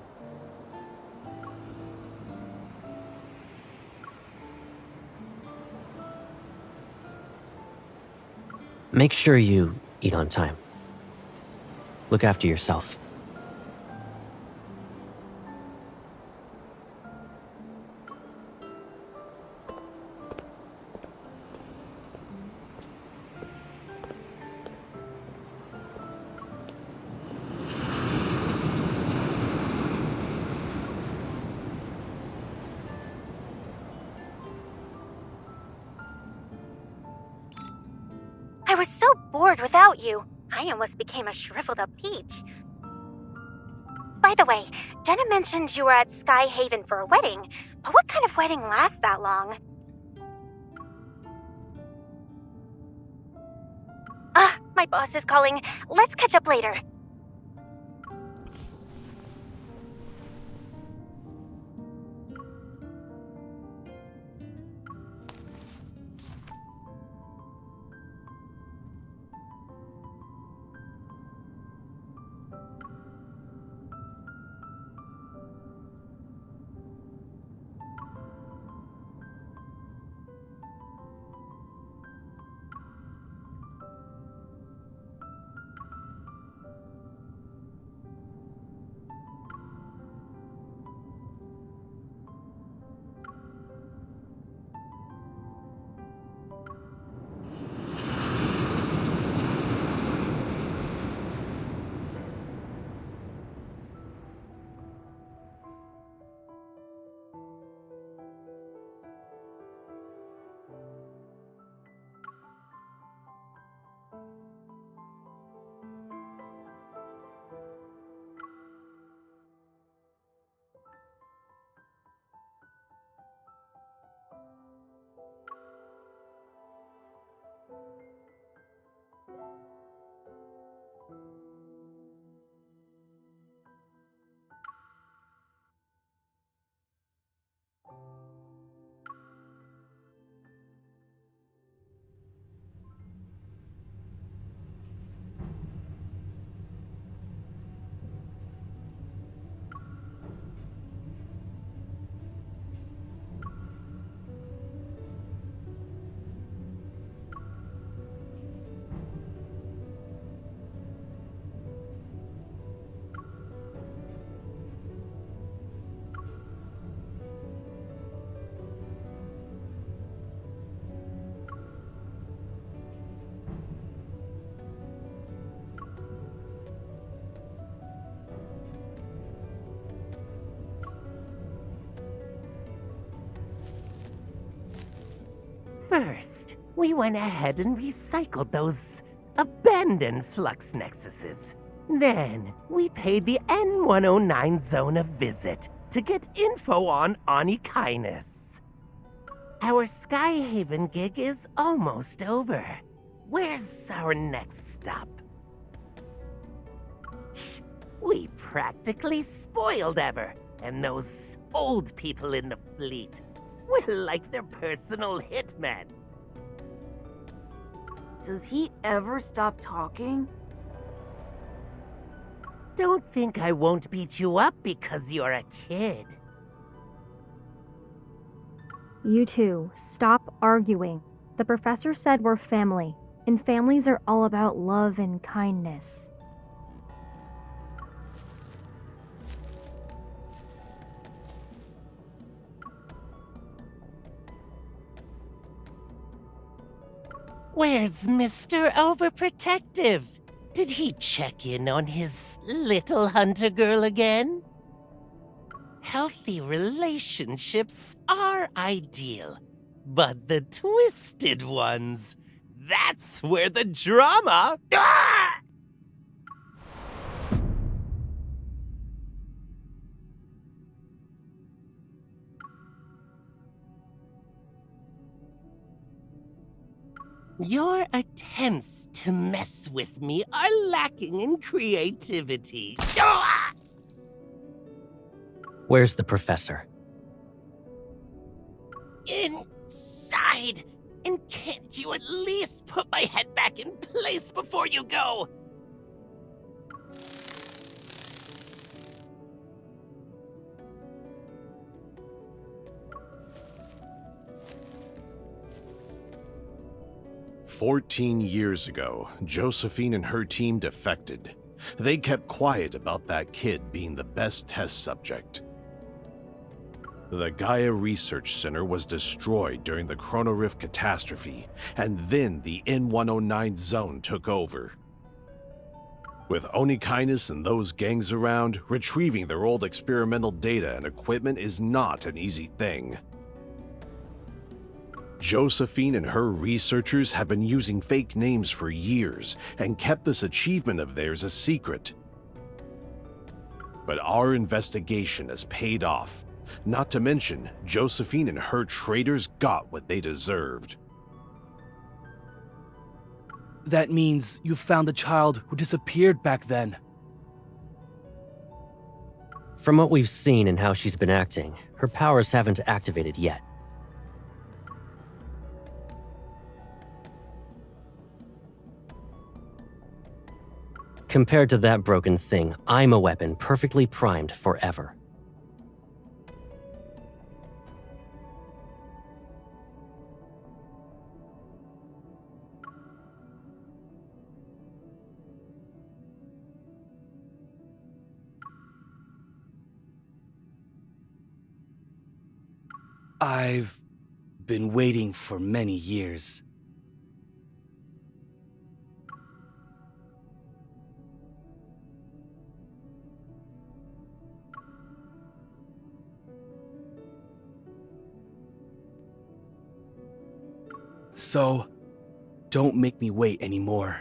[SPEAKER 8] Make sure you eat on time. Look after yourself.
[SPEAKER 15] I was so bored without you. I almost became a shriveled up peach. By the way, Jenna mentioned you were at Sky Haven for a wedding, but what kind of wedding lasts that long? My boss is calling. Let's catch up later.
[SPEAKER 18] First, we went ahead and recycled those abandoned flux nexuses. Then, we paid the N109 zone a visit to get info on Onikinus. Our Skyhaven gig is almost over. Where's our next stop? Shh, we practically spoiled Ever, and those old people in the fleet. We're like their personal hitmen.
[SPEAKER 13] Does he ever stop talking?
[SPEAKER 18] Don't think I won't beat you up because you're a kid.
[SPEAKER 5] You two, stop arguing. The professor said we're family, and families are all about love and kindness.
[SPEAKER 18] Where's Mr. Overprotective? Did he check in on his little hunter girl again? Healthy relationships are ideal, but the twisted ones, that's where the drama... Ah! Your attempts to mess with me are lacking in creativity. Ah!
[SPEAKER 8] Where's the professor?
[SPEAKER 18] Inside! And can't you at least put my head back in place before you go?
[SPEAKER 1] "14 years ago, Josephine and her team defected. They kept quiet about that kid being the best test subject. The Gaia Research Center was destroyed during the Chrono Rift catastrophe, and then the N109 zone took over. With Onikainis and those gangs around, retrieving their old experimental data and equipment is not an easy thing. Josephine and her researchers have been using fake names for years and kept this achievement of theirs a secret. But our investigation has paid off. Not to mention, Josephine and her traitors got what they deserved."
[SPEAKER 12] That means you found the child who disappeared back then.
[SPEAKER 8] From what we've seen and how she's been acting, her powers haven't activated yet. Compared to that broken thing, I'm a weapon perfectly primed forever.
[SPEAKER 12] I've been waiting for many years. So, don't make me wait anymore.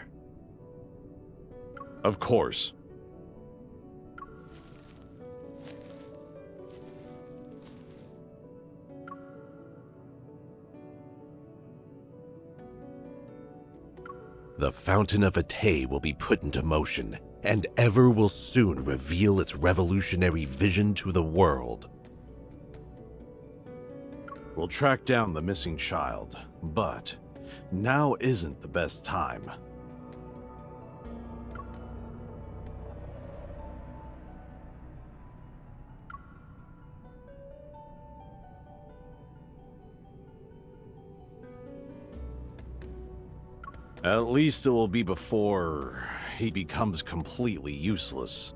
[SPEAKER 1] Of course. The Fountain of Aether will be put into motion, and Ever will soon reveal its revolutionary vision to the world. We'll track down the missing child, but now isn't the best time. At least it will be before he becomes completely useless.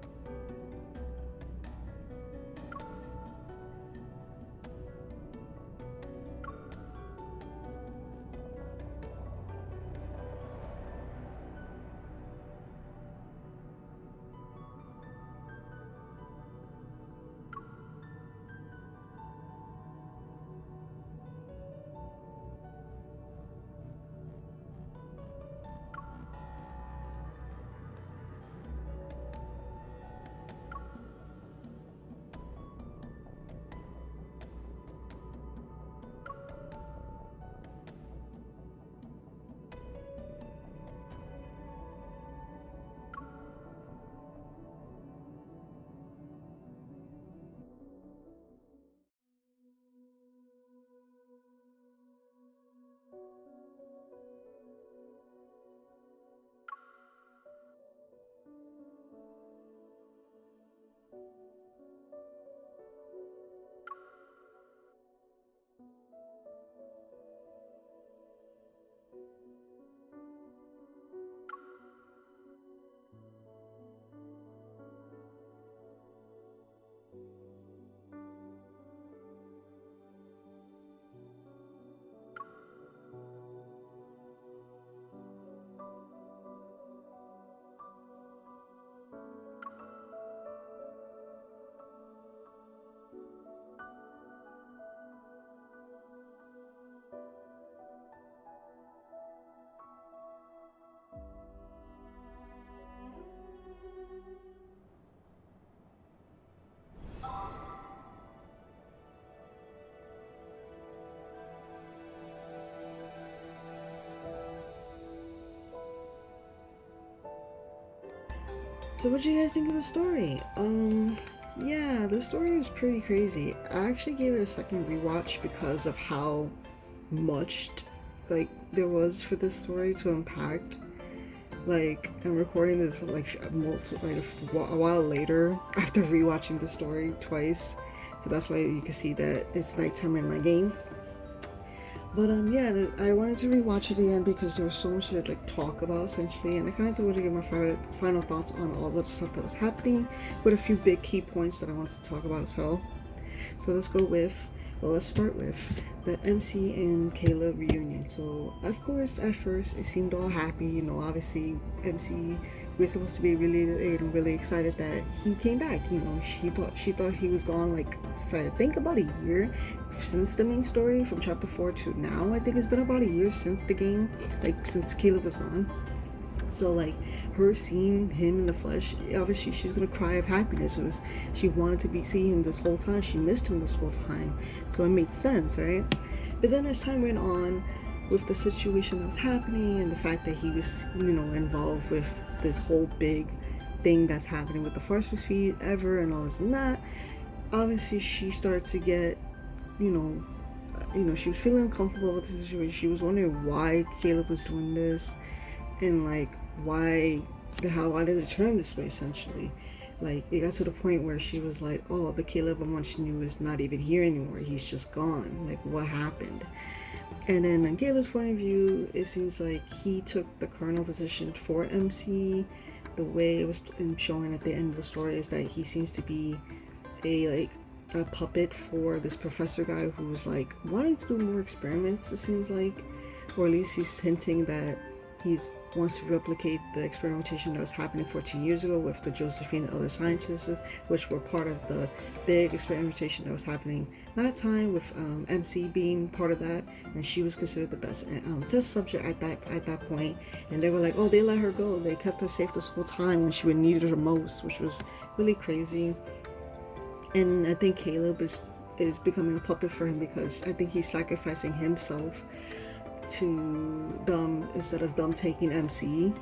[SPEAKER 3] So what do you guys think of the story? Yeah, the story was pretty crazy. I actually gave it a second rewatch because of how much like there was for this story to unpack. Like, I'm recording this like a while later after rewatching the story twice, so that's why you can see that it's nighttime in my game. But yeah, I wanted to rewatch it again because there was so much to like talk about essentially, and I kind of wanted to give my final thoughts on all the stuff that was happening, with a few big key points that I wanted to talk about as well. So let's start with the MC and Caleb reunion. So of course, at first it seemed all happy, you know. Obviously, MC, we're supposed to be really excited that he came back. You know, she thought he was gone like for I think about a year since the main story from chapter 4 to now. I think it's been about a year since the game, like since Caleb was gone. So like her seeing him in the flesh, obviously she's gonna cry of happiness. She wanted to see him this whole time. She missed him this whole time. So it made sense, right? But then as time went on, with the situation that was happening and the fact that he was, you know, involved with this whole big thing that's happening with the Force feed ever and all this and that, obviously she started to get, you know, she was feeling uncomfortable with the situation. She was wondering why Caleb was doing this, and like why did it turn this way essentially. Like it got to the point where she was like, oh, the Caleb I once knew is not even here anymore, he's just gone, like what happened? And then on Caleb's point of view, it seems like he took the colonel position for MC. The way it was showing at the end of the story is that he seems to be a puppet for this professor guy who's like wanting to do more experiments, it seems like, or at least he's hinting that he's wants to replicate the experimentation that was happening 14 years ago with the Josephine and other scientists, which were part of the big experimentation that was happening that time, with MC being part of that, and she was considered the best test subject at that point. And they were like, oh, they let her go, they kept her safe this whole time when she would needed her most, which was really crazy. And I think Caleb is becoming a puppet for him because I think he's sacrificing himself to them instead of them taking MC,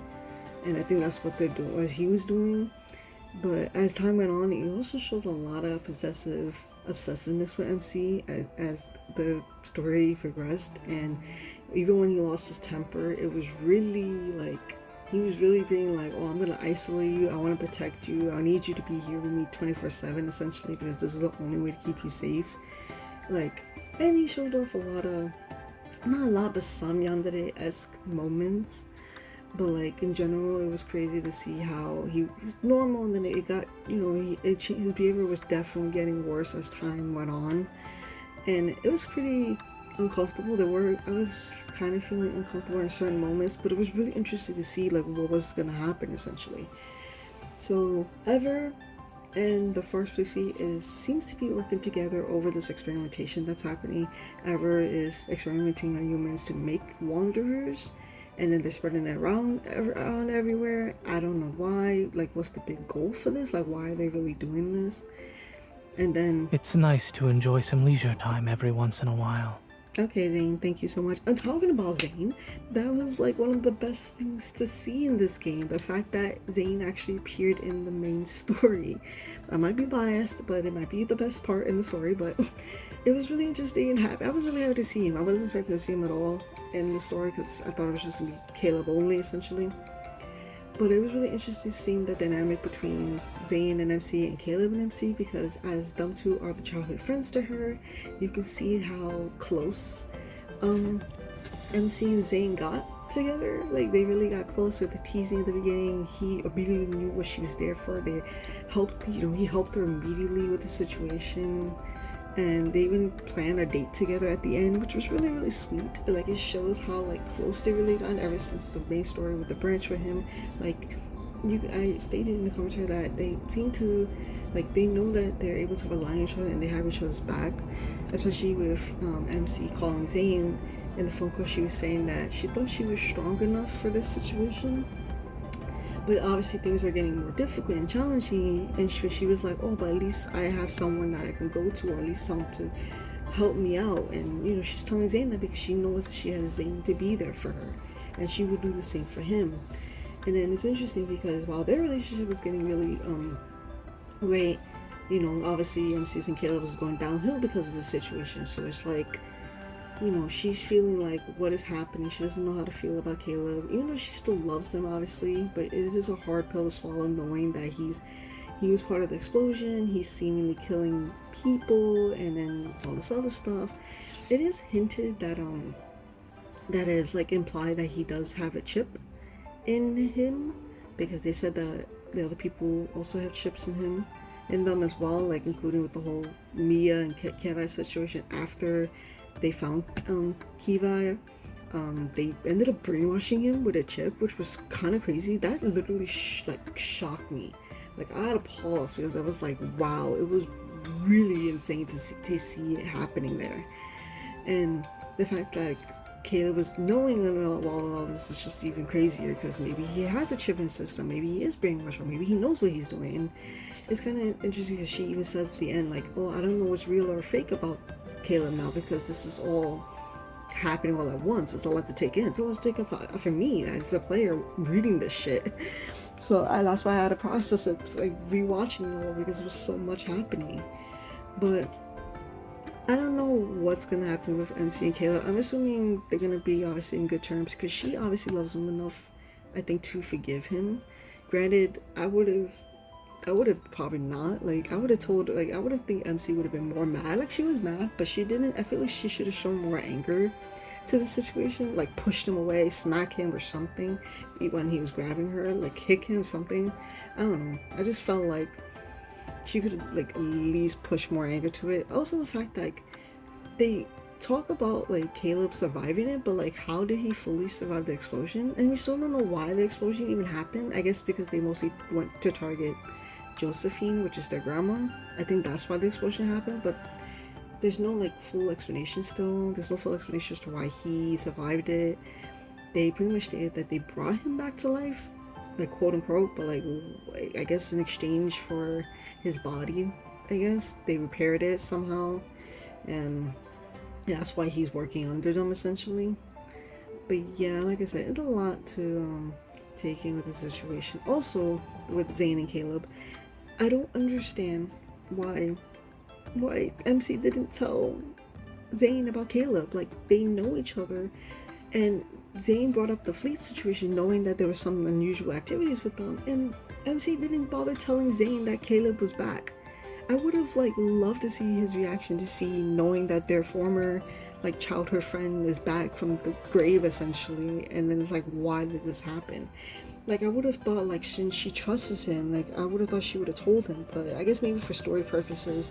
[SPEAKER 3] and I think that's what he was doing. But as time went on, it also shows a lot of obsessiveness with MC as the story progressed, and even when he lost his temper, it was really like he was really being like, oh, I'm gonna isolate you, I want to protect you, I need you to be here with me 24/7 essentially, because this is the only way to keep you safe. Like, and he showed off a lot of, not a lot, but some yandere-esque moments. But like in general, it was crazy to see how he was normal, and then it got, you know, his behavior was definitely getting worse as time went on, and it was pretty uncomfortable. I was kind of feeling uncomfortable in certain moments, but it was really interesting to see like what was gonna happen essentially. So Ever and the Force Species seems to be working together over this experimentation that's happening. Ever is experimenting on humans to make wanderers, and then they're spreading it around everywhere. I don't know why. Like, what's the big goal for this? Like, why are they really doing this? And then
[SPEAKER 7] it's nice to enjoy some leisure time every once in a while.
[SPEAKER 3] Okay, Zane, thank you so much. And talking about Zane, that was like one of the best things to see in this game. The fact that Zane actually appeared in the main story. I might be biased, but it might be the best part in the story, but it was really interesting and happy. I was really happy to see him. I wasn't expecting to see him at all in the story because I thought it was just going to be Caleb only, essentially. But it was really interesting seeing the dynamic between Zane and MC and Caleb and MC, because as them two are the childhood friends to her, you can see how close MC and Zane got together. Like, they really got close with the teasing at the beginning. He immediately knew what she was there for. They helped, he helped her immediately with the situation. And they even planned a date together at the end, which was really, really sweet. Like, it shows how like close they really got ever since the main story with the branch with him. Like, I stated in the commentary that they seem to, like, they know that they're able to rely on each other and they have each other's back. Especially with MC calling Zane in the phone call. She was saying that she thought she was strong enough for this situation, but obviously things are getting more difficult and challenging, and she was like, oh, but at least I have someone that I can go to, or at least someone to help me out. And you know, she's telling Zane that because she knows that she has Zane to be there for her, and she would do the same for him. And then it's interesting because while their relationship was getting really great, you know, obviously MC's and Caleb was going downhill because of the situation. So it's like, you know, she's feeling like what is happening. She doesn't know how to feel about Caleb, even though she still loves him, obviously. But it is a hard pill to swallow, knowing that he was part of the explosion. He's seemingly killing people, and then all this other stuff. It is hinted that that is like implied that he does have a chip in him, because they said that the other people also have chips in them as well, like including with the whole Mia and Kevi situation. After they found Kevi, they ended up brainwashing him with a chip, which was kind of crazy. That literally shocked me. Like, I had a pause because I was like, wow, it was really insane to see it happening there. And the fact that Caleb was knowing all this is just even crazier, because maybe he has a chip in his system, maybe he is brainwashed, or maybe he knows what he's doing. And it's kind of interesting because she even says at the end, like, oh, I don't know what's real or fake about Caleb now, because this is all happening all at once. It's a lot to take in. It's a lot to take in for me as a player reading this shit. So that's why I had to process it, like rewatching it all, because there was so much happening. But I don't know what's gonna happen with MC and Caleb. I'm assuming they're gonna be obviously in good terms, because she obviously loves him enough, I think, to forgive him. Granted, I would have probably not. Like, I would have told, like, I would have think MC would have been more mad. Like, she was mad, but she didn't. I feel like she should have shown more anger to the situation, like pushed him away, smack him or something when he was grabbing her, like kick him, something. I don't know. I just felt like she could have, like, at least pushed more anger to it. Also, the fact that, like, they talk about, like, Caleb surviving it, but, like, how did he fully survive the explosion? And we still don't know why the explosion even happened. I guess because they mostly went to target Josephine, which is their grandma. I think that's why the explosion happened, but there's no, like, full explanation still. There's no full explanation as to why he survived it. They pretty much stated that they brought him back to life, like, quote unquote, but, like, I guess in exchange for his body, I guess. They repaired it somehow, and yeah, that's why he's working under them, essentially. But yeah, like I said, it's a lot to take in with the situation. Also, with Zane and Caleb, I don't understand why MC didn't tell Zane about Caleb. Like, they know each other, and Zane brought up the fleet situation knowing that there was some unusual activities with them, and MC didn't bother telling Zane that Caleb was back. I would have, like, loved to see his reaction to see knowing that their former, like, childhood friend is back from the grave, essentially, and then it's like, why did this happen? Like, I would have thought, like, since she trusts him, like, I would have thought she would have told him, but I guess maybe for story purposes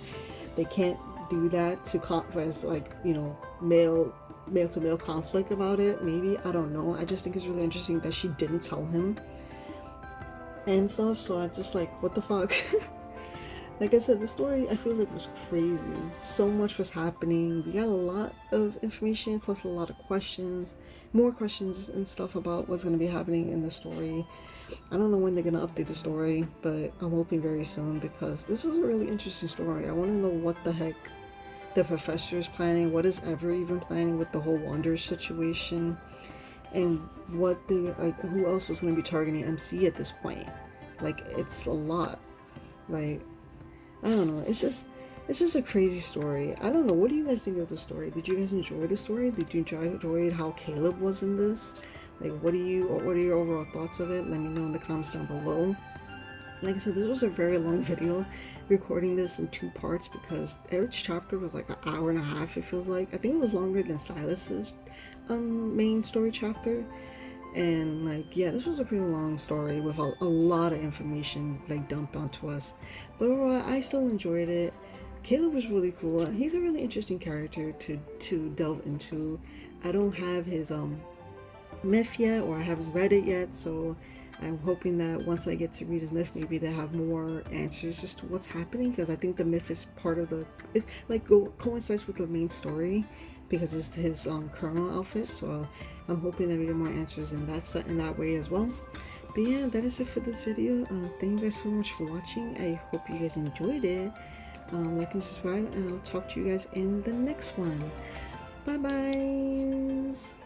[SPEAKER 3] they can't do that to cause, like, you know, male to male conflict about it. Maybe, I don't know. I just think it's really interesting that she didn't tell him and stuff. So I just, like, what the fuck. Like I said, the story, I feel like, was crazy. So much was happening. We got a lot of information, plus a lot of questions, more questions and stuff about what's going to be happening in the story. I don't know when they're going to update the story, but I'm hoping very soon, because this is a really interesting story. I want to know what the heck the professor is planning, what is Ever even planning with the whole Wanderer situation, and what the, like, who else is going to be targeting MC at this point. Like, it's a lot. Like, I don't know. It's just a crazy story. I don't know. What do you guys think of the story? Did you guys enjoy the story? Did you enjoy how Caleb was in this? Like, what are your overall thoughts of it? Let me know in the comments down below. Like I said, this was a very long video, recording this in 2 parts, because each chapter was like an hour and a half, it feels like. I think it was longer than Silas's main story chapter. And, like, yeah, this was a pretty long story with a lot of information, like, dumped onto us. But overall, I still enjoyed it. Caleb was really cool. He's a really interesting character to delve into. I don't have his myth yet, or I haven't read it yet, so I'm hoping that once I get to read his myth, maybe they have more answers as to what's happening, because I think the myth is part of it's like coincides with the main story, because it's his Colonel outfit. So I'm hoping that we get more answers in that way as well. But yeah, that is it for this video. Thank you guys so much for watching. I hope you guys enjoyed it. Like and subscribe, and I'll talk to you guys in the next one. Bye bye.